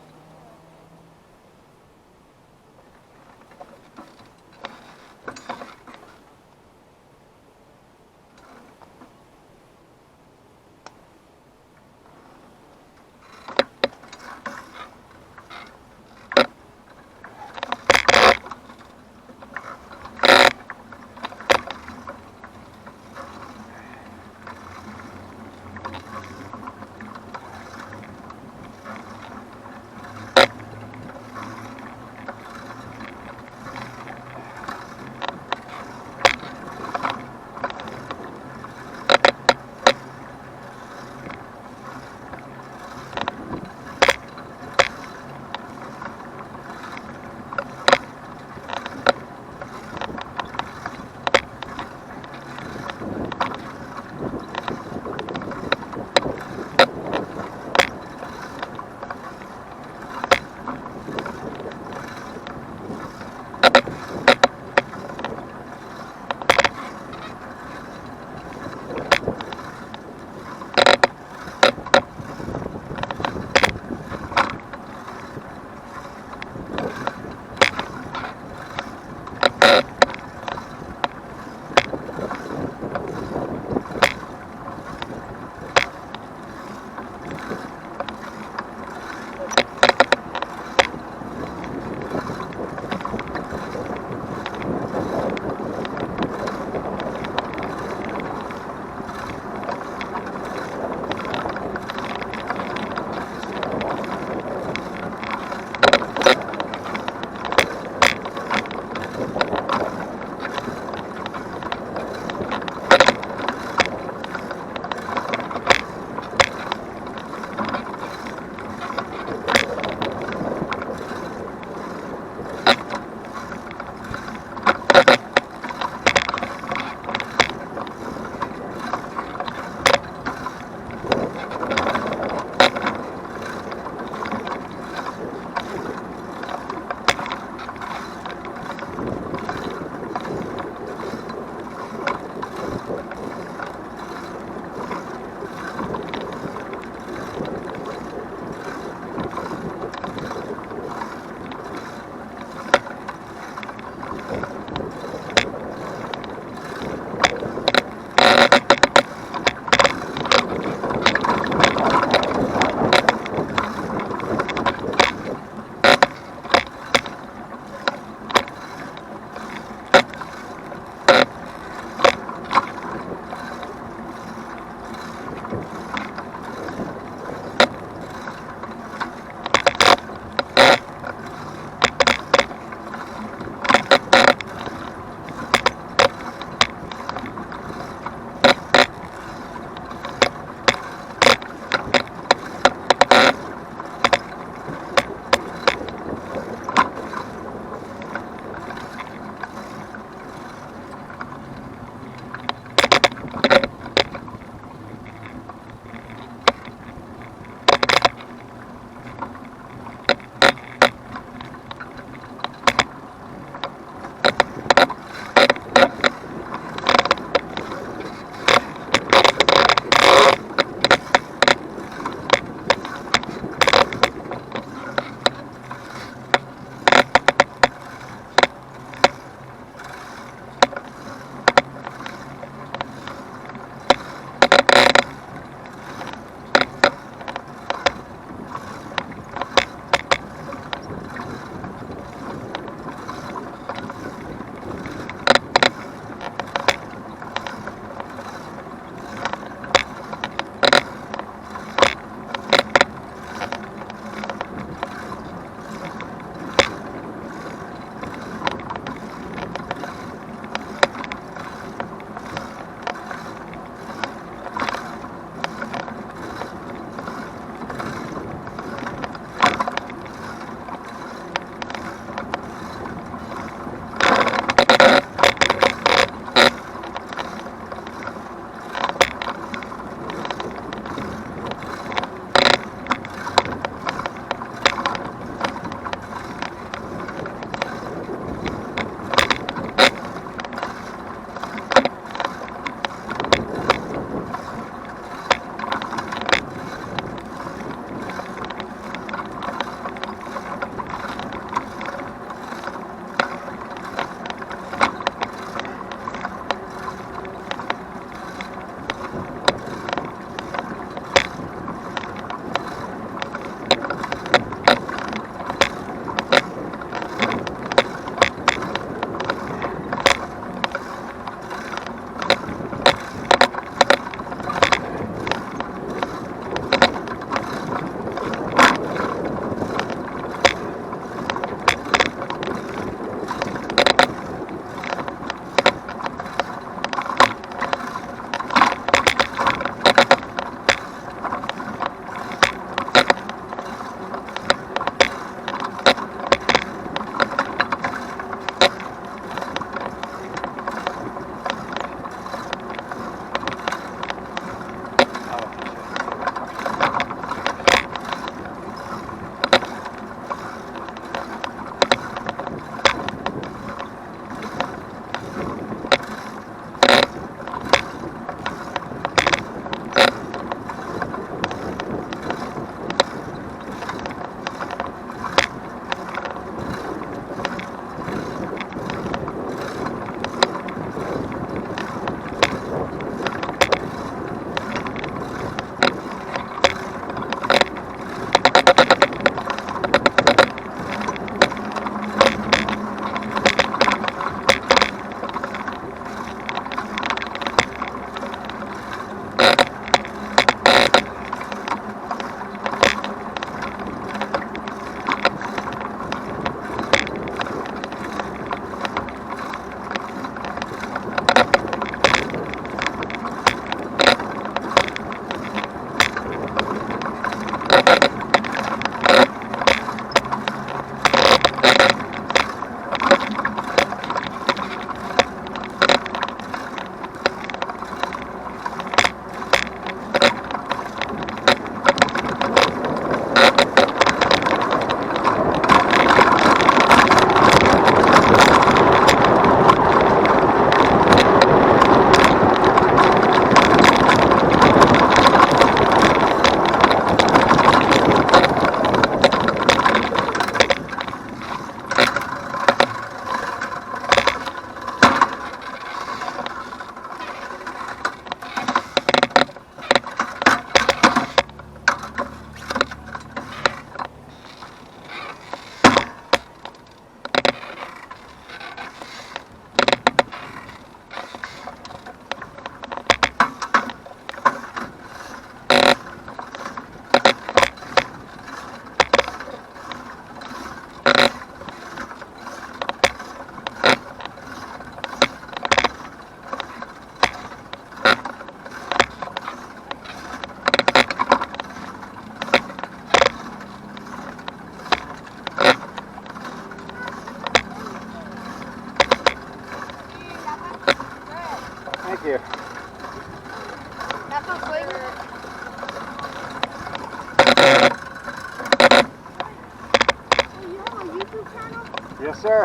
Yes, sir.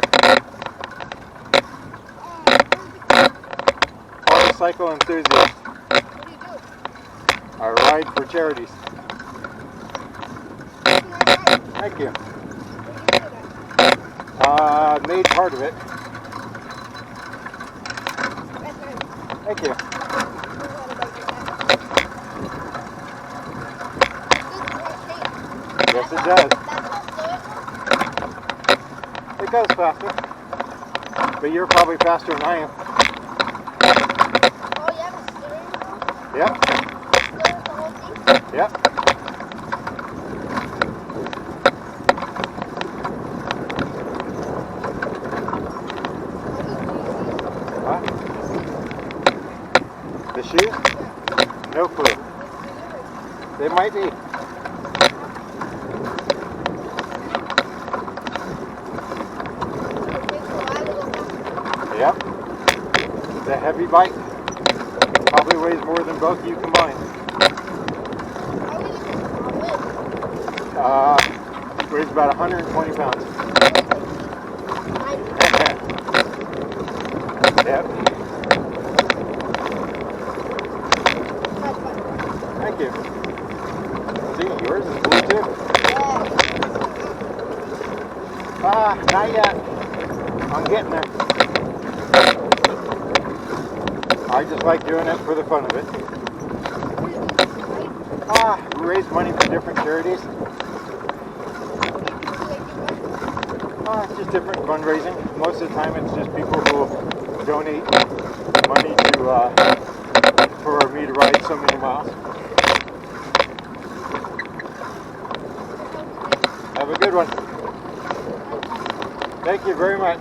Motorcycle enthusiast. What do you do? I ride for charities. Thank you. Made part of it. Thank you. Yes, it does. It goes faster. But you're probably faster than I am. Oh, you have a steering wheel? Yep. Steering the whole thing? Yep. Huh? The shoes? No clue. They might be. Yep. It's a heavy bike. Probably weighs more than both of you combined. Weighs about 120 pounds. Yep. Thank you. See, yours is blue too. Not yet. I'm getting there. I just like doing it for the fun of it. We raise money for different charities. Just different fundraising. Most of the time it's just people who donate money to for me to ride so many miles. Have a good one. Thank you very much.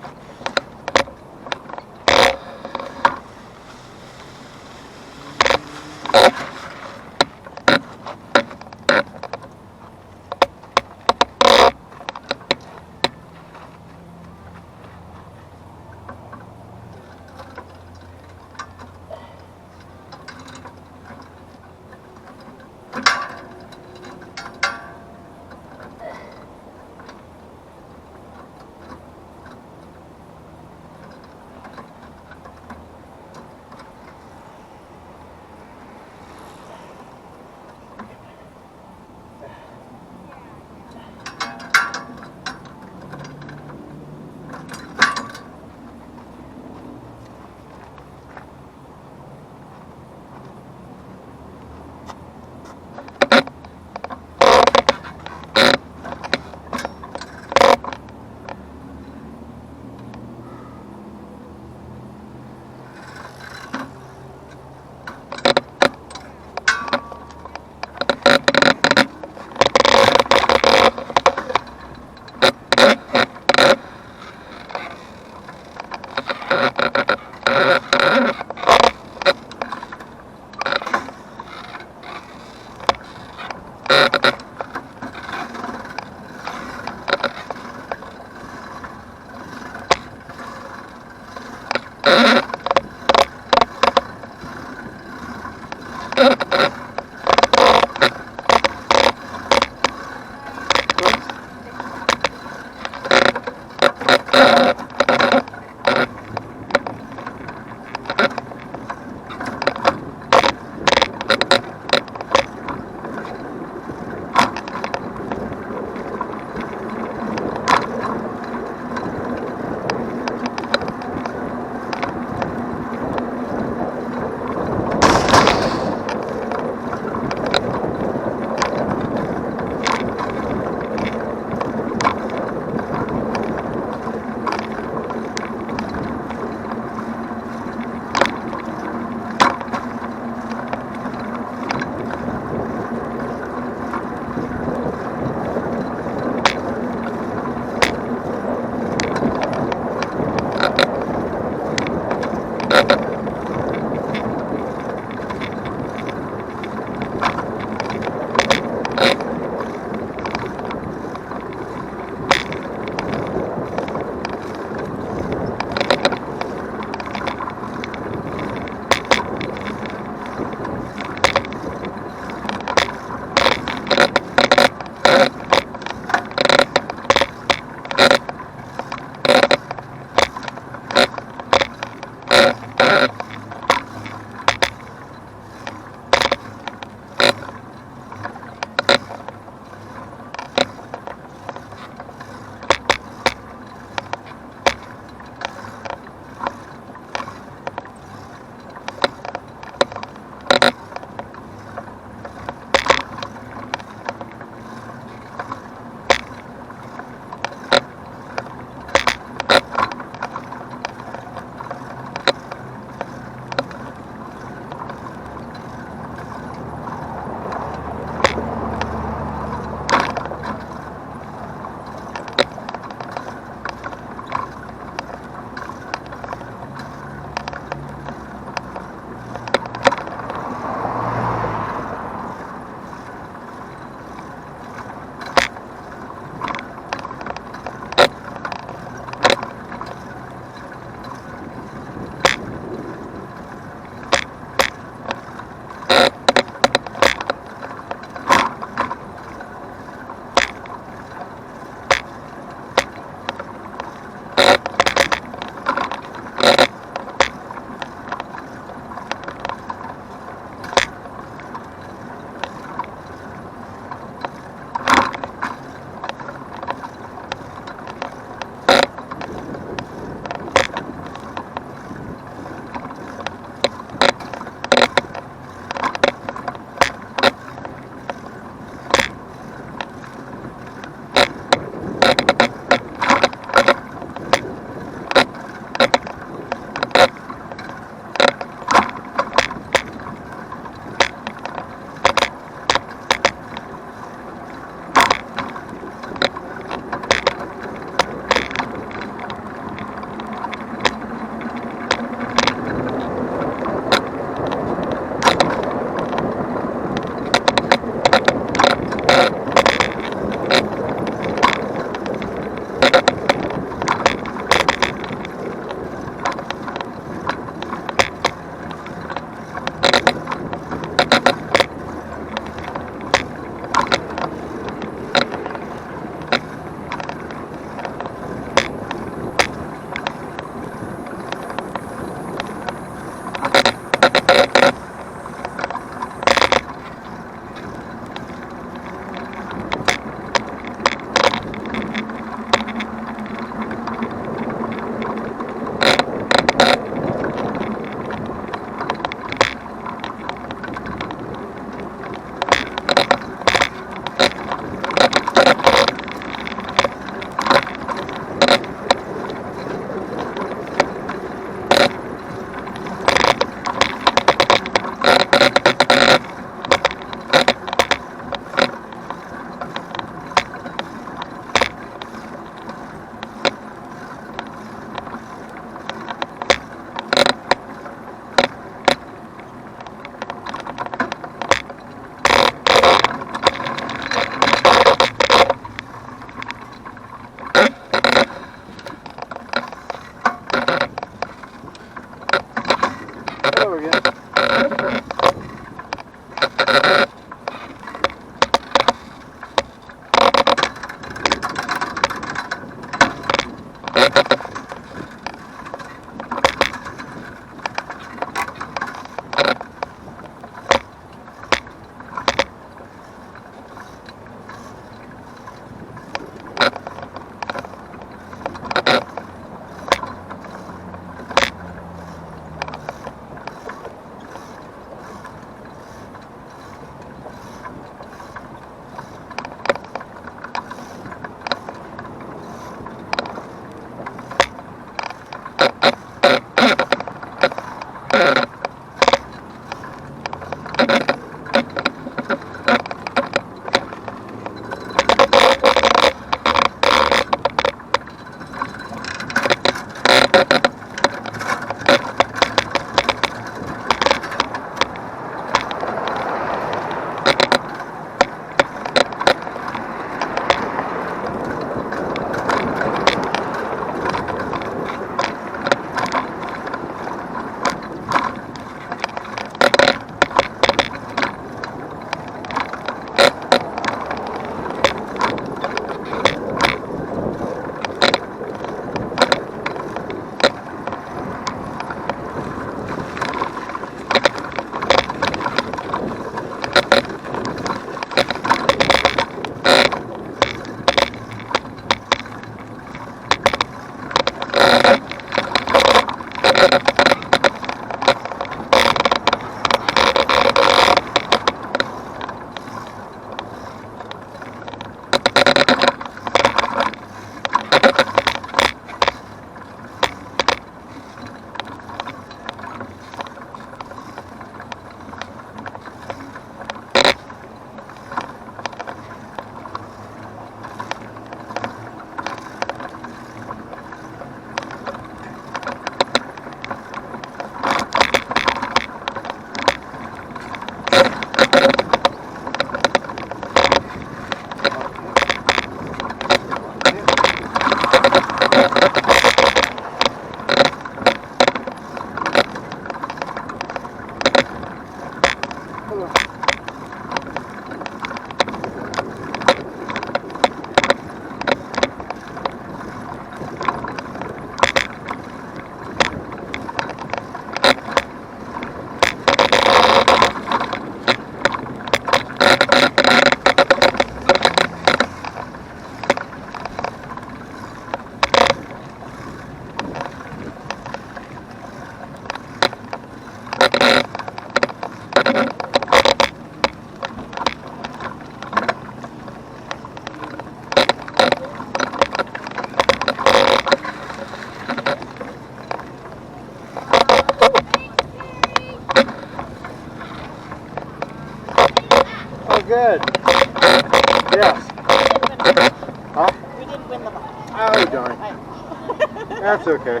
darn. Right. That's okay.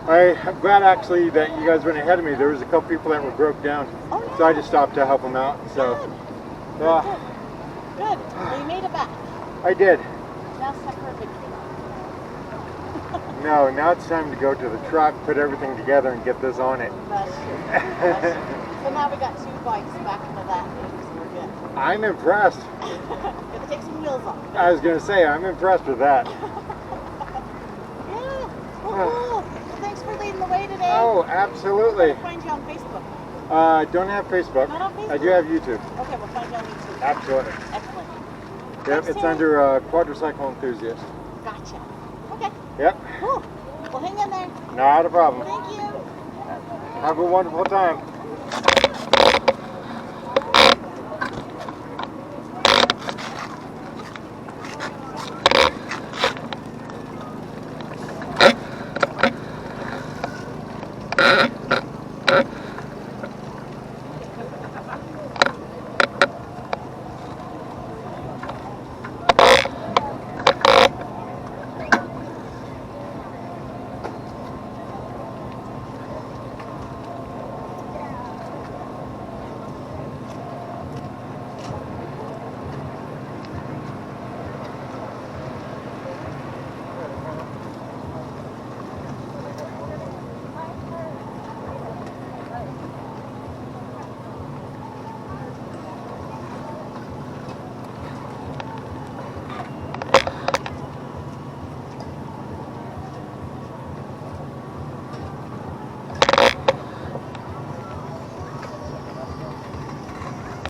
I'm glad actually that you guys went ahead of me. There was a couple people that were broke down, Oh, yeah. so I just stopped to help them out. So, Good. Good. Well, you made it back. I did. Now it's time for a victory. No, now it's time to go to the truck, put everything together, and get this on it. That's true. That's true. So now we got 2 bikes back into that thing, so we're good. I'm impressed. Gonna take some wheels off. I was gonna say, I'm impressed with that. Yeah. Cool. Well, thanks for leading the way today. Oh, absolutely. We'll find you on Facebook. I don't have Facebook. Not on Facebook? I do have YouTube. Okay, we'll find you on YouTube. Absolutely. Excellent. Yep, Thanks, it's Tim. under Quadricycle Enthusiast. Gotcha. Okay. Yep, Cool. Well, hang in there. not a problem. Thank you. Have a wonderful time.